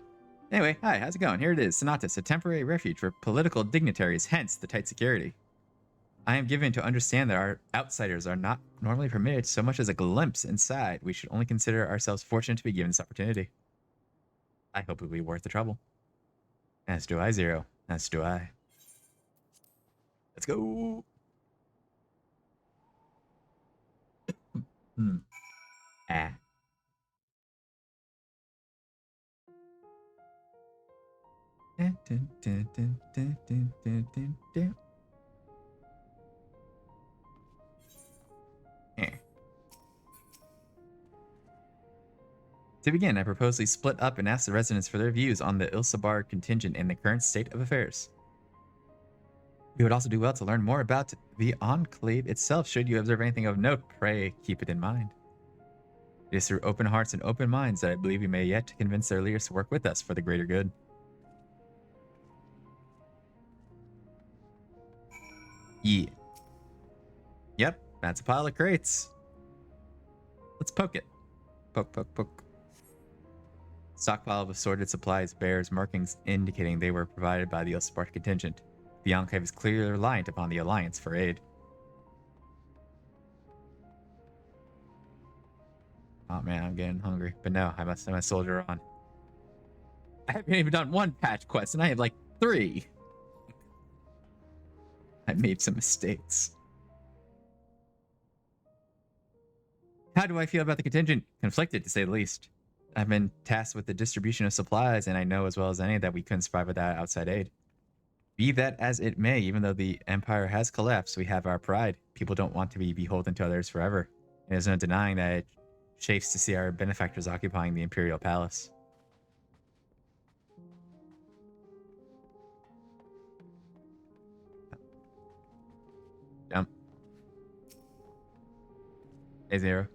Anyway, hi, how's it going? Here it is, Sonatus, a temporary refuge for political dignitaries, hence the tight security. I am given to understand that our outsiders are not normally permitted so much as a glimpse inside. We should only consider ourselves fortunate to be given this opportunity. I hope it will be worth the trouble. As do I, Zero. As do I. Let's go. Ah. To begin, I propose we split up and ask the residents for their views on the Ilsabar contingent and the current state of affairs. We would also do well to learn more about the Enclave itself. Should you observe anything of note, pray keep it in mind. It is through open hearts and open minds that I believe we may yet convince their leaders to work with us for the greater good. Yeah. Yep, that's a pile of crates. Let's poke it. Poke. Stockpile of assorted supplies bears markings indicating they were provided by the Ilsabar contingent. The Enclave is clearly reliant upon the Alliance for aid. Oh man, I'm getting hungry. But no, I must have my soldier on. I haven't even done one patch quest, and I have like 3. I made some mistakes. How do I feel about the contingent? Conflicted, to say the least. I've been tasked with the distribution of supplies, and I know as well as any that we couldn't survive without outside aid. Be that as it may, even though the Empire has collapsed, we have our pride. People don't want to be beholden to others forever. There's no denying that it chafes to see our benefactors occupying the Imperial Palace. Jump. Hey, Zero.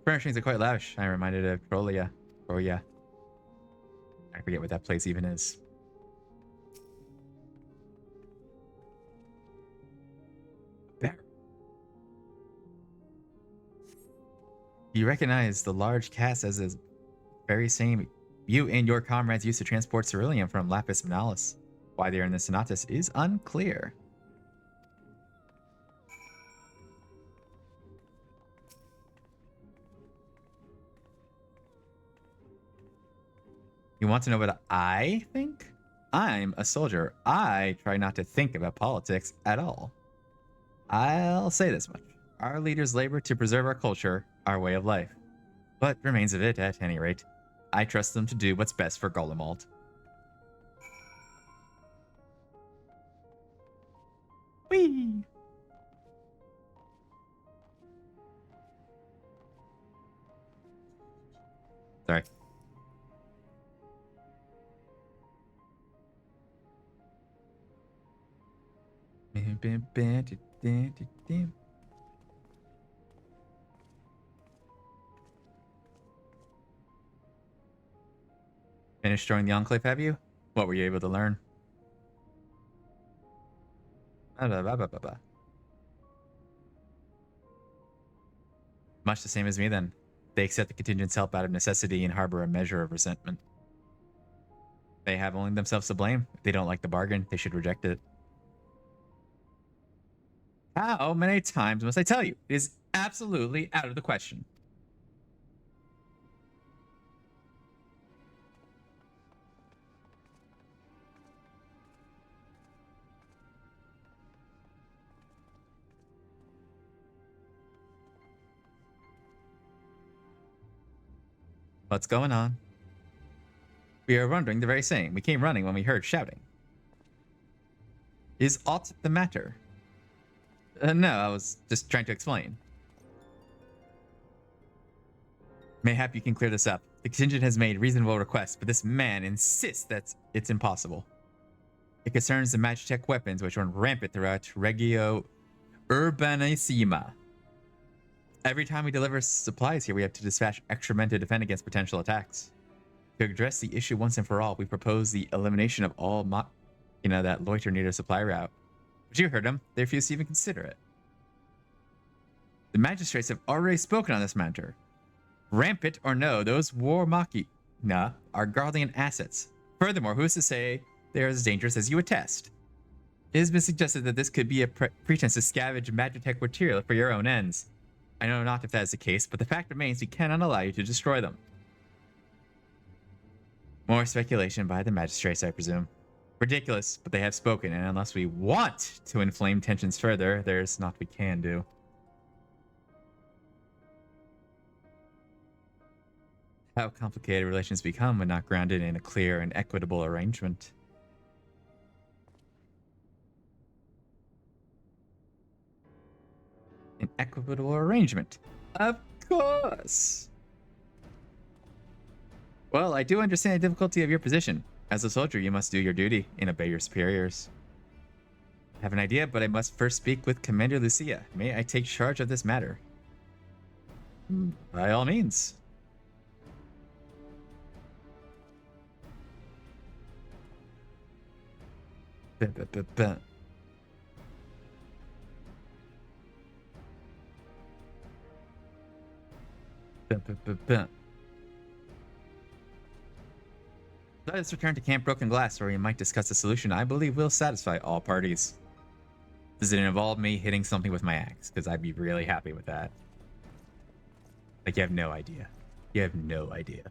Furnishings are quite lavish. I'm reminded of Trolia. I forget what that place even is. There. You recognize the large cast as the very same you and your comrades used to transport ceruleum from Lapis Manalis. Why they are in the Sonatus is unclear. You want to know what I think? I'm a soldier. I try not to think about politics at all. I'll say this much. Our leaders labor to preserve our culture, our way of life. What remains of it, at any rate, I trust them to do what's best for Golemald. Whee! Sorry. Finished joining the Enclave, have you? What were you able to learn? Much the same as me, then. They accept the contingent's help out of necessity and harbor a measure of resentment. They have only themselves to blame. If they don't like the bargain, they should reject it. How many times must I tell you? It is absolutely out of the question. What's going on? We are wondering the very same. We came running when we heard shouting. Is aught the matter? No, I was just trying to explain. Mayhap you can clear this up. The contingent has made reasonable requests, but this man insists that it's impossible. It concerns the Magitech weapons which run rampant throughout Regio Urbanissima. Every time we deliver supplies here, we have to dispatch extra men to defend against potential attacks. To address the issue once and for all, we propose the elimination of all that loiter near the supply route. But you heard them. They refuse to even consider it. The magistrates have already spoken on this matter. Rampant or no, those war machina are guardian assets. Furthermore, who's to say they are as dangerous as you attest? It has been suggested that this could be a pretense to scavenge Magitech material for your own ends. I know not if that is the case, but the fact remains we cannot allow you to destroy them. More speculation by the magistrates, I presume. Ridiculous, but they have spoken, and unless we want to inflame tensions further, there's naught we can do. How complicated relations become when not grounded in a clear and equitable arrangement. An equitable arrangement. Of course. Well, I do understand the difficulty of your position. As a soldier, you must do your duty and obey your superiors. I have an idea, but I must first speak with Commander Lucia. May I take charge of this matter? By all means. Let us return to Camp Broken Glass, where we might discuss a solution I believe will satisfy all parties. Does it involve me hitting something with my axe? Because I'd be really happy with that. Like, you have no idea. You have no idea.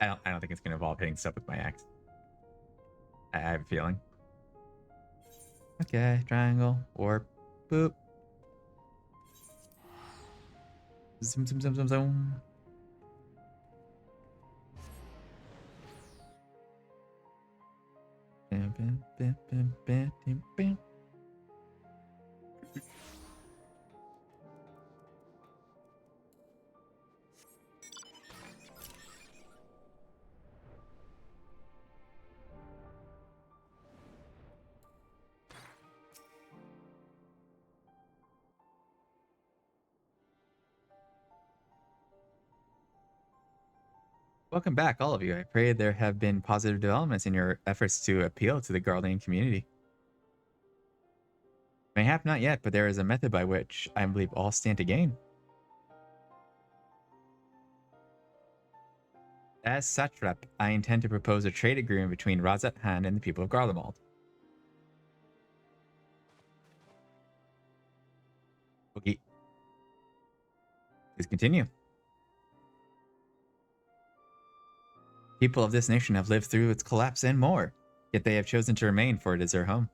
I don't think it's going to involve hitting stuff with my axe. I have a feeling. Okay, triangle, warp, boop. Zoom, zoom, zoom, zoom, zoom. Bam, bam, bam, bam, bam, bam, bam. Welcome back, all of you. I pray there have been positive developments in your efforts to appeal to the Garlean community. Mayhap not yet, but there is a method by which I believe all stand to gain. As satrap, I intend to propose a trade agreement between Razat Han and the people of Garlemald. Okay. Please continue. People of this nation have lived through its collapse and more, yet they have chosen to remain, for it is their home.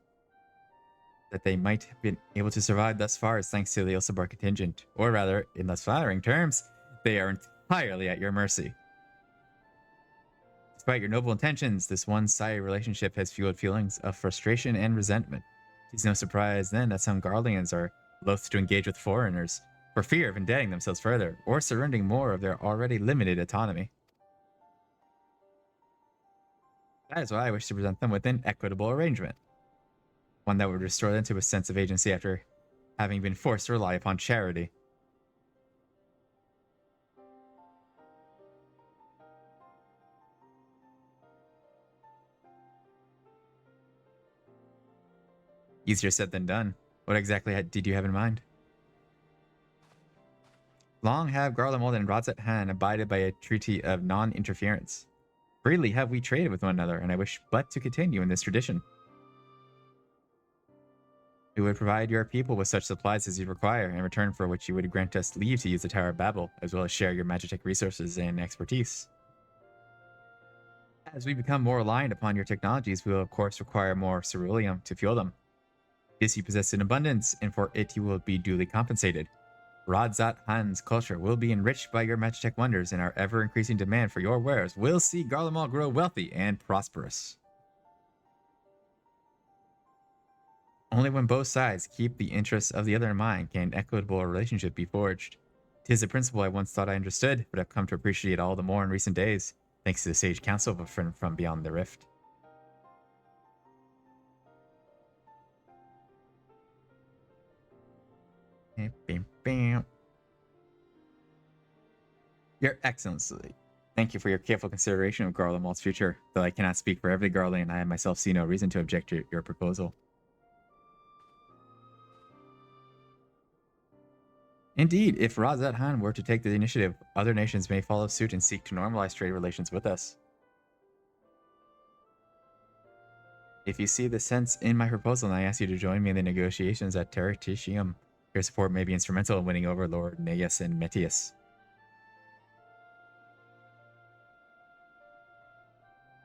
That they might have been able to survive thus far is thanks to the Ilsabar contingent, or rather, in less flattering terms, they are entirely at your mercy. Despite your noble intentions, this one-sided relationship has fueled feelings of frustration and resentment. It is no surprise then that some Garleans are loath to engage with foreigners, for fear of indebting themselves further, or surrendering more of their already limited autonomy. That is why I wish to present them with an equitable arrangement. One that would restore them to a sense of agency after having been forced to rely upon charity. Easier said than done. What exactly did you have in mind? Long have Garlemald and Razat Han abided by a treaty of non-interference. Freely have we traded with one another, and I wish but to continue in this tradition. We would provide your people with such supplies as you require, in return for which you would grant us leave to use the Tower of Babel, as well as share your Magitech resources and expertise. As we become more aligned upon your technologies, we will of course require more ceruleum to fuel them. This you possess in abundance, and for it you will be duly compensated. Razat Han's culture will be enriched by your Magitech wonders, and our ever-increasing demand for your wares will see Garlemald grow wealthy and prosperous. Only when both sides keep the interests of the other in mind can an equitable relationship be forged. 'Tis a principle I once thought I understood, but I've come to appreciate all the more in recent days, thanks to the sage counsel of a friend from beyond the rift. Your Excellency, thank you for your careful consideration of Garlemald's future. Though I cannot speak for every Garlean, I myself see no reason to object to your proposal. Indeed, if Razat Han were to take the initiative, other nations may follow suit and seek to normalize trade relations with us. If you see the sense in my proposal, and I ask you to join me in the negotiations at Territicium, your support may be instrumental in winning over Lord Neas and Metius.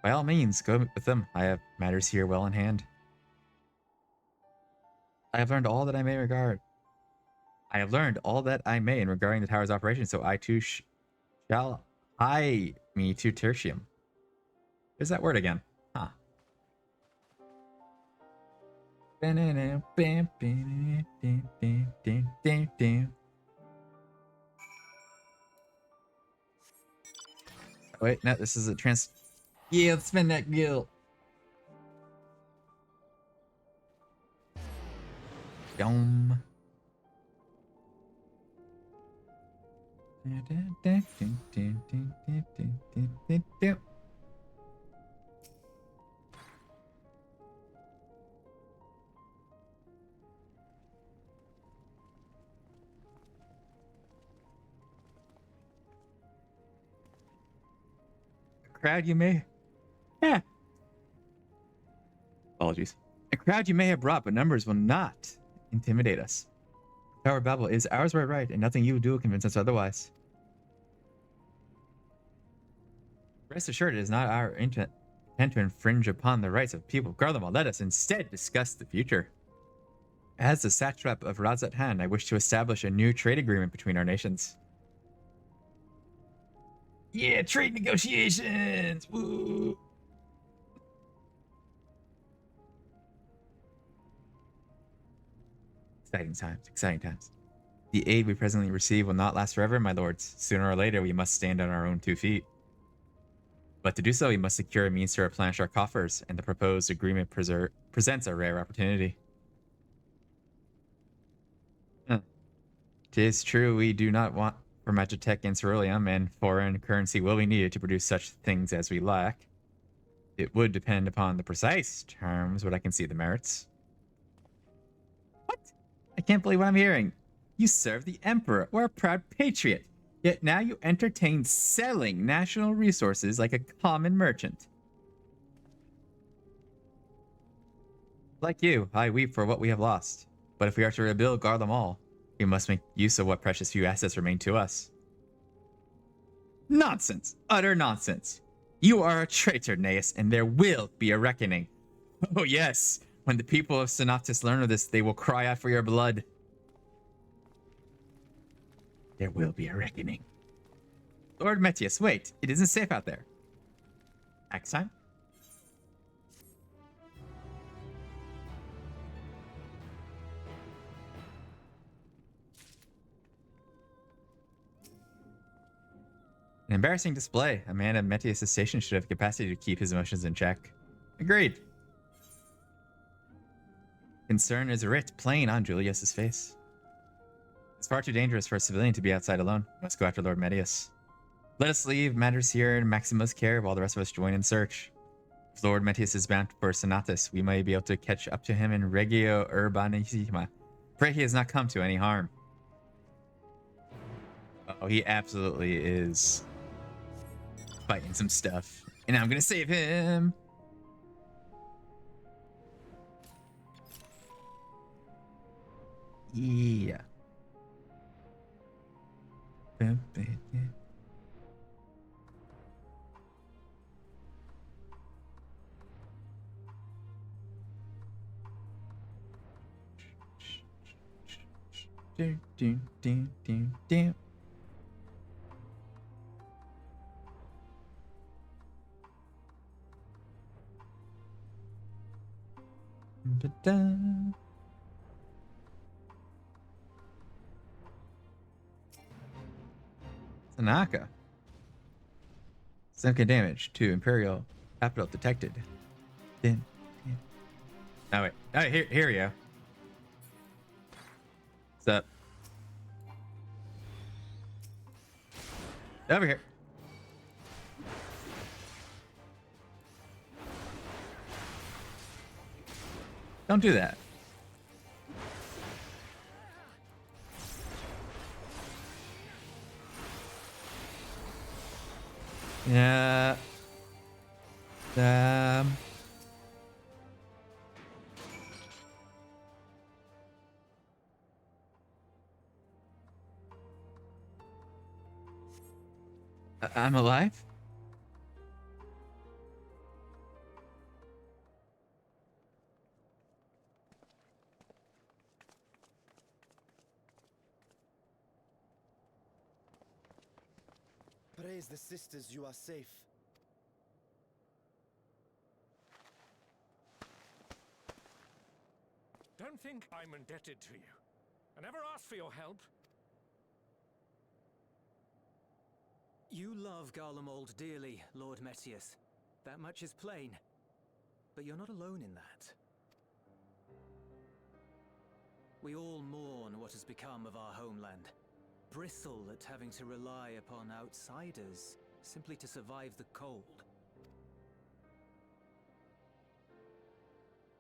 By all means, go with them. I have matters here well in hand. I have learned all that I may in regarding the tower's operation, so I too shall hie me to Tertium. There's that word again. Huh. Wait, no, this is a Yeah, let's spend that gil. Yum. Crowd you may... Yeah. Apologies. A crowd you may have brought, but numbers will not intimidate us. Tower of Babel is ours by right, and nothing you will do will convince us otherwise. Rest assured, it is not our intent to infringe upon the rights of people of Garlemald. Let us instead discuss the future. As the satrap of Razat Han, I wish to establish a new trade agreement between our nations. Yeah, trade negotiations! Woo! Exciting times, exciting times. The aid we presently receive will not last forever, my lords. Sooner or later, we must stand on our own 2 feet. But to do so, we must secure a means to replenish our coffers, and the proposed agreement presents a rare opportunity. Tis true we do not for Magitech and Ceruleum, and foreign currency will be needed to produce such things as we lack. It would depend upon the precise terms, but I can see the merits. What? I can't believe what I'm hearing. You serve the Emperor or a proud patriot, yet now you entertain selling national resources like a common merchant. Like you, I weep for what we have lost. But if we are to rebuild Garlemald all, we must make use of what precious few assets remain to us. Nonsense! Utter nonsense! You are a traitor, Naeus, and there will be a reckoning. Oh yes, when the people of Sonatus learn of this, they will cry out for your blood. There will be a reckoning. Lord Metius, wait, it isn't safe out there. Axe time? An embarrassing display. A man at Metius' station should have the capacity to keep his emotions in check. Agreed. Concern is writ plain on Julius's face. It's far too dangerous for a civilian to be outside alone. We must go after Lord Metius. Let us leave matters here in Maxima's care while the rest of us join in search. If Lord Metius is bound for Sonatus, we may be able to catch up to him in Regio Urbanissima. Pray he has not come to any harm. Oh, he absolutely is fighting some stuff. And I'm gonna save him. Yeah. Tanaka. Significant damage to Imperial capital detected. Oh wait. Oh, here we go. What's up? Over here. Don't do that. Yeah. I'm alive? Praise the sisters, you are safe. Don't think I'm indebted to you. I never asked for your help. You love Garlemald dearly, Lord Metius. That much is plain. But you're not alone in that. We all mourn what has become of our homeland. Bristle at having to rely upon outsiders simply to survive the cold.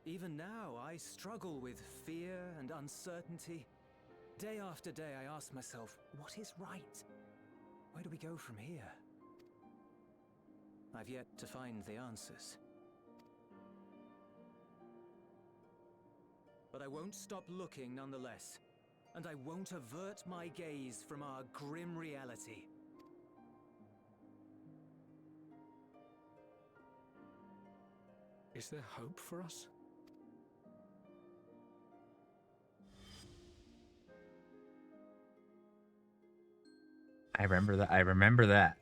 Even now, I struggle with fear and uncertainty. Day after day, I ask myself, what is right? Where do we go from here? I've yet to find the answers. But I won't stop looking nonetheless. And I won't avert my gaze from our grim reality. Is there hope for us? I remember that.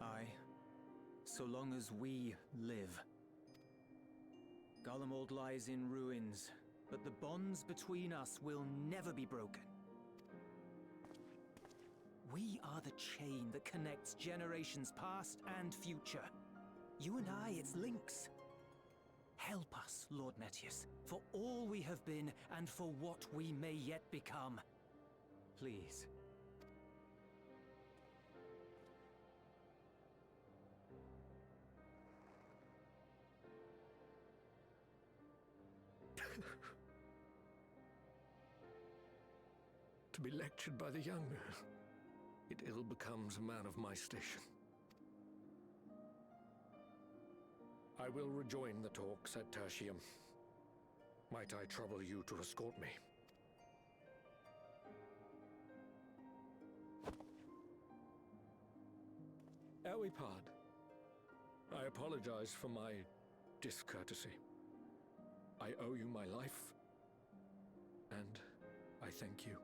Aye. So long as we live. Garlemald lies in ruins, but the bonds between us will never be broken. We are the chain that connects generations past and future. You and I, it's links. Help us, Lord Metius, for all we have been and for what we may yet become. Please. to be lectured by the younger. It ill becomes a man of my station. I will rejoin the talks at Tertium. Might I trouble you to escort me? Ere we part, I apologize for my discourtesy. I owe you my life, and I thank you.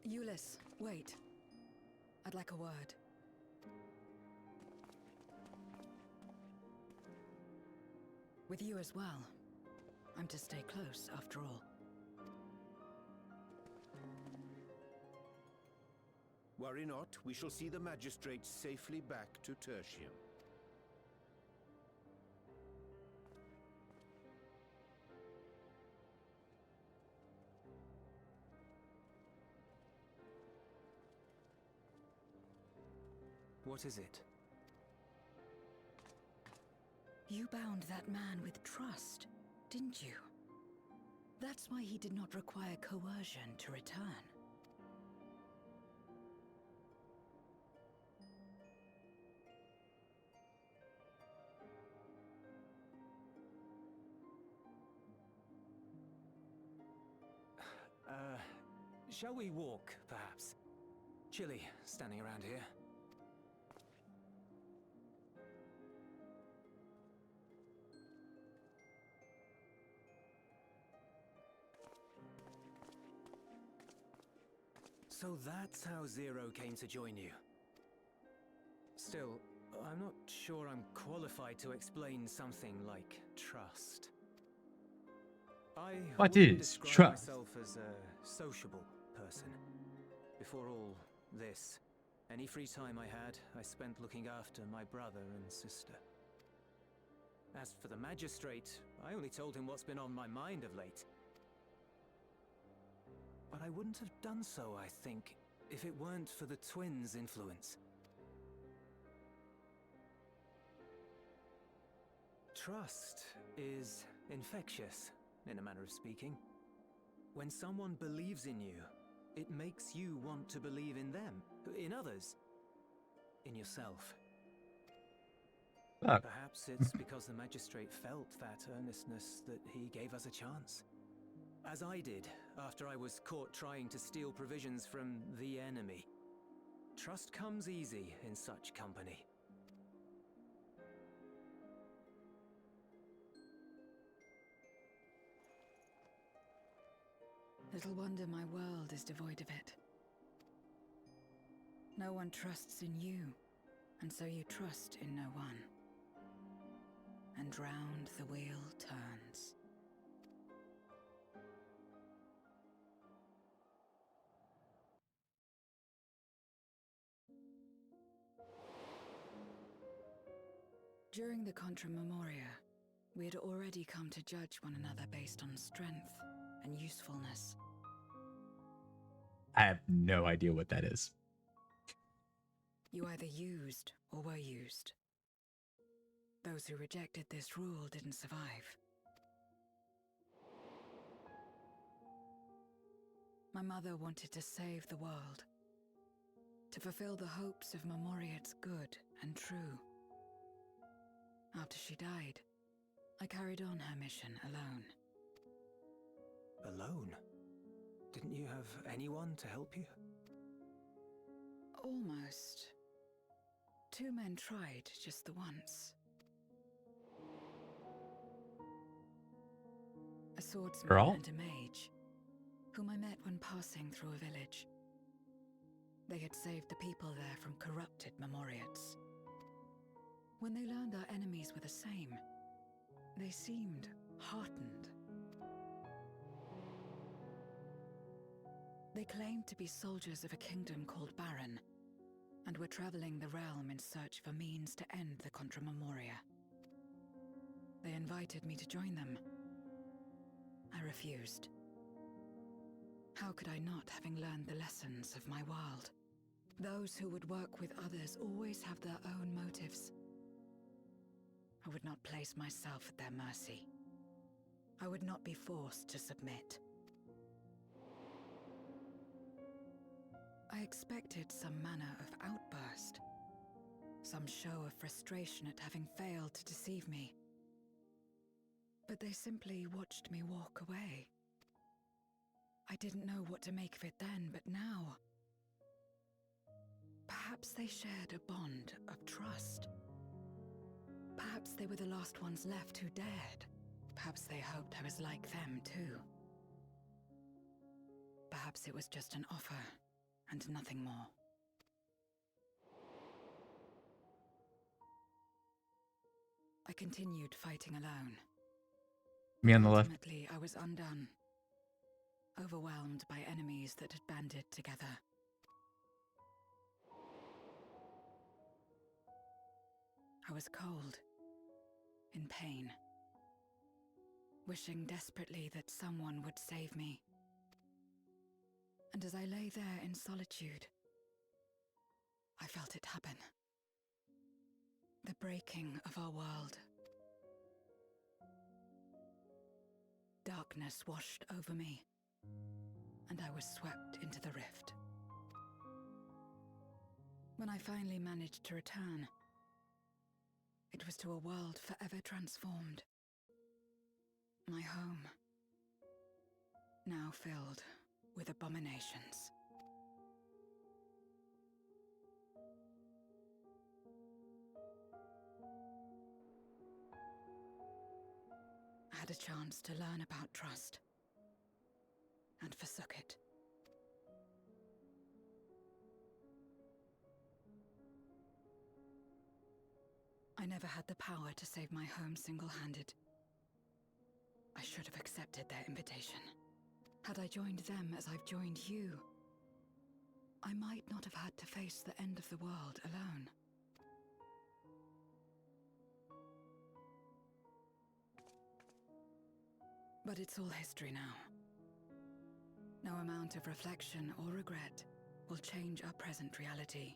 Euless, wait. I'd like a word. With you as well. I'm to stay close, after all. Worry not, we shall see the magistrates safely back to Tertium. What is it? You bound that man with trust, didn't you? That's why he did not require coercion to return. Shall we walk, perhaps? Chilly, standing around here. So that's how Zero came to join you. Still, I'm not sure I'm qualified to explain something like trust. I What wouldn't is describe trust? myself as a sociable person. Before all this, any free time I had, I spent looking after my brother and sister. As for the magistrate, I only told him what's been on my mind of late. But I wouldn't have done so, I think, if it weren't for the twins' influence. Trust is infectious, in a manner of speaking. When someone believes in you, it makes you want to believe in them, in others, in yourself. Fuck. Perhaps it's because the magistrate felt that earnestness that he gave us a chance. As I did, after I was caught trying to steal provisions from the enemy. Trust comes easy in such company. Little wonder my world is devoid of it. No one trusts in you, and so you trust in no one. And round the wheel turns. During the Contra Memoria, we had already come to judge one another based on strength and usefulness. I have no idea what that is. You either used or were used. Those who rejected this rule didn't survive. My mother wanted to save the world, to fulfill the hopes of Memoria's good and true. After she died, I carried on her mission alone. Alone? Didn't you have anyone to help you? Almost. 2 men tried just the once. A swordsman Girl? and a mage, whom I met when passing through a village. They had saved the people there from corrupted Memoriates. When they learned our enemies were the same, they seemed heartened. They claimed to be soldiers of a kingdom called Baron, and were traveling the realm in search of a means to end the Contra Memoria. They invited me to join them. I refused. How could I not, having learned the lessons of my world? Those who would work with others always have their own motives. I would not place myself at their mercy. I would not be forced to submit. I expected some manner of outburst, some show of frustration at having failed to deceive me. But they simply watched me walk away. I didn't know what to make of it then, but now... Perhaps they shared a bond of trust. Perhaps they were the last ones left who dared. Perhaps they hoped I was like them too. Perhaps it was just an offer, and nothing more. I continued fighting alone. Me on the left. Ultimately, I was undone, overwhelmed by enemies that had banded together. I was cold, in pain, wishing desperately that someone would save me. And as I lay there in solitude, I felt it happen. The breaking of our world. Darkness washed over me, and I was swept into the rift. When I finally managed to return, it was to a world forever transformed. My home, now filled with abominations. I had a chance to learn about trust, and forsook it. I never had the power to save my home single-handed. I should have accepted their invitation. Had I joined them as I've joined you, I might not have had to face the end of the world alone. But it's all history now. No amount of reflection or regret will change our present reality.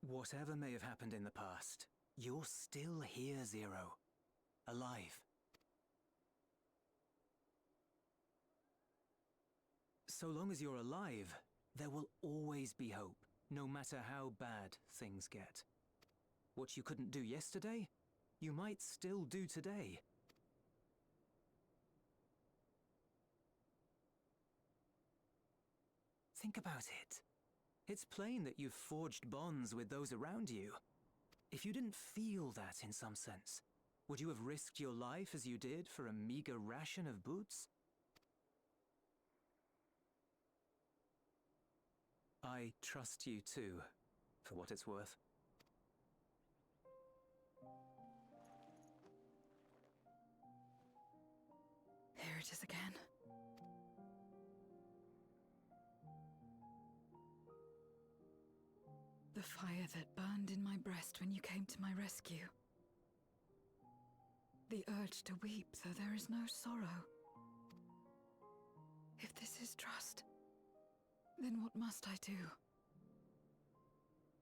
Whatever may have happened in the past, you're still here, Zero. Alive. So long as you're alive, there will always be hope, no matter how bad things get. What you couldn't do yesterday, you might still do today. Think about it. It's plain that you've forged bonds with those around you. If you didn't feel that in some sense, would you have risked your life as you did for a meager ration of boots? I trust you too, for what it's worth. Here it is again. The fire that burned in my breast when you came to my rescue. The urge to weep, though there is no sorrow. If this is trust, then what must I do?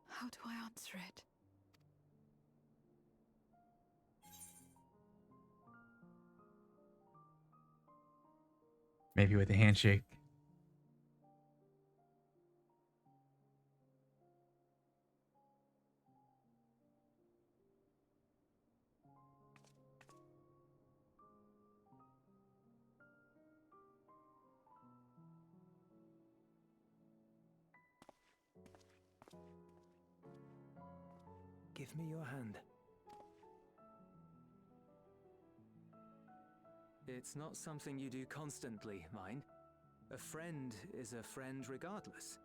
How do I answer it? Maybe with a handshake. Give me your hand. It's not something you do constantly, mind. A friend is a friend regardless.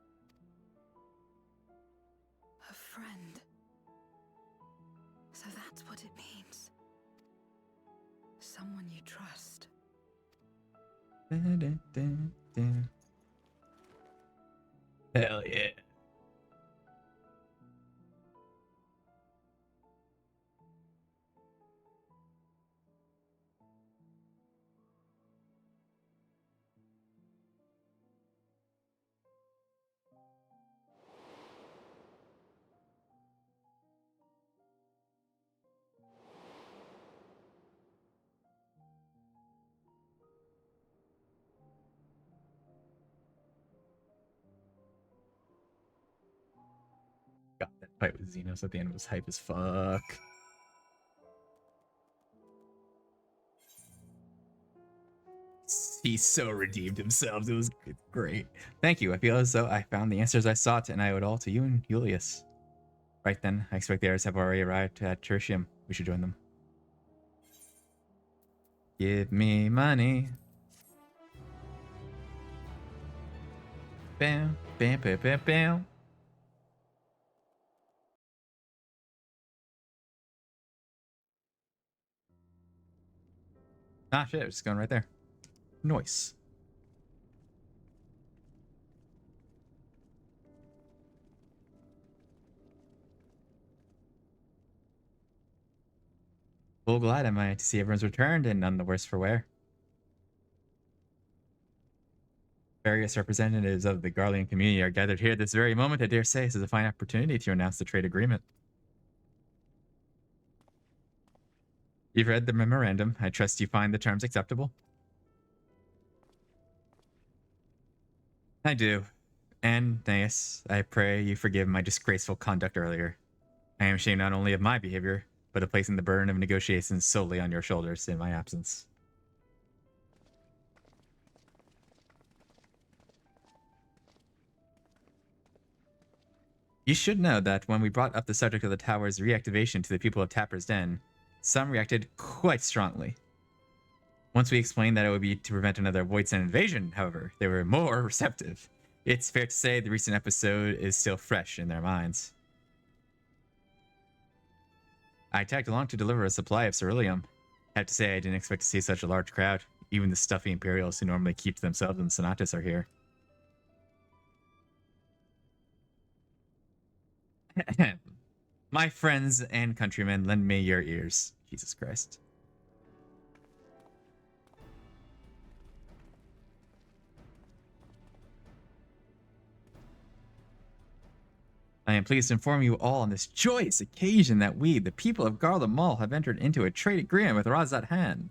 A friend. So that's what it means. Someone you trust. Dun, dun, dun, dun. Hell yeah. God, that fight with Xenos at the end was hype as fuck. He so redeemed himself. It was great. Thank you. I feel as though I found the answers I sought, and I owe it all to you and Julius. Right then, I expect the heirs have already arrived at Tertium. We should join them. Give me money. Bam, bam, bam, bam, bam. Ah, shit, it's just going right there. Nice. Well, glad am I to see everyone's returned and none the worse for wear. Various representatives of the Garlean community are gathered here at this very moment. I dare say this is a fine opportunity to announce the trade agreement. You've read the memorandum. I trust you find the terms acceptable. I do. And, Naeus, I pray you forgive my disgraceful conduct earlier. I am ashamed not only of my behavior, but of placing the burden of negotiations solely on your shoulders in my absence. You should know that when we brought up the subject of the tower's reactivation to the people of Tapper's Den, some reacted quite strongly. Once we explained that it would be to prevent another Void Sun invasion, however, they were more receptive. It's fair to say the recent episode is still fresh in their minds. I tagged along to deliver a supply of ceruleum. I have to say I didn't expect to see such a large crowd. Even the stuffy Imperials who normally keep to themselves in Sonatus are here. My friends and countrymen, lend me your ears. Jesus Christ. I am pleased to inform you all on this joyous occasion that we, the people of Garlemald Mall, have entered into a trade agreement with Razat Han.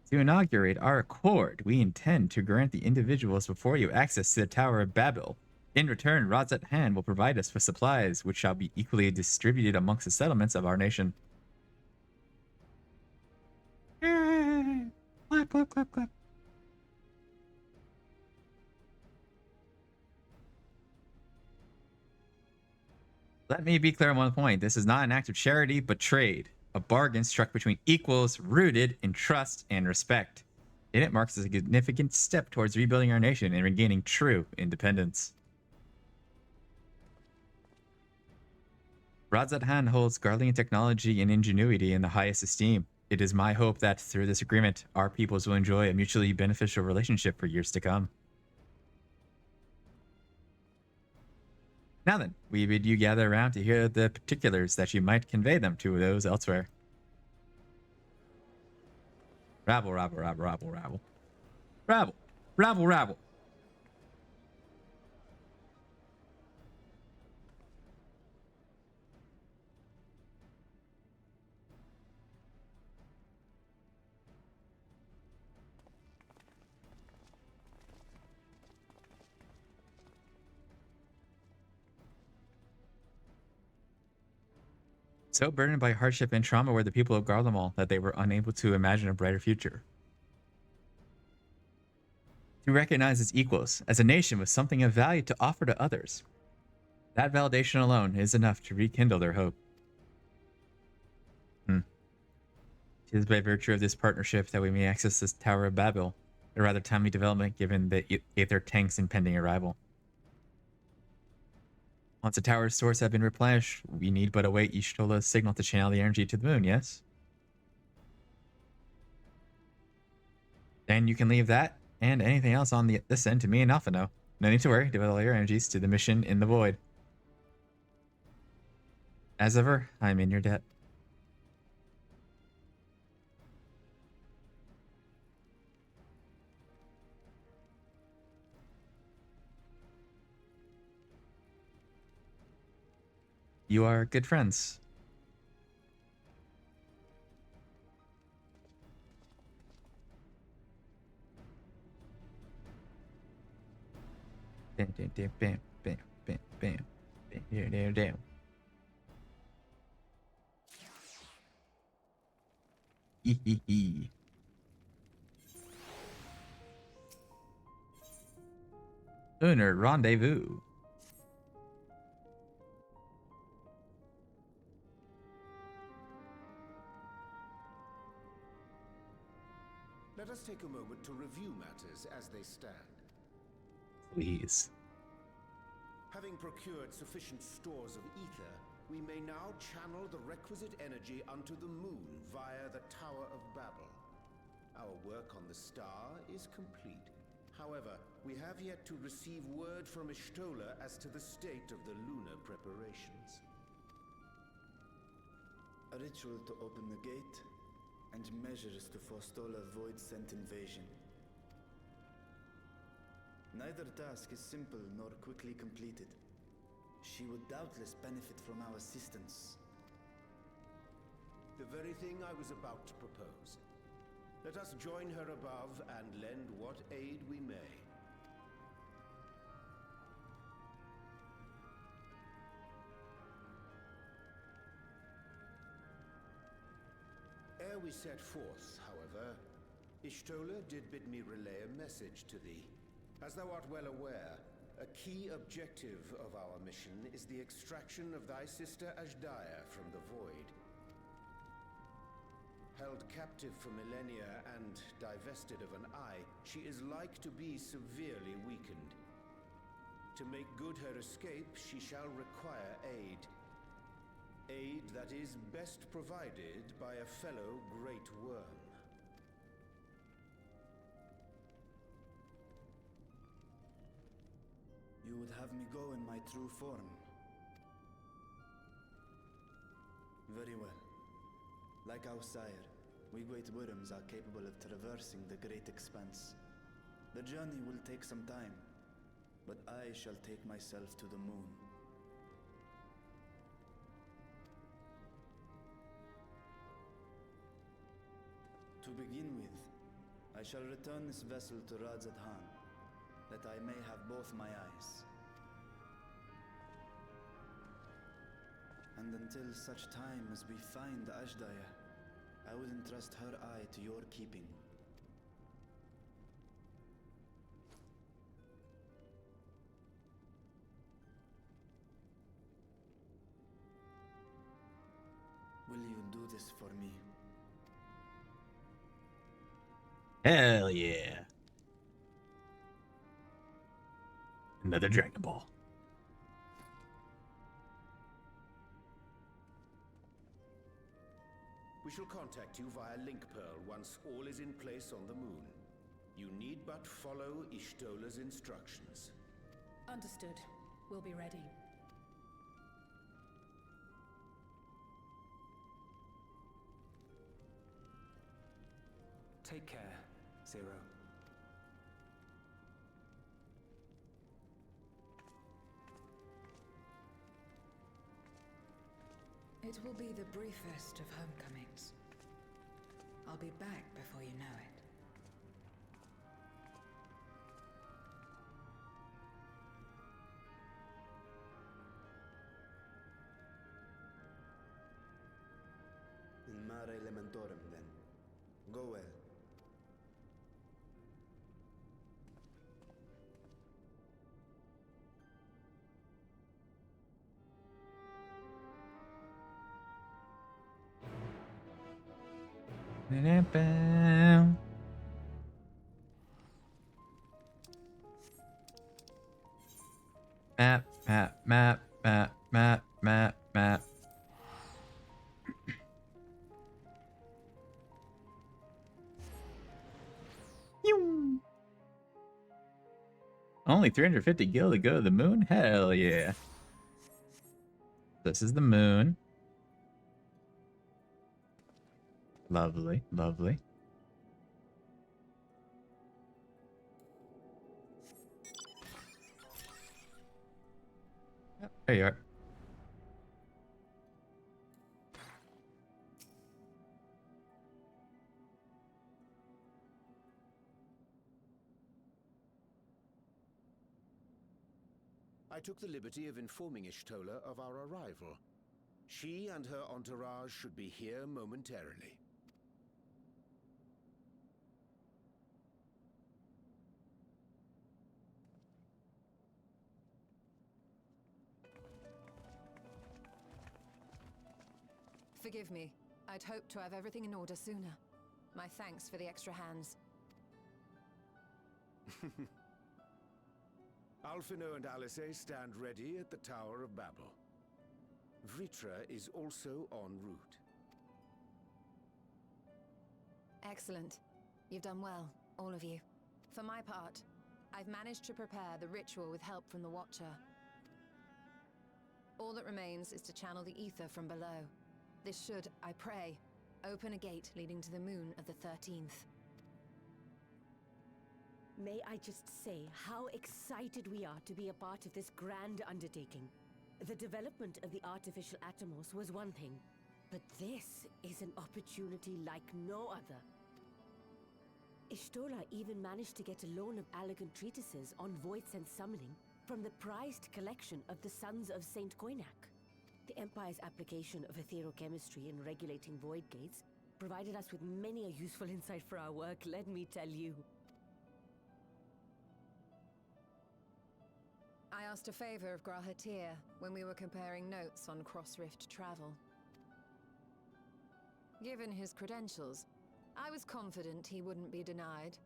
To inaugurate our accord, we intend to grant the individuals before you access to the Tower of Babel. In return, Razat Han will provide us with supplies which shall be equally distributed amongst the settlements of our nation. Clap, clap, clap, clap. Let me be clear on one point. This is not an act of charity, but trade. A bargain struck between equals, rooted in trust and respect. And it marks a significant step towards rebuilding our nation and regaining true independence. Razat Han holds Garlean technology and ingenuity in the highest esteem. It is my hope that through this agreement, our peoples will enjoy a mutually beneficial relationship for years to come. Now then, we bid you gather around to hear the particulars that you might convey them to those elsewhere. Rabble, rabble, rabble, rabble, rabble. Rabble, rabble, rabble. So burdened by hardship and trauma were the people of Garlemald that they were unable to imagine a brighter future. To recognize as equals, as a nation with something of value to offer to others. That validation alone is enough to rekindle their hope. It is by virtue of this partnership that we may access this Tower of Babel, a rather timely development given the Aether tank's impending arrival. Once the tower's source have been replenished, we need but await Ishtola's signal to channel the energy to the moon, yes? Then you can leave that and anything else on this end to me and Alphino. No need to worry, devote all your energies to the mission in the void. As ever, I'm in your debt. You are good friends. Bam, bam, bam, bam, bam, bam, bam. Damn. Lunar rendezvous. Let us take a moment to review matters as they stand. Please. Having procured sufficient stores of ether, we may now channel the requisite energy unto the moon via the Tower of Babel. Our work on the star is complete. However, we have yet to receive word from Ishtola as to the state of the lunar preparations. A ritual to open the gate, and measures to forestall a void-sent invasion. Neither task is simple nor quickly completed. She would doubtless benefit from our assistance. The very thing I was about to propose. Let us join her above and lend what aid we may. Ere we set forth, however, Ishtola did bid me relay a message to thee. As thou art well aware, a key objective of our mission is the extraction of thy sister Ashdaya from the Void. Held captive for millennia and divested of an eye, she is like to be severely weakened. To make good her escape, she shall require aid. Aid that is best provided by a fellow Great Worm. You would have me go in my true form. Very well. Like our sire, we Great Worms are capable of traversing the great expanse. The journey will take some time, but I shall take myself to the moon. To begin with, I shall return this vessel to Radzat-Han, that I may have both my eyes. And until such time as we find Ashdaya, I will entrust her eye to your keeping. Will you do this for me? Hell yeah. Another Dragon Ball. We shall contact you via Link Pearl once all is in place on the moon. You need but follow Ishtola's instructions. Understood. We'll be ready. Take care, Zero. It will be the briefest of homecomings. I'll be back before you know it. In mare elementorum, then. Go well. Map. Only 350 gil to go to the moon? Hell yeah. This is the moon. Lovely, lovely. Yep, there you are. I took the liberty of informing Ishtola of our arrival. She and her entourage should be here momentarily. Forgive me. I'd hoped to have everything in order sooner. My thanks for the extra hands. Alphino and Alice stand ready at the Tower of Babel. Vritra is also en route. Excellent. You've done well, all of you. For my part, I've managed to prepare the ritual with help from the Watcher. All that remains is to channel the ether from below. This should, I pray, open a gate leading to the moon of the 13th. May I just say how excited we are to be a part of this grand undertaking. The development of the artificial Atomos was one thing, but this is an opportunity like no other. Ishtola even managed to get a loan of elegant treatises on void sense summoning from the prized collection of the Sons of Saint Koinak. The Empire's application of etherochemistry in regulating void gates provided us with many a useful insight for our work, let me tell you. I asked a favor of Grahatir when we were comparing notes on cross-rift travel. Given his credentials, I was confident he wouldn't be denied.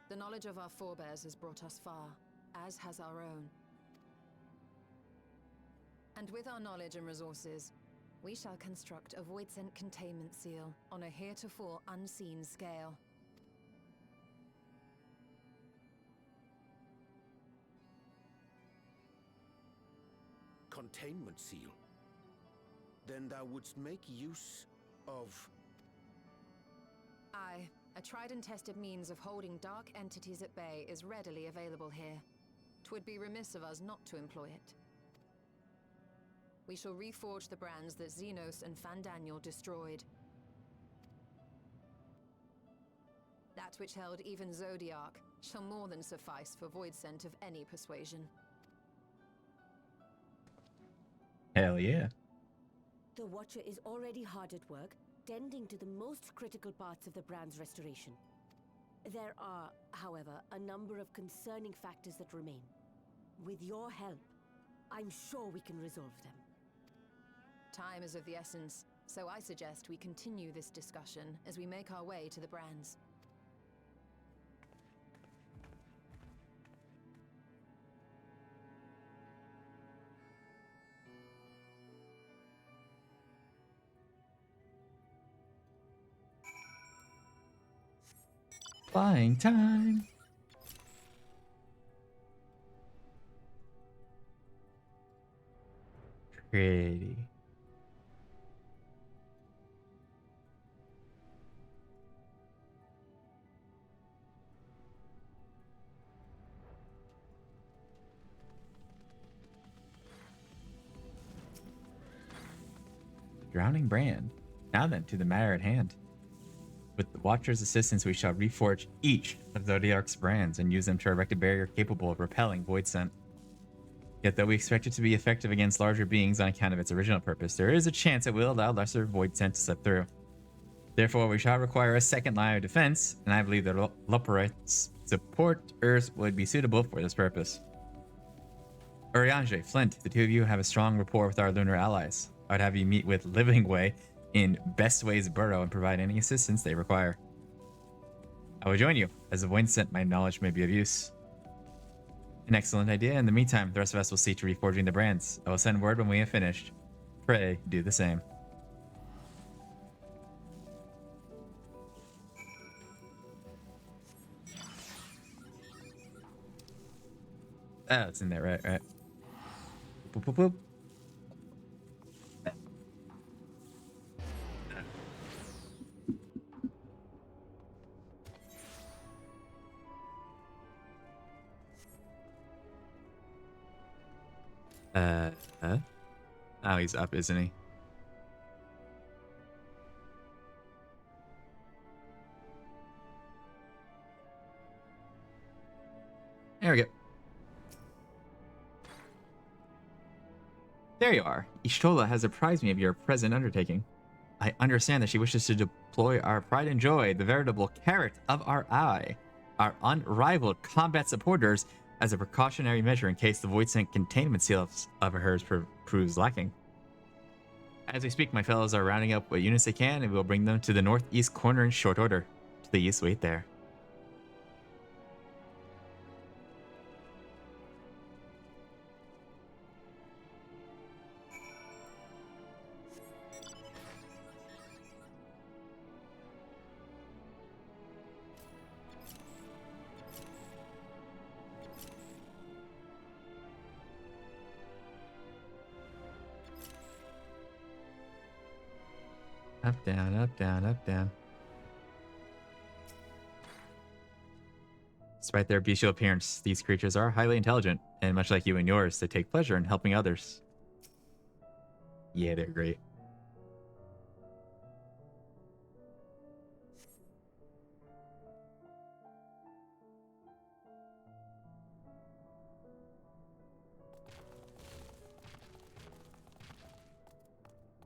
The knowledge of our forebears has brought us far, as has our own. And with our knowledge and resources, we shall construct a void-sent containment seal on a heretofore unseen scale. Containment seal? Then thou wouldst make use of... Aye, a tried and tested means of holding dark entities at bay is readily available here. 'Twould be remiss of us not to employ it. We shall reforge the brands that Xenos and Fandaniel destroyed. That which held even Zodiark shall more than suffice for void scent of any persuasion. Hell yeah. The Watcher is already hard at work, tending to the most critical parts of the brand's restoration. There are, however, a number of concerning factors that remain. With your help, I'm sure we can resolve them. Time is of the essence, so I suggest we continue this discussion as we make our way to the brands. Flying time. Pretty. Drowning brand. Now then, to the matter at hand. With the Watcher's assistance, we shall reforge each of Zodiark's brands and use them to erect a barrier capable of repelling void scent. Yet though we expect it to be effective against larger beings on account of its original purpose, there is a chance it will allow lesser void scent to slip through. Therefore, we shall require a second line of defense, and I believe that Loporite's supporters would be suitable for this purpose. Urianger, Flint, the two of you have a strong rapport with our lunar allies. I would have you meet with Living Way in Bestway's Burrow and provide any assistance they require. I will join you. As a void scent, my knowledge may be of use. An excellent idea. In the meantime, the rest of us will see to reforging the brands. I will send word when we have finished. Pray, do the same. Oh, it's in there, right? Boop, boop, boop. Huh? Oh, he's up, isn't he? There we go. There you are. Ishtola has apprised me of your present undertaking. I understand that she wishes to deploy our pride and joy, the veritable carrot of our eye, our unrivaled combat supporters, as a precautionary measure in case the voidsent containment seal of hers proves lacking. As we speak, my fellows are rounding up what units they can, and we will bring them to the northeast corner in short order. Please wait there. Up, down, up, down, up, down. Despite their bestial appearance, these creatures are highly intelligent, and much like you and yours, they take pleasure in helping others. Yeah, they're great.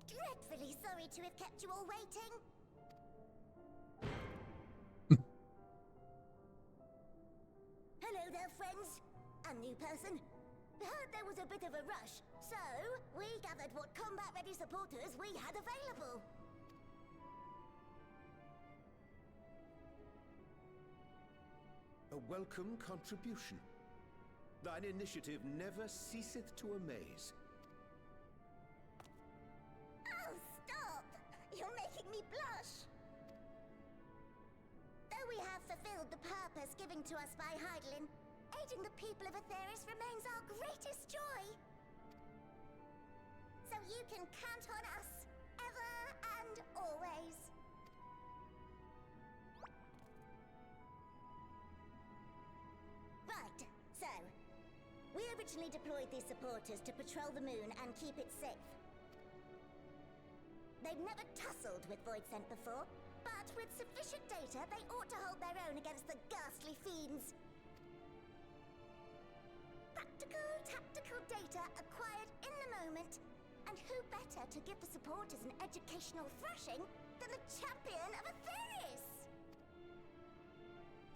Dreadfully sorry to have kept you all waiting. Hello there, friends. A new person. Heard there was a bit of a rush, so we gathered what combat-ready supporters we had available. A welcome contribution. Thine initiative never ceaseth to amaze. Oh, stop! You're making me blush! Though we have fulfilled the purpose given to us by Heidelin, aiding the people of Aetheris remains our greatest joy. So you can count on us, ever and always. Right, so we originally deployed these supporters to patrol the moon and keep it safe. They've never tussled with Voidsent before, but with sufficient data, they ought to hold their own against the ghastly fiends. Practical, tactical data acquired in the moment, and who better to give the supporters an educational thrashing than the champion of Aetheris?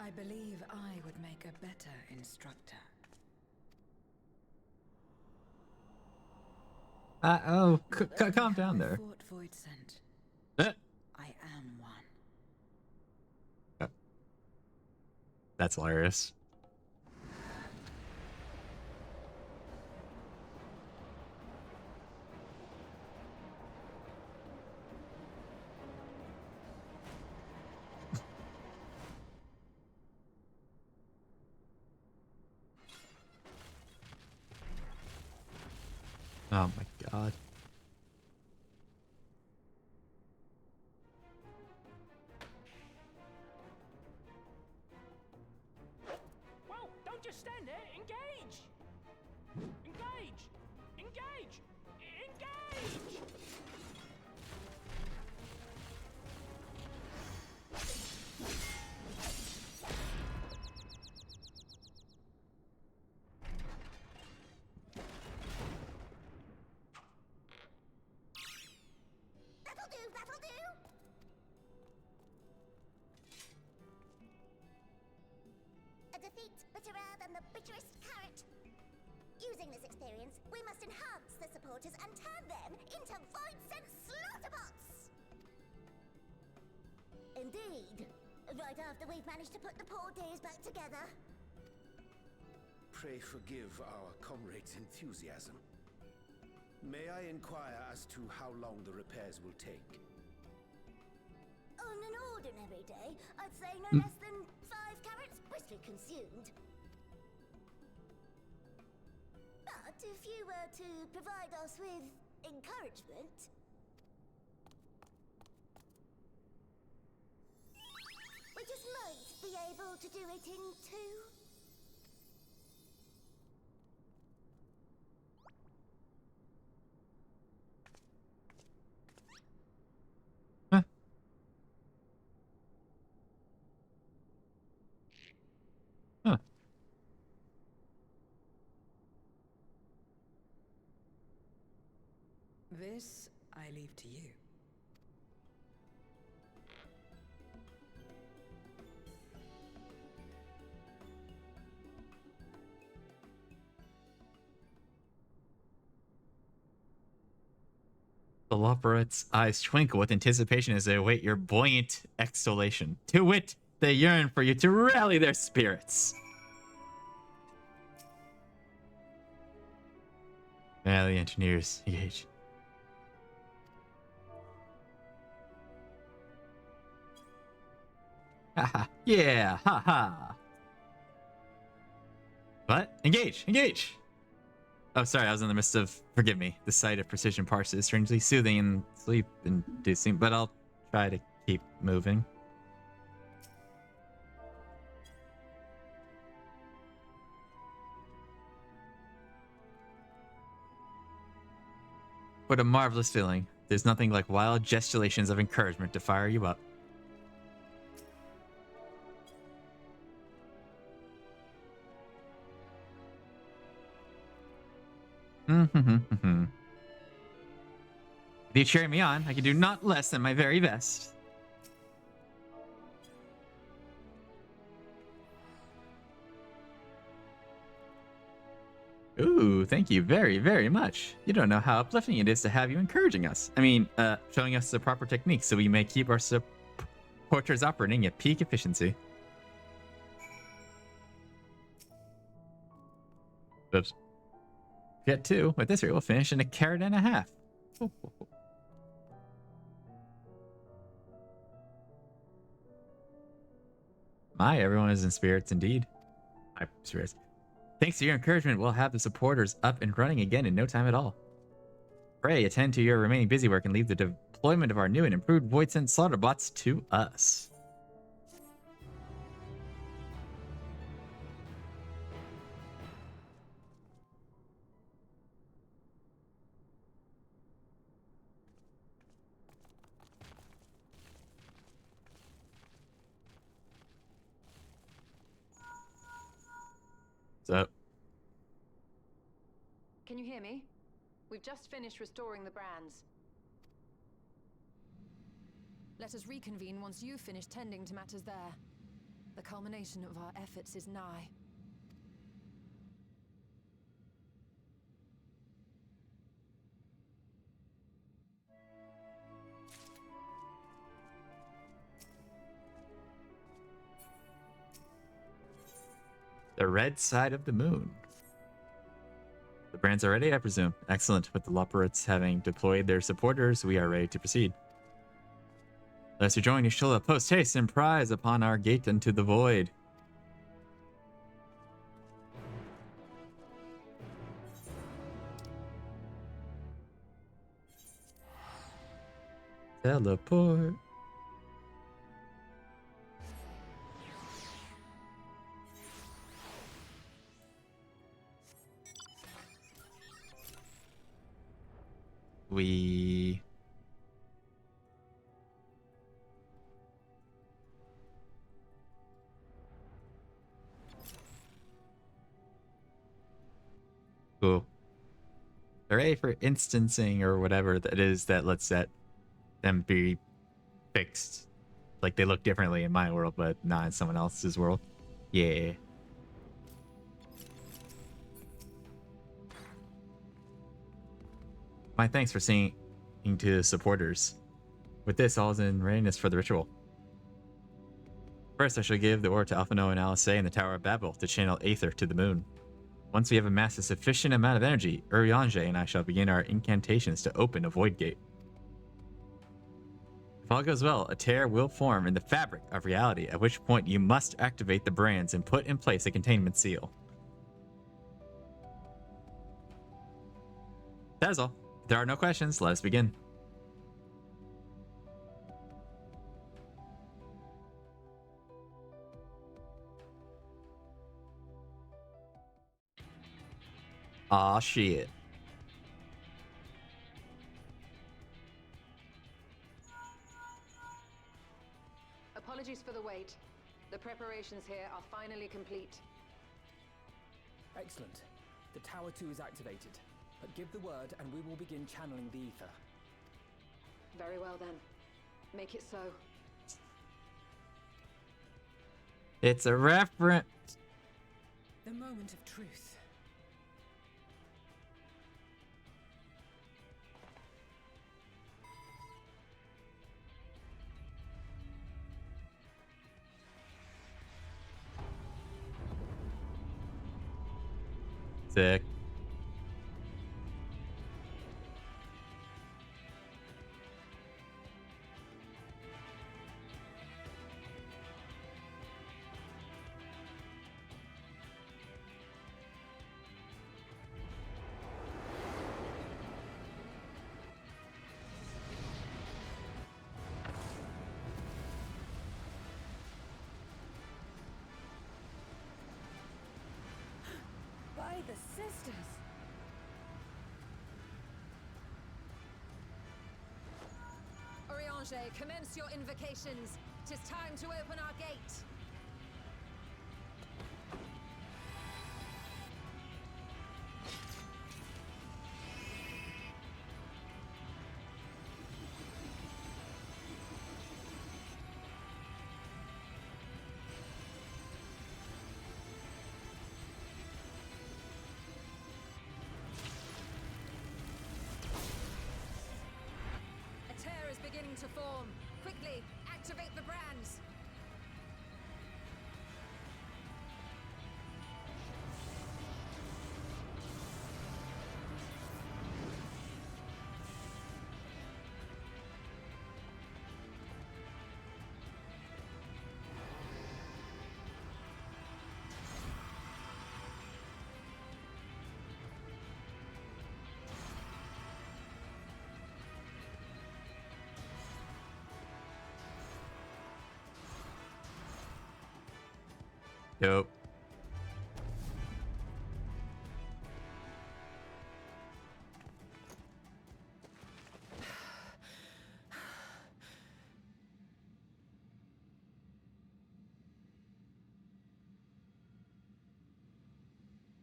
I believe I would make a better instructor. Calm down there. Fort Voidsent. I am one. That's hilarious. Oh my god. Well, don't just stand there. Engage! Engage! Engage! Engage! That'll do, that'll do! A defeat bitterer than the bitterest carrot. Using this experience, we must enhance the supporters and turn them into Voidsent slaughterbots! Indeed. Right after we've managed to put the poor dears back together. Pray forgive our comrade's enthusiasm. May I inquire as to how long the repairs will take? On an ordinary day, I'd say no less than 5 carrots briskly consumed. But if you were to provide us with encouragement... we just might be able to do it in 2. This I leave to you. The Loporrit's eyes twinkle with anticipation as they await your buoyant exhalation. To wit, they yearn for you to rally their spirits. Yeah, the engineers engage. Haha, yeah, haha. What? Engage, engage! Oh, sorry, I was in the midst of, forgive me, the sight of precision parts is strangely soothing and sleep-inducing, but I'll try to keep moving. What a marvelous feeling. There's nothing like wild gesticulations of encouragement to fire you up. If you cheer me on, I can do not less than my very best. Ooh, thank you very, very much. You don't know how uplifting it is to have you encouraging us. I mean, showing us the proper techniques so we may keep our supporters operating at peak efficiency. Oops. Get two. With this rate, we'll finish in a carat and a half. My, everyone is in spirits indeed. My spirits. Thanks to your encouragement, we'll have the supporters up and running again in no time at all. Pray, attend to your remaining busy work and leave the deployment of our new and improved Void Sense slaughter bots to us. What's up? Can you hear me? We've just finished restoring the brands. Let us reconvene once you've finished tending to matters there. The culmination of our efforts is nigh. The red side of the moon. The brands are ready, I presume. Excellent. With the Loporrits having deployed their supporters, we are ready to proceed. Let us rejoin Y'shtola post haste and prize upon our gate into the void. Teleport. We... Cool. Hooray for instancing or whatever that is that lets them be fixed. Like they look differently in my world, but not in someone else's world. Yeah. My thanks for singing to the supporters. With this, all is in readiness for the ritual. First, I shall give the order to Alphino and Alice in the Tower of Babel to channel Aether to the moon. Once we have amassed a sufficient amount of energy, Urianger and I shall begin our incantations to open a void gate. If all goes well, a tear will form in the fabric of reality, at which point you must activate the brands and put in place a containment seal. That is all. If there are no questions, let us begin. Aw, shit. Apologies for the wait. The preparations here are finally complete. Excellent. The Tower 2 is activated. But give the word and we will begin channeling the ether. Very well then. Make it so. It's a reference. The moment of truth. Sick. By the sisters! Oriange, commence your invocations. 'Tis time to open our gate. A tear is beginning to form. Quickly, activate the brands. Dope.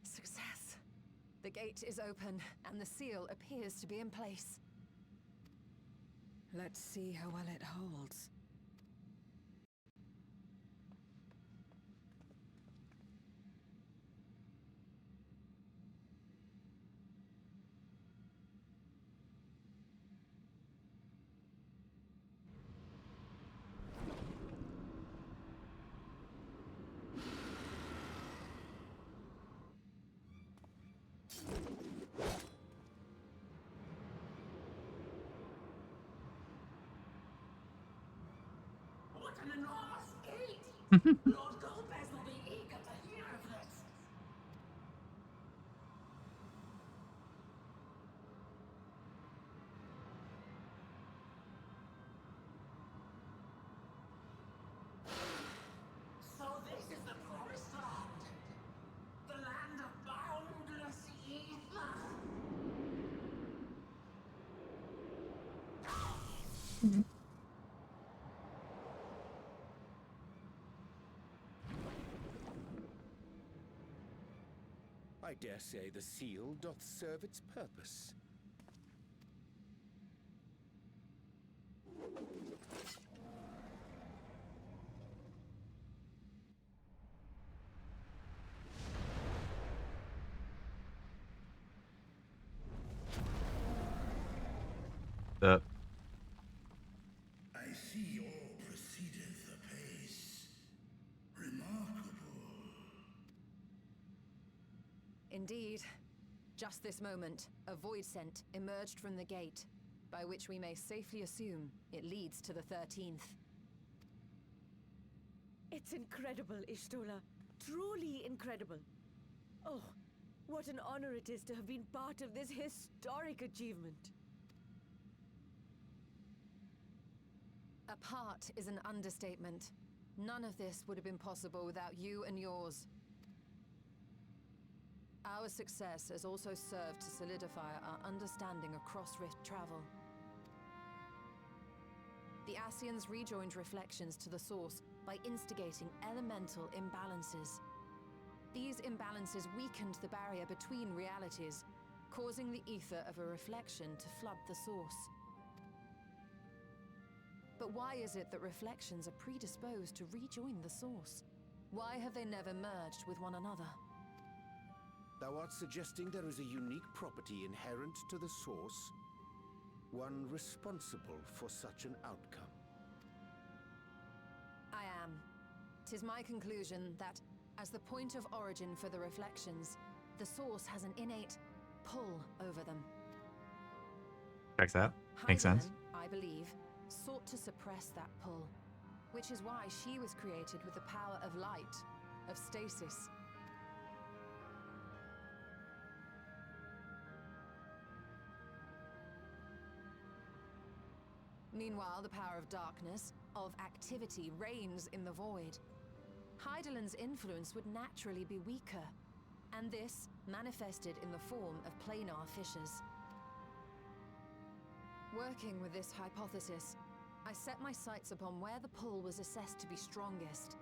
Success. The gate is open, and the seal appears to be in place. Let's see how well it holds. What an enormous gate! Lord Golbez will be eager to hear of this. So this is the promised land. The land of boundless ether. I dare say the seal doth serve its purpose. I see all proceedeth apace. Remarkable. Indeed. Just this moment, a void scent emerged from the gate, by which we may safely assume it leads to the 13th. It's incredible, Ishtola. Truly incredible. Oh, what an honor it is to have been part of this historic achievement. A part is an understatement. None of this would have been possible without you and yours. Our success has also served to solidify our understanding across Rift travel. The Ascians rejoined reflections to the source by instigating elemental imbalances. These imbalances weakened the barrier between realities, causing the ether of a reflection to flood the source. But why is it that reflections are predisposed to rejoin the source? Why have they never merged with one another? Thou art suggesting there is a unique property inherent to the source, one responsible for such an outcome. I am. 'Tis my conclusion that, as the point of origin for the reflections, the source has an innate pull over them. Checks out. Makes sense. Heidelin, I believe, sought to suppress that pull, which is why she was created with the power of light, of stasis. Meanwhile, the power of darkness, of activity, reigns in the void. Heidelin's influence would naturally be weaker, and this manifested in the form of planar fissures. Working with this hypothesis, I set my sights upon where the pull was assessed to be strongest,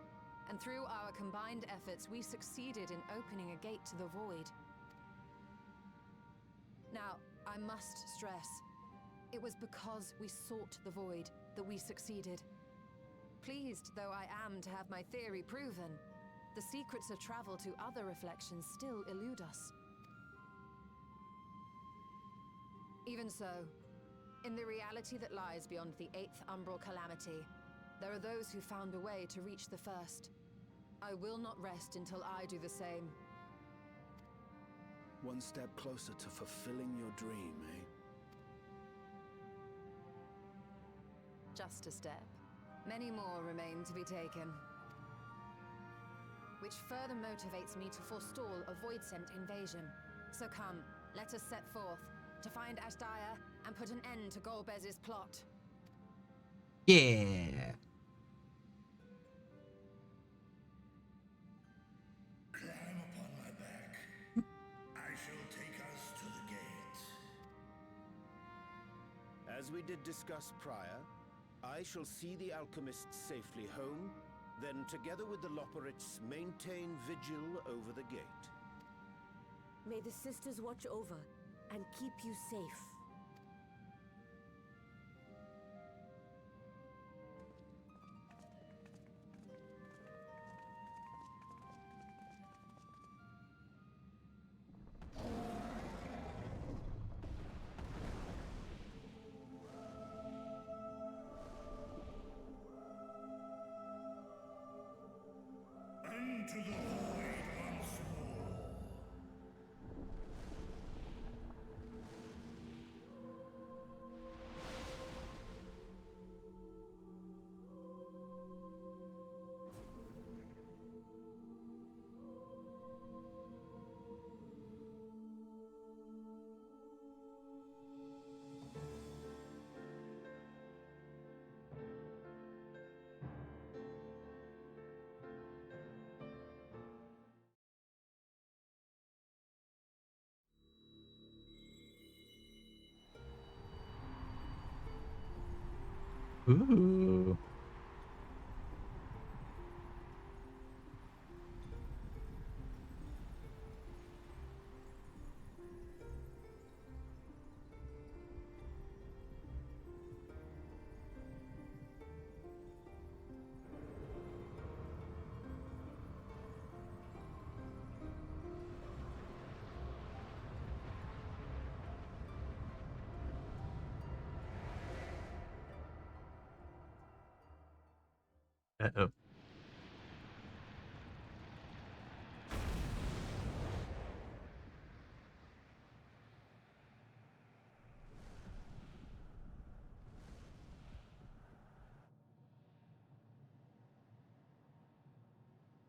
and through our combined efforts we succeeded in opening a gate to the void. Now, I must stress, it was because we sought the void that we succeeded. Pleased though I am to have my theory proven, the secrets of travel to other reflections still elude us. Even so, in the reality that lies beyond the 8th umbral calamity, there are those who found a way to reach the first. I will not rest until I do the same. One step closer to fulfilling your dream, eh? Just a step. Many more remain to be taken. Which further motivates me to forestall a void-sent invasion. So come, let us set forth, to find Ashdaya and put an end to Golbez's plot. Yeah. Climb upon my back. I shall take us to the gate. As we did discuss prior, I shall see the alchemists safely home, then together with the Loporrits maintain vigil over the gate. May the sisters watch over and keep you safe. Into the void once more. Ooh. Uh-oh.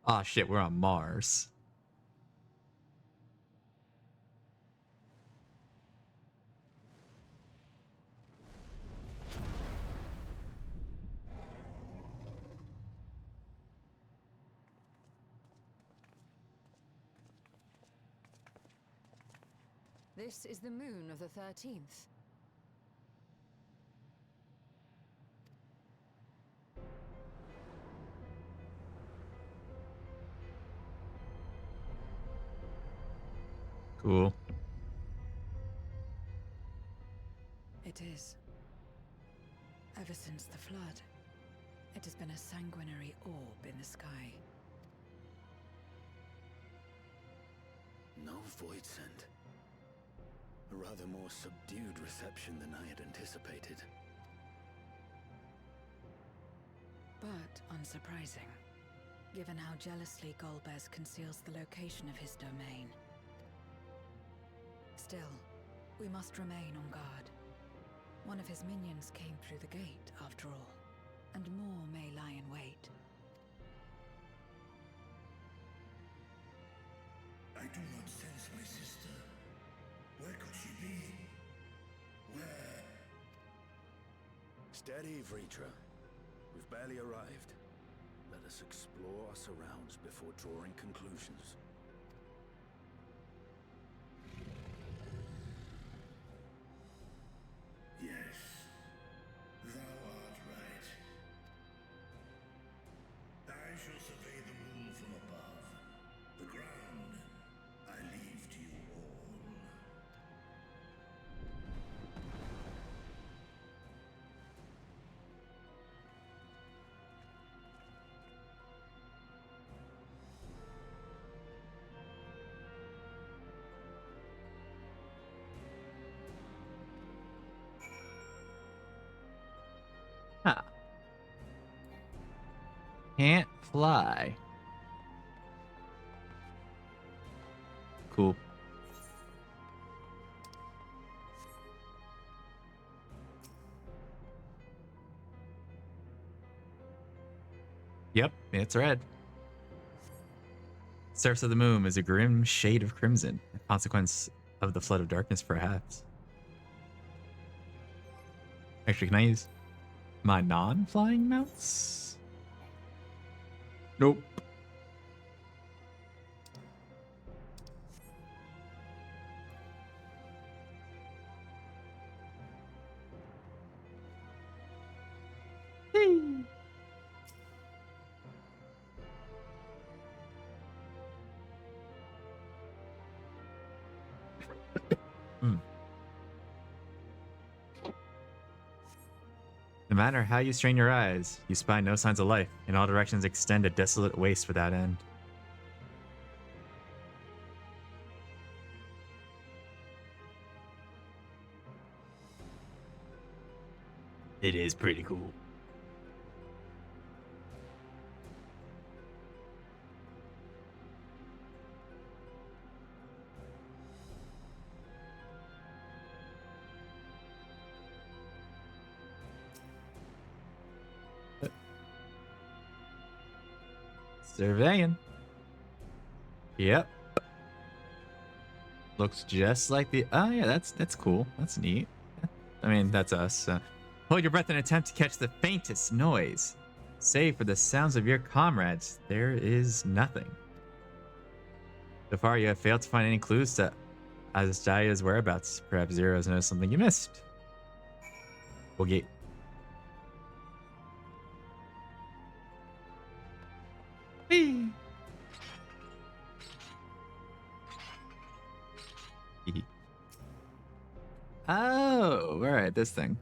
Ah, shit, we're on Mars. This is the moon of the 13th. Cool. It is. Ever since the flood, it has been a sanguinary orb in the sky. No void send. A rather more subdued reception than I had anticipated. But unsurprising, given how jealously Golbez conceals the location of his domain. Still, we must remain on guard. One of his minions came through the gate, after all, and more may lie in wait. I do not sense my sister. Where could she be? Where? Steady, Vritra. We've barely arrived. Let us explore our surrounds before drawing conclusions. Yes, thou art right. I shall survey the moon from above. The ground I leave to you all. Huh. Can't fly. Cool. Yep, it's red. Surface of the moon is a grim shade of crimson, a consequence of the flood of darkness, perhaps. Actually, can I use my non-flying mounts? Nope. No matter how you strain your eyes, you spy no signs of life. In all directions extend a desolate waste without end. It is pretty cool. Surveying. Yep. Looks just like the... Oh, yeah, that's cool. That's neat. I mean, that's us. Hold your breath and attempt to catch the faintest noise. Save for the sounds of your comrades. There is nothing. So far, you have failed to find any clues to Azdaya's whereabouts. Perhaps Zero has noticed something you missed. Okay. Whee! Oh, all right, this thing.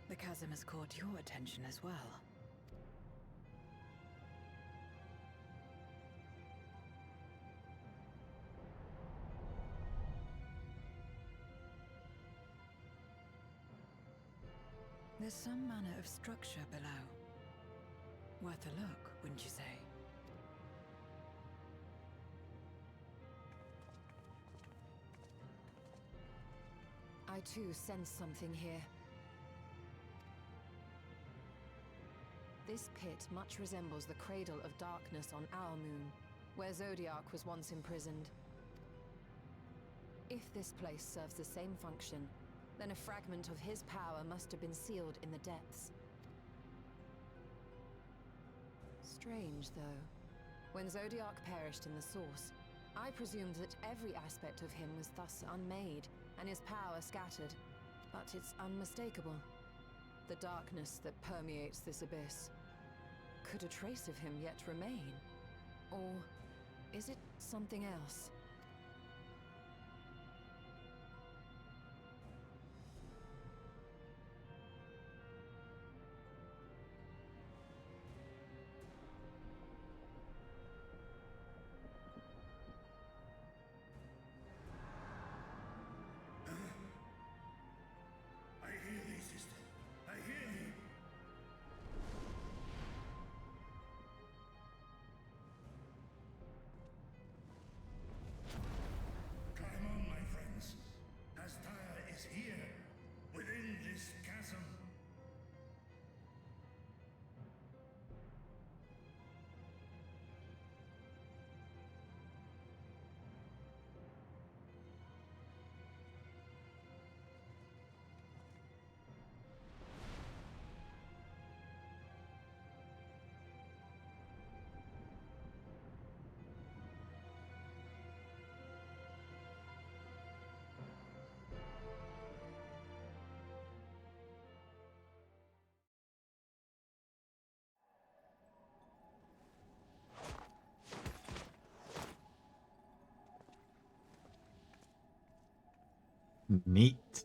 The chasm has caught your attention as well. There's some manner of structure below. Worth a look, wouldn't you say? I too sense something here. This pit much resembles the cradle of darkness on our moon, where Zodiac was once imprisoned. If this place serves the same function, then a fragment of his power must have been sealed in the depths. Strange, though. When Zodiac perished in the source, I presumed that every aspect of him was thus unmade, and his power scattered, but it's unmistakable. The darkness that permeates this abyss. Could a trace of him yet remain? Or is it something else? I hear thee, sister. I hear thee. Climb on, my friends. Astaya is here, within this chasm. Neat.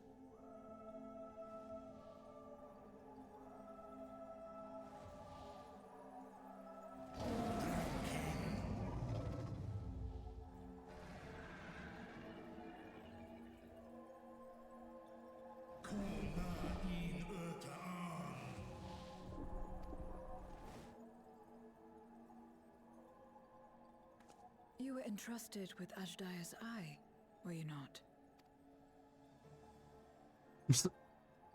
You were entrusted with Ajdaya's eye, were you not?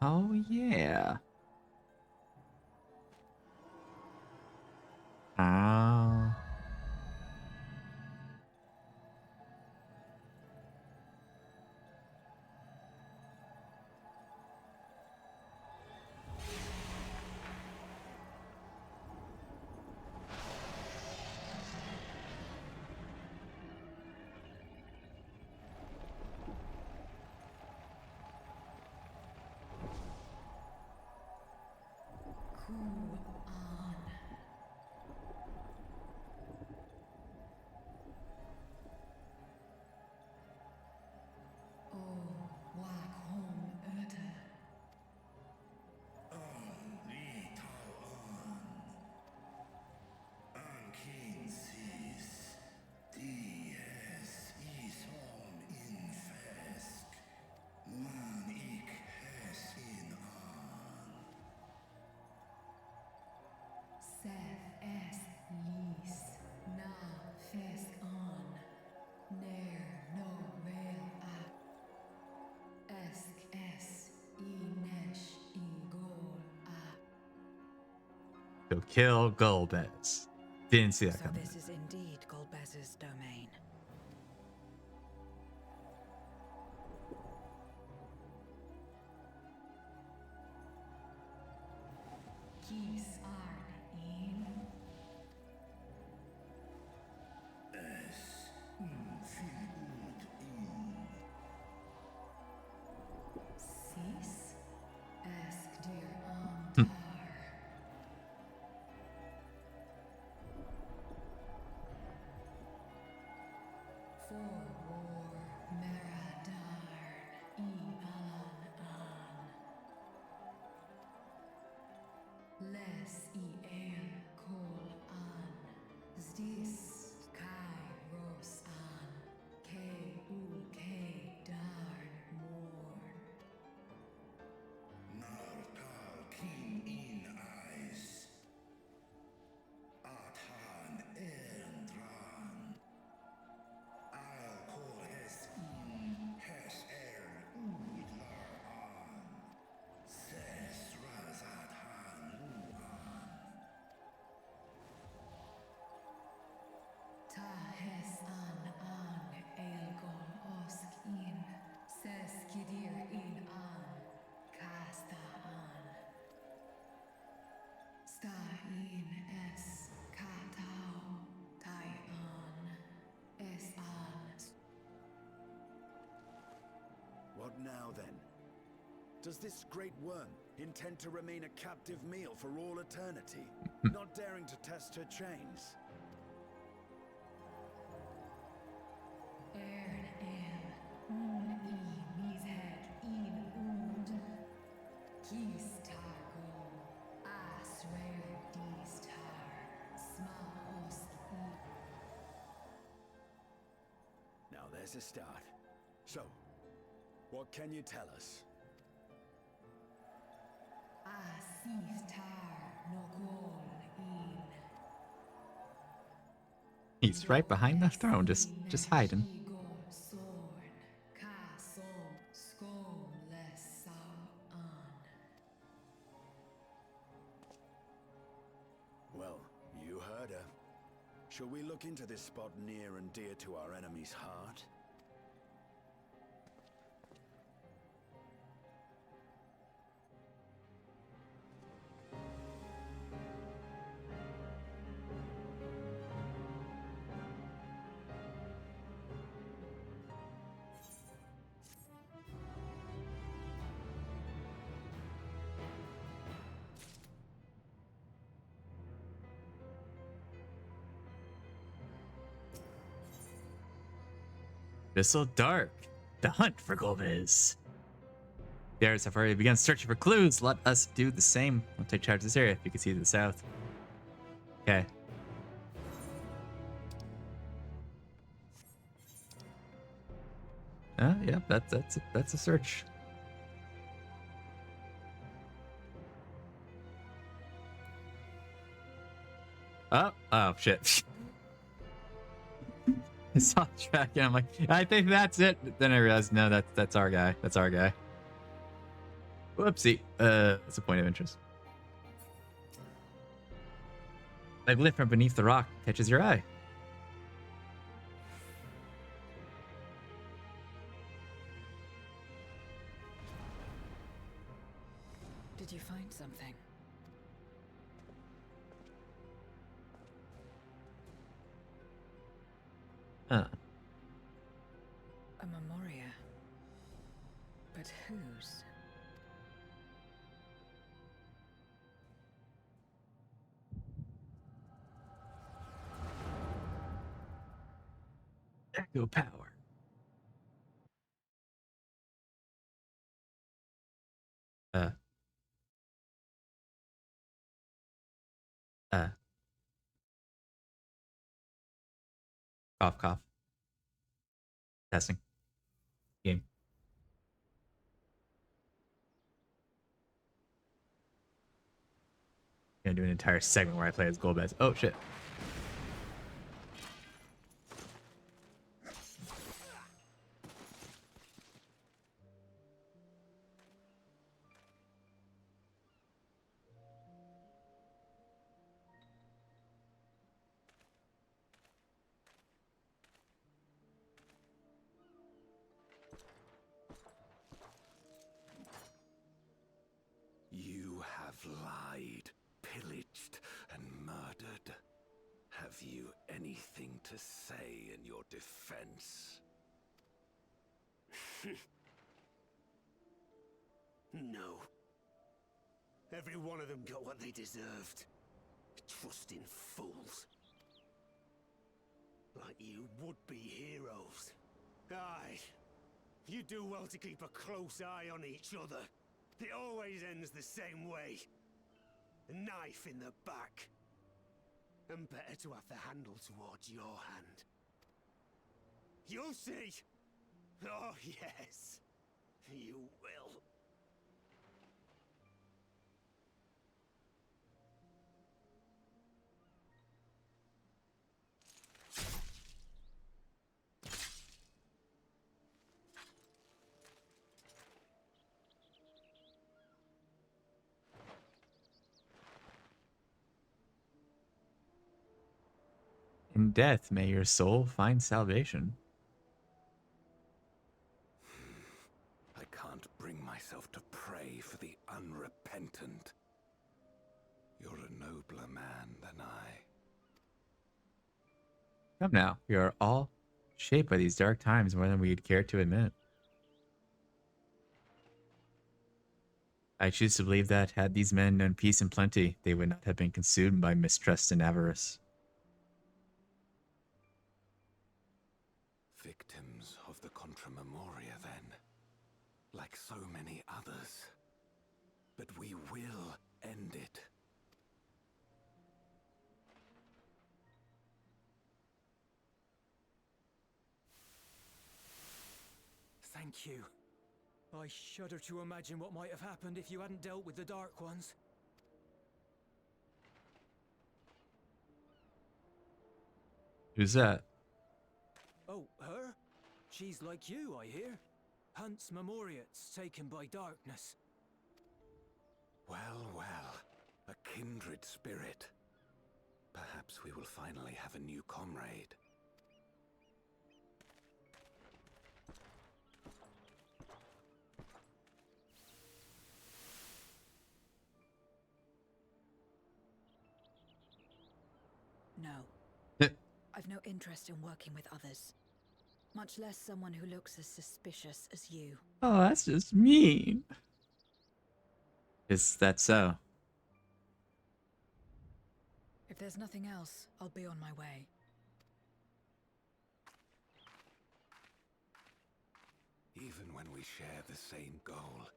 Oh, yeah. Ah. So kill Golbez. Didn't see that So coming. this is indeed Golbez's domain. I'll now, then? Does this great worm intend to remain a captive meal for all eternity, not daring to test her chains? Now there's a start. So, what can you tell us? He's right behind the throne, just hiding. Well, you heard her. Shall we look into this spot near and dear to our enemy's heart? It's so dark. The hunt for Golbez. The others have already begun searching for clues. Let us do the same. We'll take charge of this area. If you can see to the south. Okay. Yeah, that's a search. Oh shit. I saw the track and I'm like, I think that's it. Then I realized, no, that's our guy. That's our guy. Whoopsie. That's a point of interest. A glyph from beneath the rock catches your eye. Did you find something? Huh. A memoria. But whose? Echo power. Cough, cough. Testing. Game. Gonna do an entire segment where I play as Golbez. Oh shit. You have lied, pillaged, and murdered. Have you anything to say in your defense? No. Every one of them got what they deserved. Trusting fools. Like you would-be heroes. Aye. You do well to keep a close eye on each other. It always ends the same way. A knife in the back. And better to have the handle towards your hand. You'll see! Oh, yes. You will. In death, may your soul find salvation. I can't bring myself to pray for the unrepentant. You're a nobler man than I. Come now, we are all shaped by these dark times more than we'd care to admit. I choose to believe that had these men known peace and plenty, they would not have been consumed by mistrust and avarice. Victims of the Contra Memoria, then. Like so many others. But we will end it. Thank you. I shudder to imagine what might have happened if you hadn't dealt with the Dark Ones. Who's that? Oh, her? She's like you, I hear. Hunts Memoriates taken by darkness. Well, well. A kindred spirit. Perhaps we will finally have a new comrade. No. I've no interest in working with others. Much less someone who looks as suspicious as you. Oh, that's just mean. Is that so? If there's nothing else, I'll be on my way. Even when we share the same goal,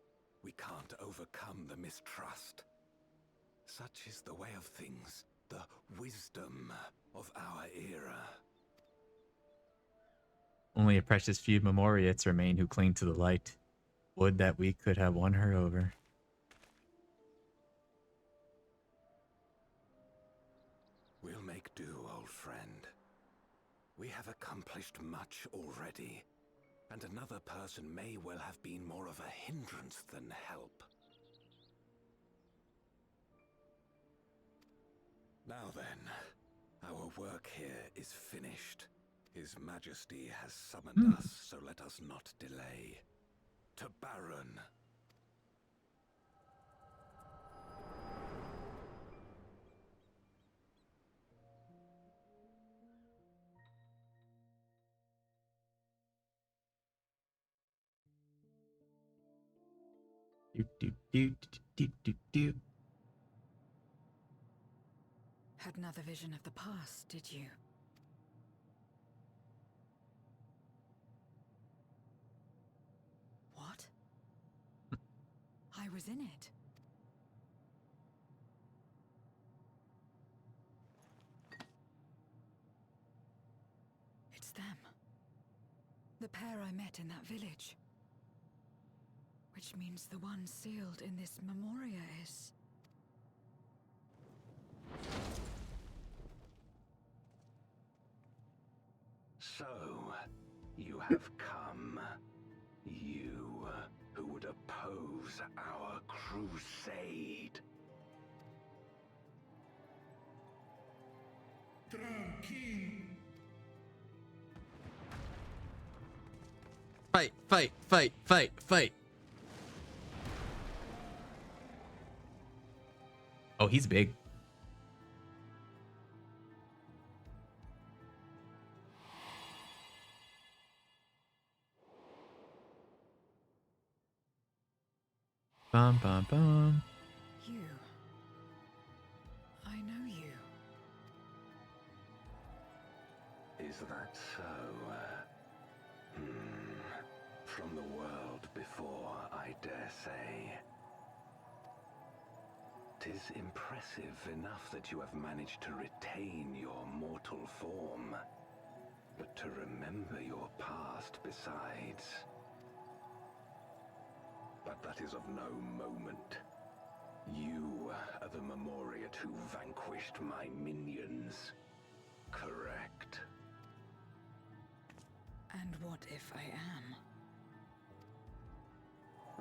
we can't overcome the mistrust. Such is the way of things, the wisdom of our era. Only a precious few Memoriates remain who cling to the light. Would that we could have won her over. We'll make do, old friend. We have accomplished much already, and another person may well have been more of a hindrance than help. Now then, our work here is finished. His Majesty has summoned us, so let us not delay. To Baron. Do. Had another vision of the past, did you? What? I was in it. It's them. The pair I met in that village. Which means the one sealed in this Memoria is... So, you have come. You who would oppose our crusade. Tranquil. Fight, fight, fight, fight, fight. Oh, he's big. Bum, bum, bum. You. I know you. Is that so? From the world before, I dare say. 'Tis impressive enough that you have managed to retain your mortal form, but to remember your past besides. But that is of no moment. You are the Memoriate who vanquished my minions. Correct. And what if I am?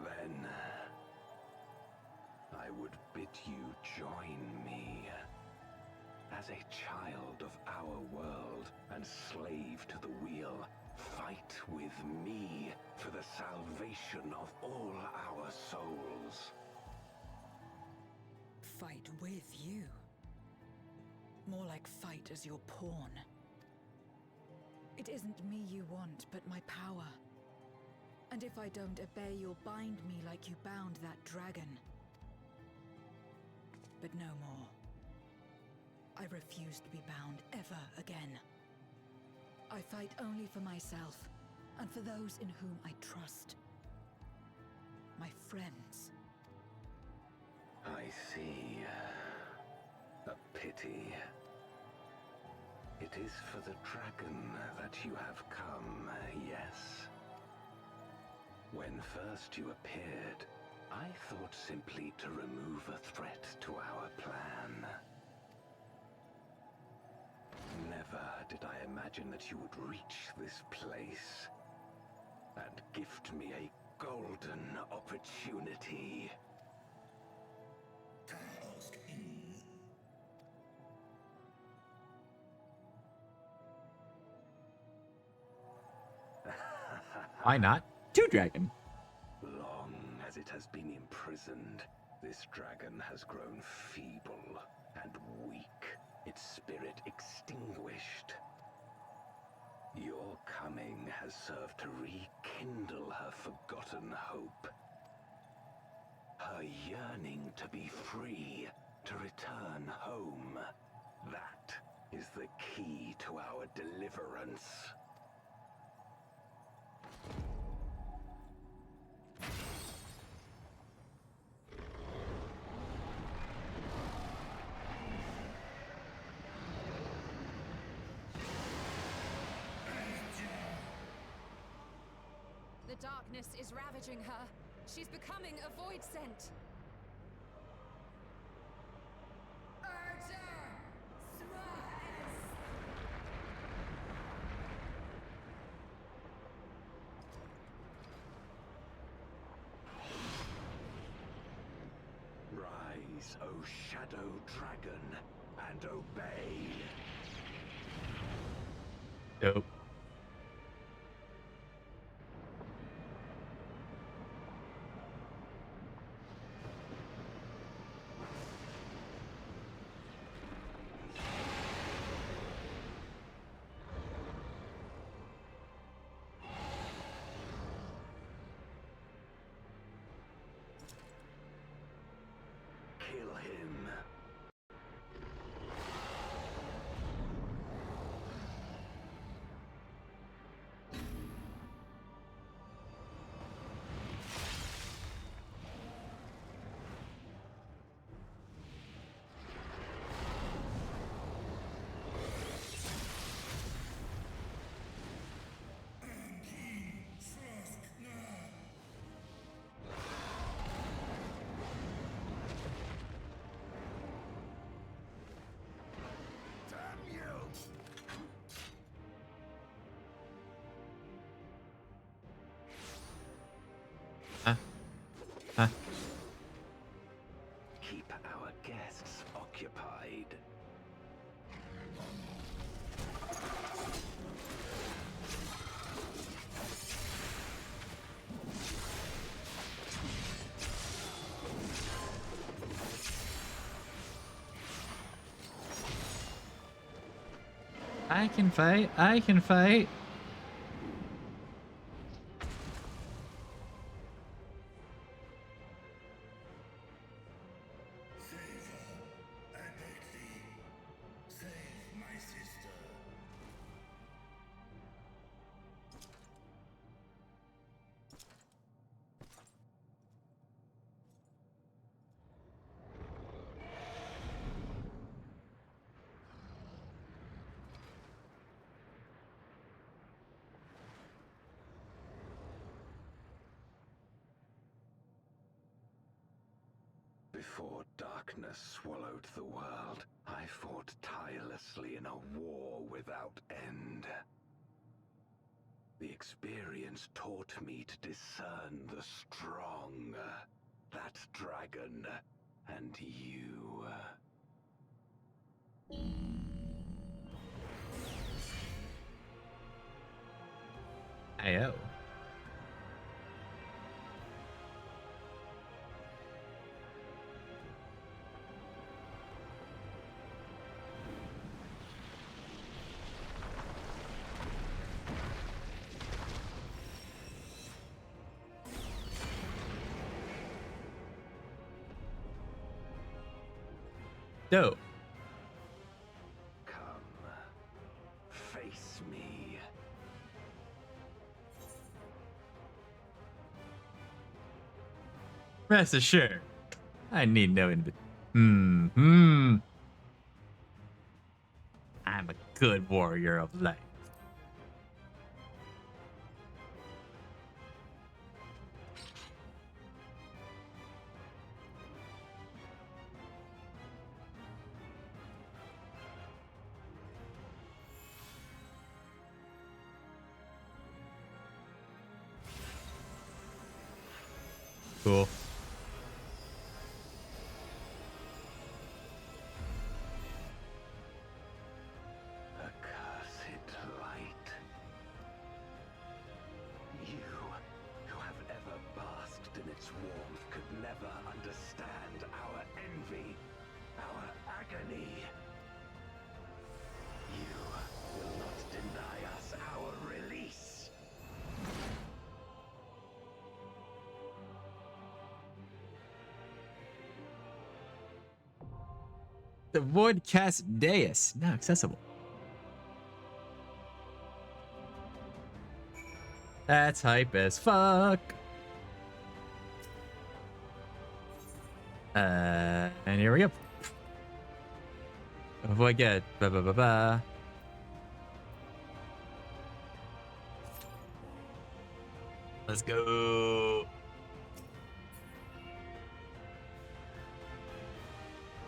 Then I would bid you join me. As a child of our world and slave to the wheel, fight with me for the salvation of all our souls. Fight with you. More like fight as your pawn. It isn't me you want, but my power. And if I don't obey, you'll bind me like you bound that dragon. but no more. I refuse to be bound ever again. I fight only for myself, and for those in whom I trust. My friends. I see. A pity. It is for the dragon that you have come, yes. When first you appeared, I thought simply to remove a threat to our plan. Never did I imagine that you would reach this place and gift me a golden opportunity. Why not? Two dragon. Long as it has been imprisoned, this dragon has grown feeble and weak, its spirit extinguished. Your coming has served to rekindle her forgotten hope. Her yearning to be free, to return home. That is the key to our deliverance. The darkness is ravaging her. She's becoming a void scent. Rise, O Shadow Dragon, and obey. Dope. Kill him. Huh? Keep our guests occupied. I can fight. I can fight. Before darkness swallowed the world, I fought tirelessly in a war without end. The experience taught me to discern the strong, that dragon, and you. Ayo. Dope. Come, face me. Rest assured, I need no invitation. I'm a good warrior of light. Cool. Accursed light. You, who have ever basked in its warmth, could never understand our envy, our agony. You will not deny us our release. The Voidcast Deus, now accessible. That's hype as fuck. And here we go. What do I get? Ba ba ba ba. Let's go.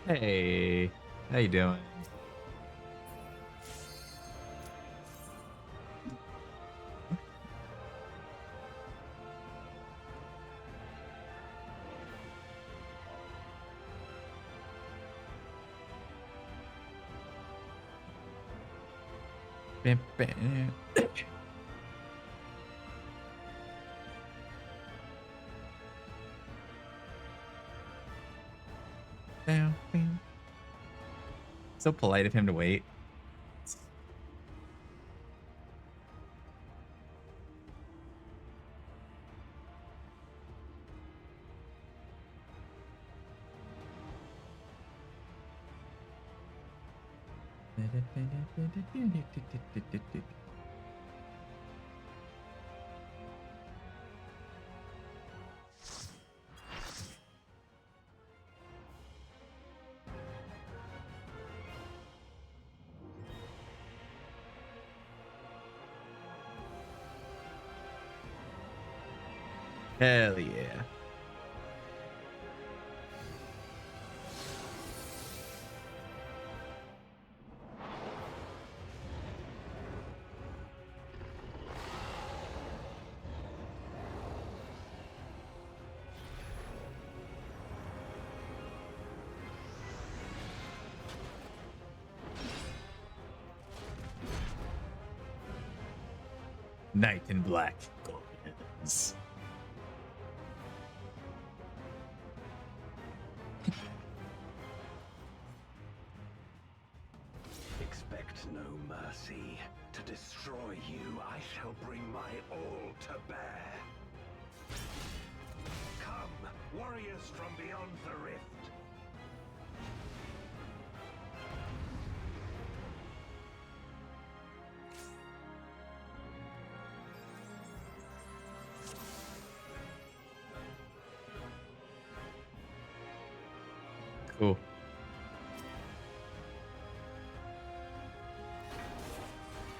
Hey, how you doing? Bam, bam. Bam, bam. So polite of him to wait. Hell yeah. Knight in black. Yes. Expect no mercy. To destroy you, I shall bring my all to bear. Come, warriors from beyond the rift. Cool.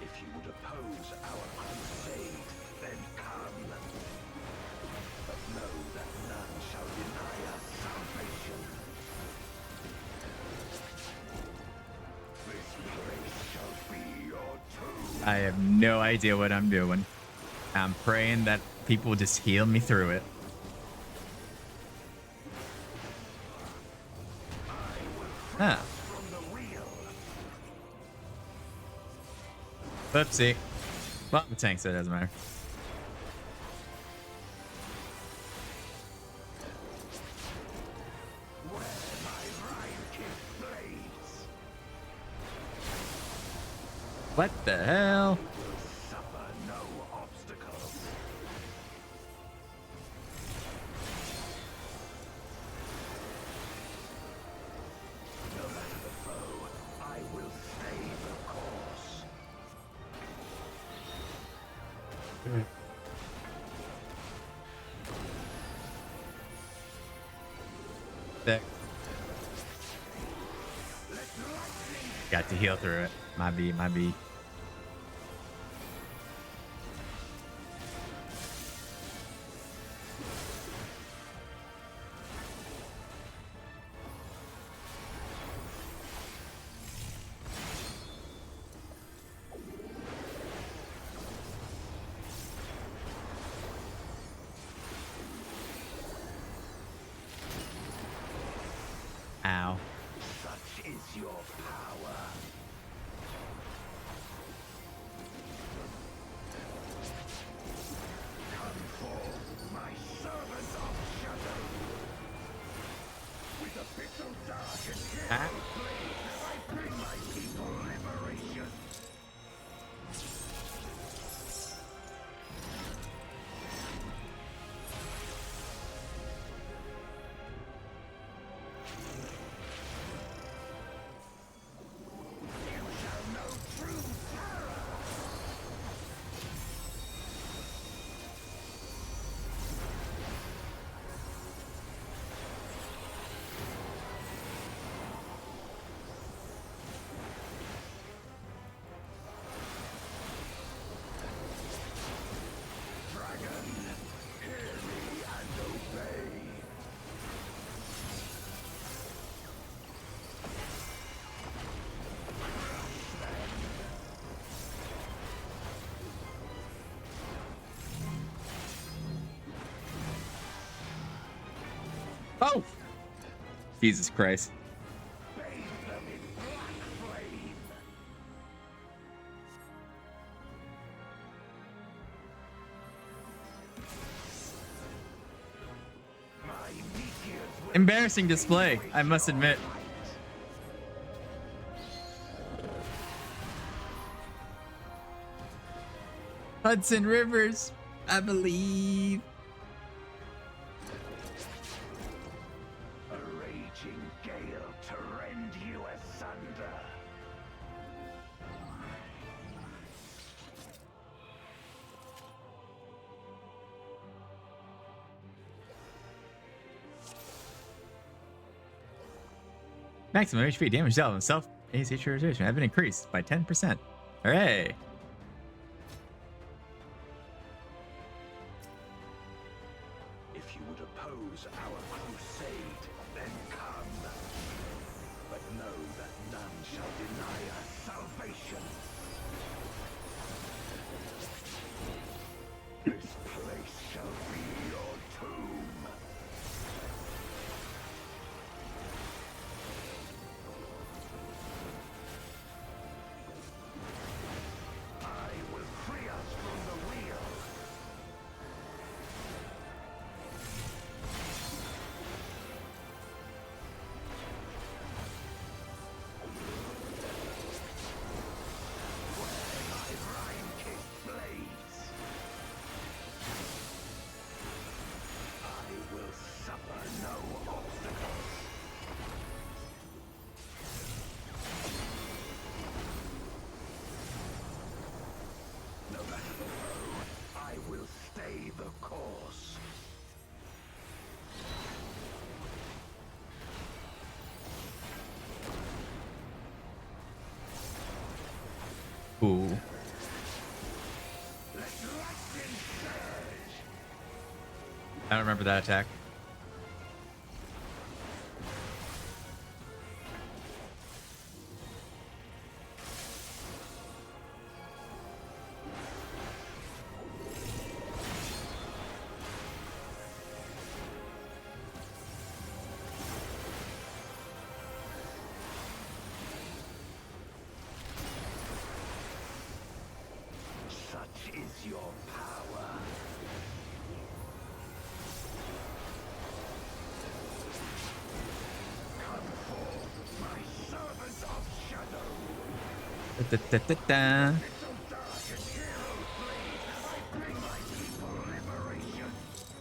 If you would oppose our crusade, then come. But know that none shall deny us salvation. This place shall be your tomb. I have no idea what I'm doing. I'm praying that people just heal me through it. Huh. Whoopsie. Well, the tank, so it doesn't matter. What the hell? Sick. Got to heal through it. My B, my B. Ow. Such is your power. Come forth, my servant of shadow. With a bitter dark and hero blade, I bring my people liberation. Oh! Jesus Christ. Embarrassing display, I must admit. Hudson Rivers, I believe. A raging gale to rend you asunder. Maximum HP damage dealt and self AC rotation have been increased by 10%. Hooray! If you would oppose our crusade, then come. But know that none shall deny us salvation. This place shall be your tomb. I will free us from the wheel. Ooh. I don't remember that attack. Such is your power. Come forth, my servant of shadow. Da, da, da, da, da.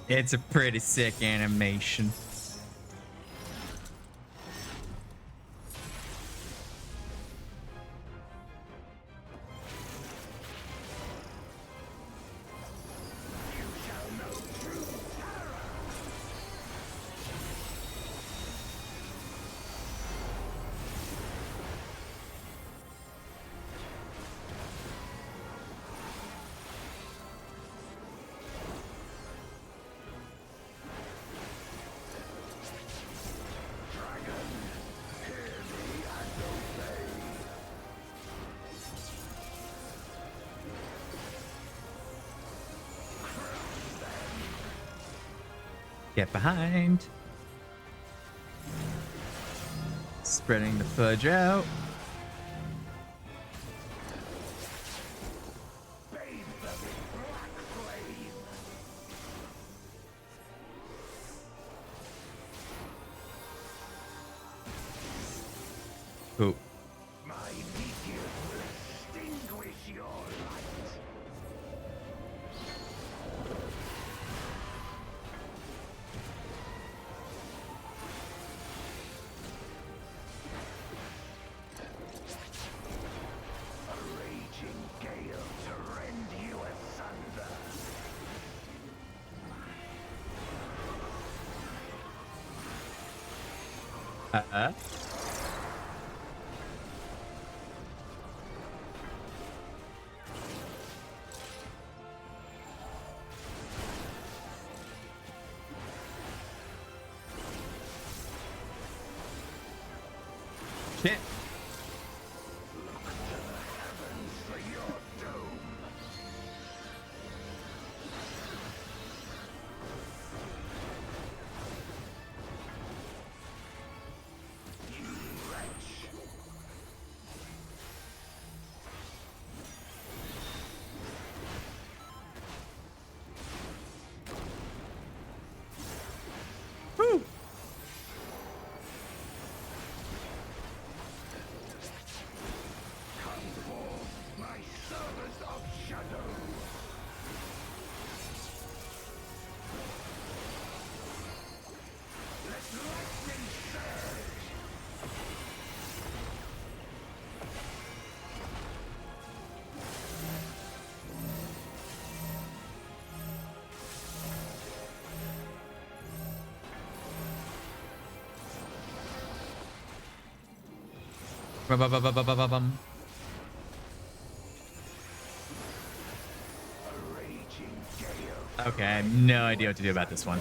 It's a pretty sick animation. Get behind. Spreading the fudge out. Who? My meteor will extinguish your light. A raging gale to rend you asunder. Shit. Look to the heavens for your doom. You wretch. Woo. Come forth, my servants of shadow. Let lightning surge. Bum. A raging gale. Okay, I have no idea what to do about this one.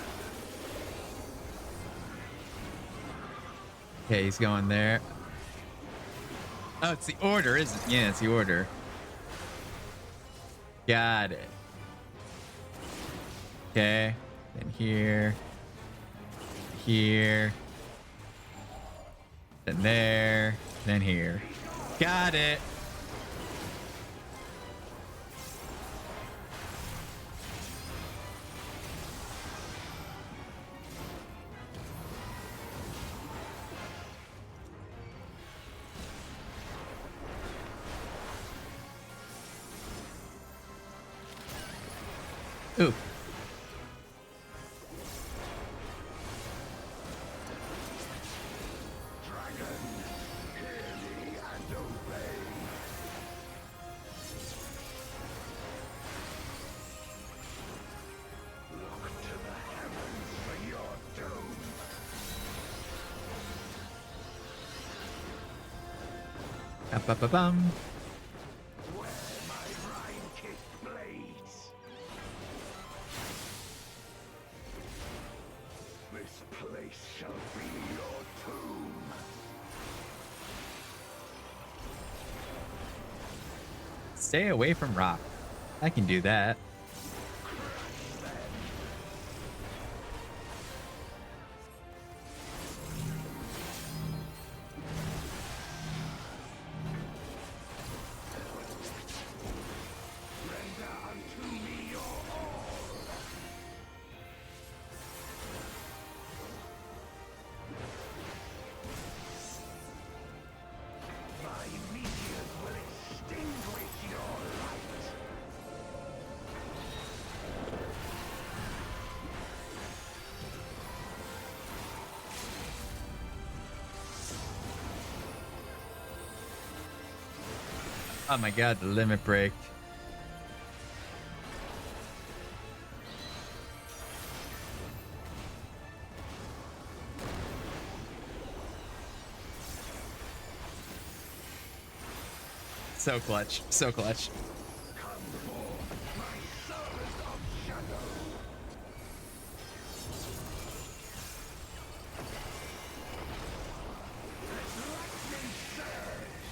Okay, he's going there. Oh, it's the order, isn't it? Yeah, it's the order. Got it. Okay, then here. Here. Then there. Then here. Got it. Ooh. Dragon, hear me and obey. Look to the heavens for your doom. Bum. Where my rime-kicked blades. This place shall be your tomb. Stay away from rock. I can do that. Render unto me your all. My meteors will extinguish your light. Oh my god, the limit break. So clutch. So clutch. Come forth, my servant of shadow. Let lightning surge.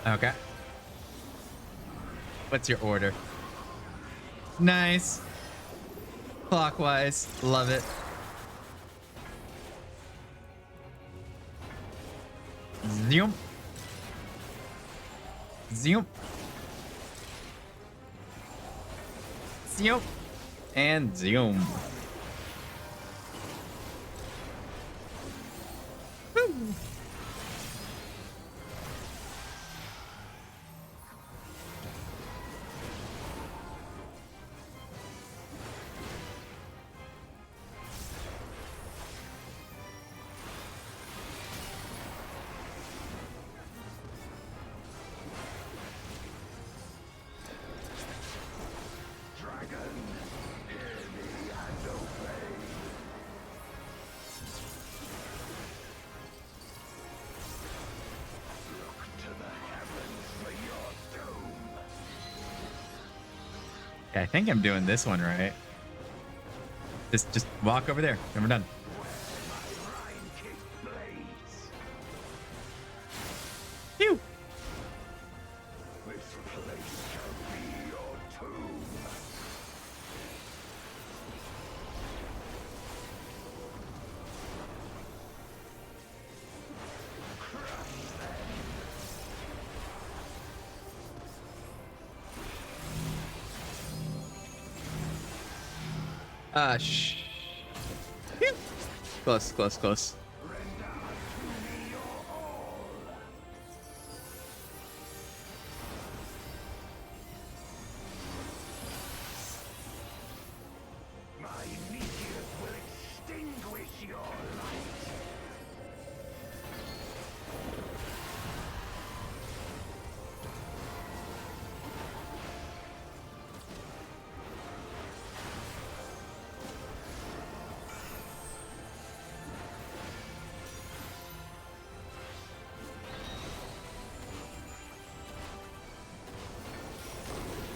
Okay. What's your order? Nice. Clockwise. Love it. Zoom. Zoom. Zoom. And zoom. Woo. Okay, I think I'm doing this one right. Just walk over there and we're done. Phew. Phew. Close, close, close.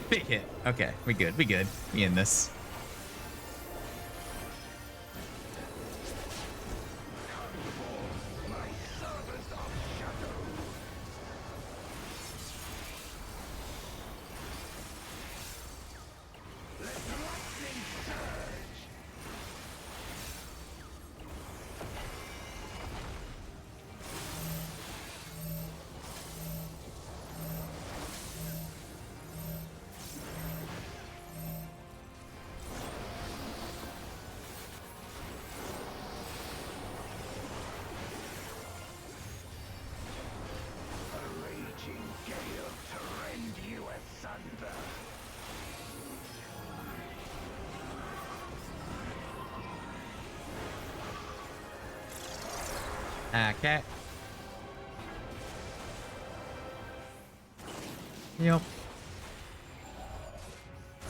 Big hit. Okay, we good. We good. We in this. Okay. Yep.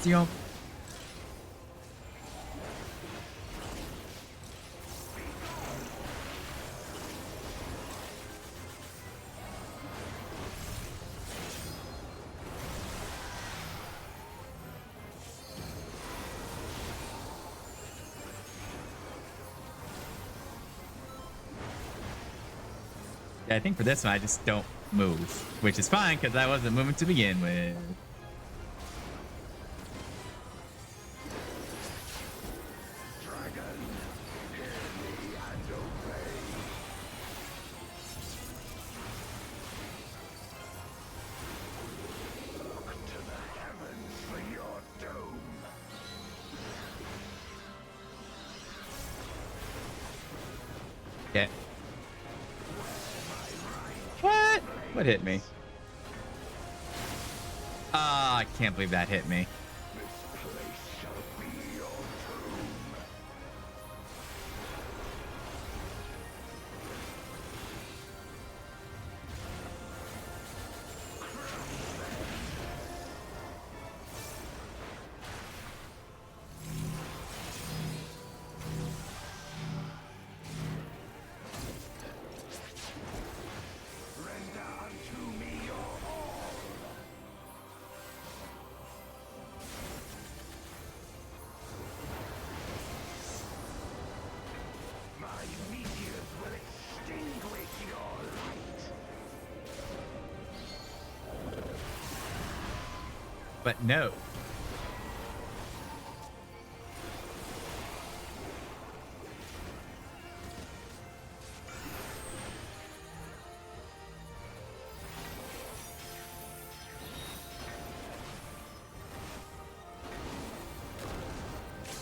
Yep. I think for this one, I just don't move, which is fine because I wasn't moving to begin with. Okay. What hit me? Ah, I can't believe that hit me. But no.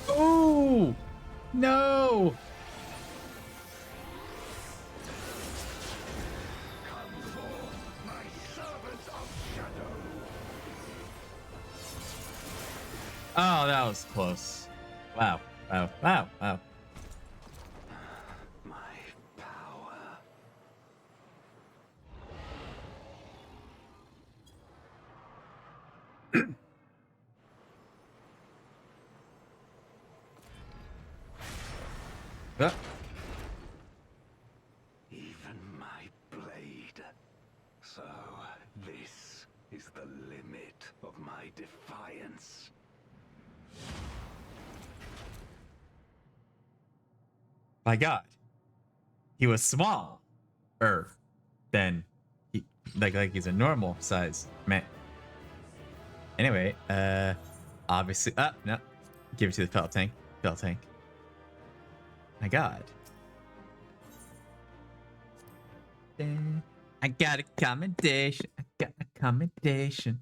Oh no! Oh, that was close. Wow. Wow. Wow. Wow. My power. Even my blade. So, this is the limit of my defiance. My God. He was small. Than he, like he's a normal size man. Anyway, obviously, no, give it to the fell tank. Fell tank. My God. I got a commendation. I got a commendation.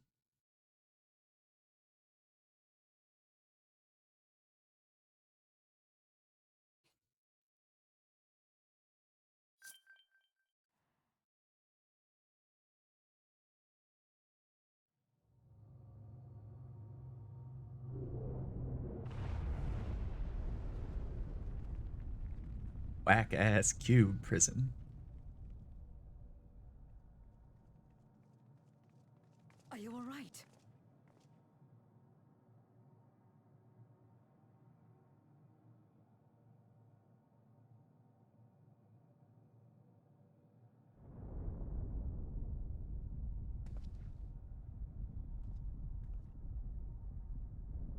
Whack ass cube prison. Are you all right?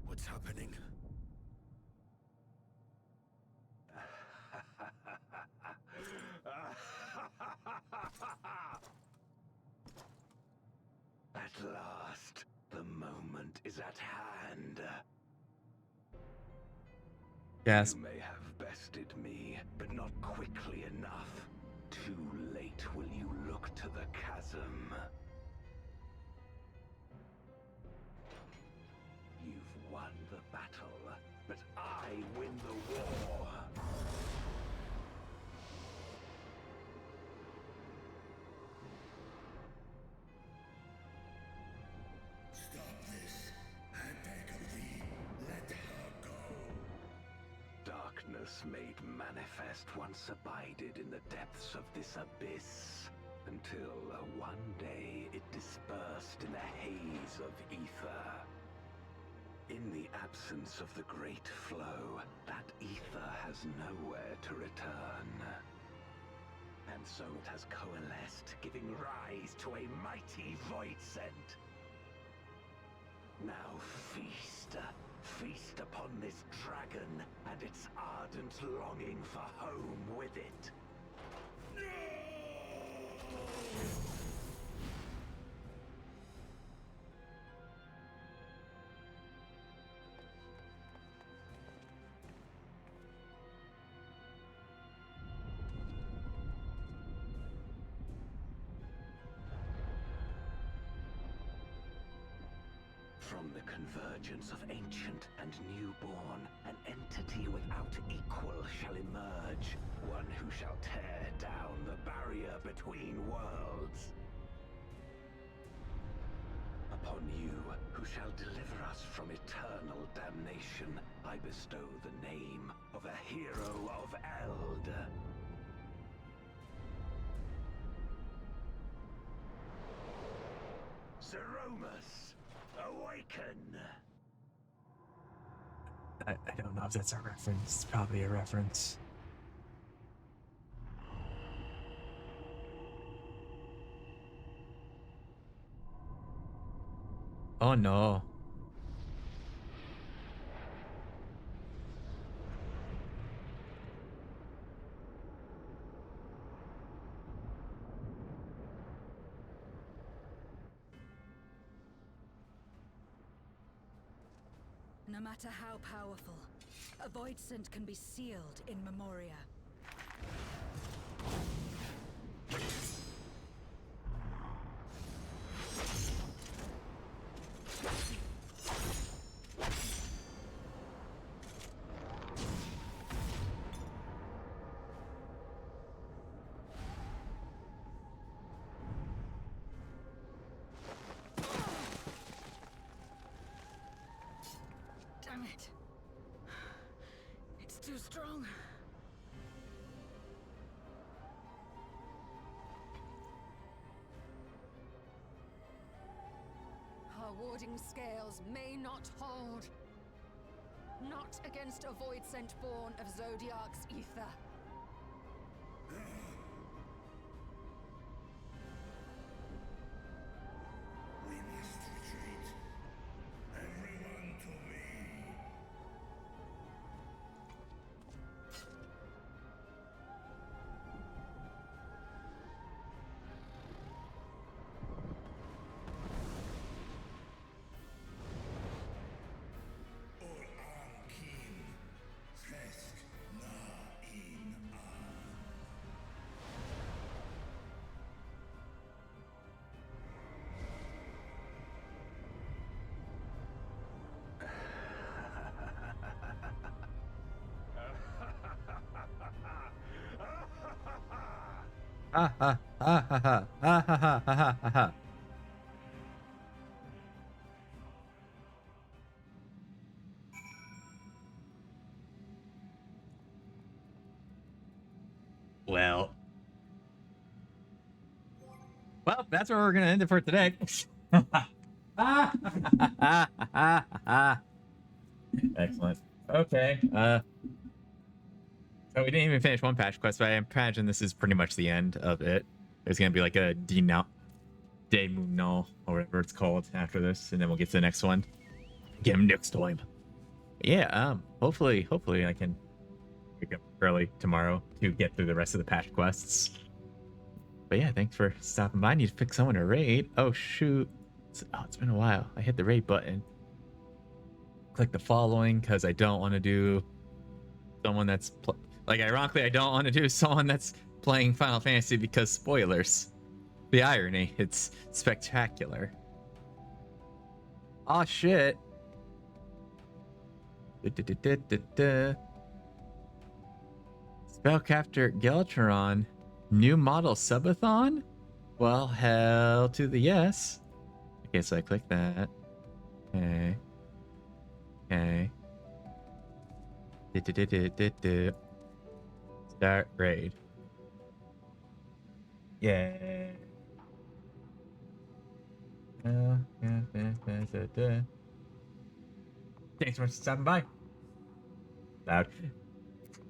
What's happening? At last, the moment is at hand. Yes. You may have bested me, but not quickly enough. Too late will you look to the chasm. You've won the battle, but I win the war. Stop this. I beg of thee, let her go. Darkness made manifest once abided in the depths of this abyss, until one day it dispersed in a haze of ether. In the absence of the great flow, that ether has nowhere to return. And so it has coalesced, giving rise to a mighty void scent. Now feast, feast upon this dragon and its ardent longing for home with it. From the convergence of ancient and newborn, an entity without equal shall emerge, one who shall tear down the barrier between worlds. Upon you, who shall deliver us from eternal damnation, I bestow the name of a hero of Eld. Zeromus, awaken! I don't know if that's a reference. It's probably a reference. Oh no. No matter how powerful, a void scent can be sealed in Memoria. Damn it. It's too strong. Our warding scales may not hold. Not against a void scent born of Zodiac's ether. We must retreat. Everyone to me. Or Kim. Test na in Ha ha ha ha ha ha ha ha ha ha ha. Well, that's where we're gonna end it for today. Excellent. Okay. So we didn't even finish one patch quest, but I imagine this is pretty much the end of it. There's gonna be like a denouement, or whatever it's called after this, and then we'll get to the next one. Get him next time. Yeah. Hopefully I can wake up early tomorrow to get through the rest of the patch quests. But yeah, thanks for stopping by. I need to pick someone to raid. Oh shoot. It's been a while. I hit the raid button. Click the following because I don't want to do someone that's ironically I don't want to do someone that's playing Final Fantasy because spoilers. The irony, it's spectacular. Oh shit. Spellcraft Geltron, new model subathon? Well, hell to the yes. Okay, so I click that. Okay. Start raid. Yeah. Thanks so much for stopping by. Loud.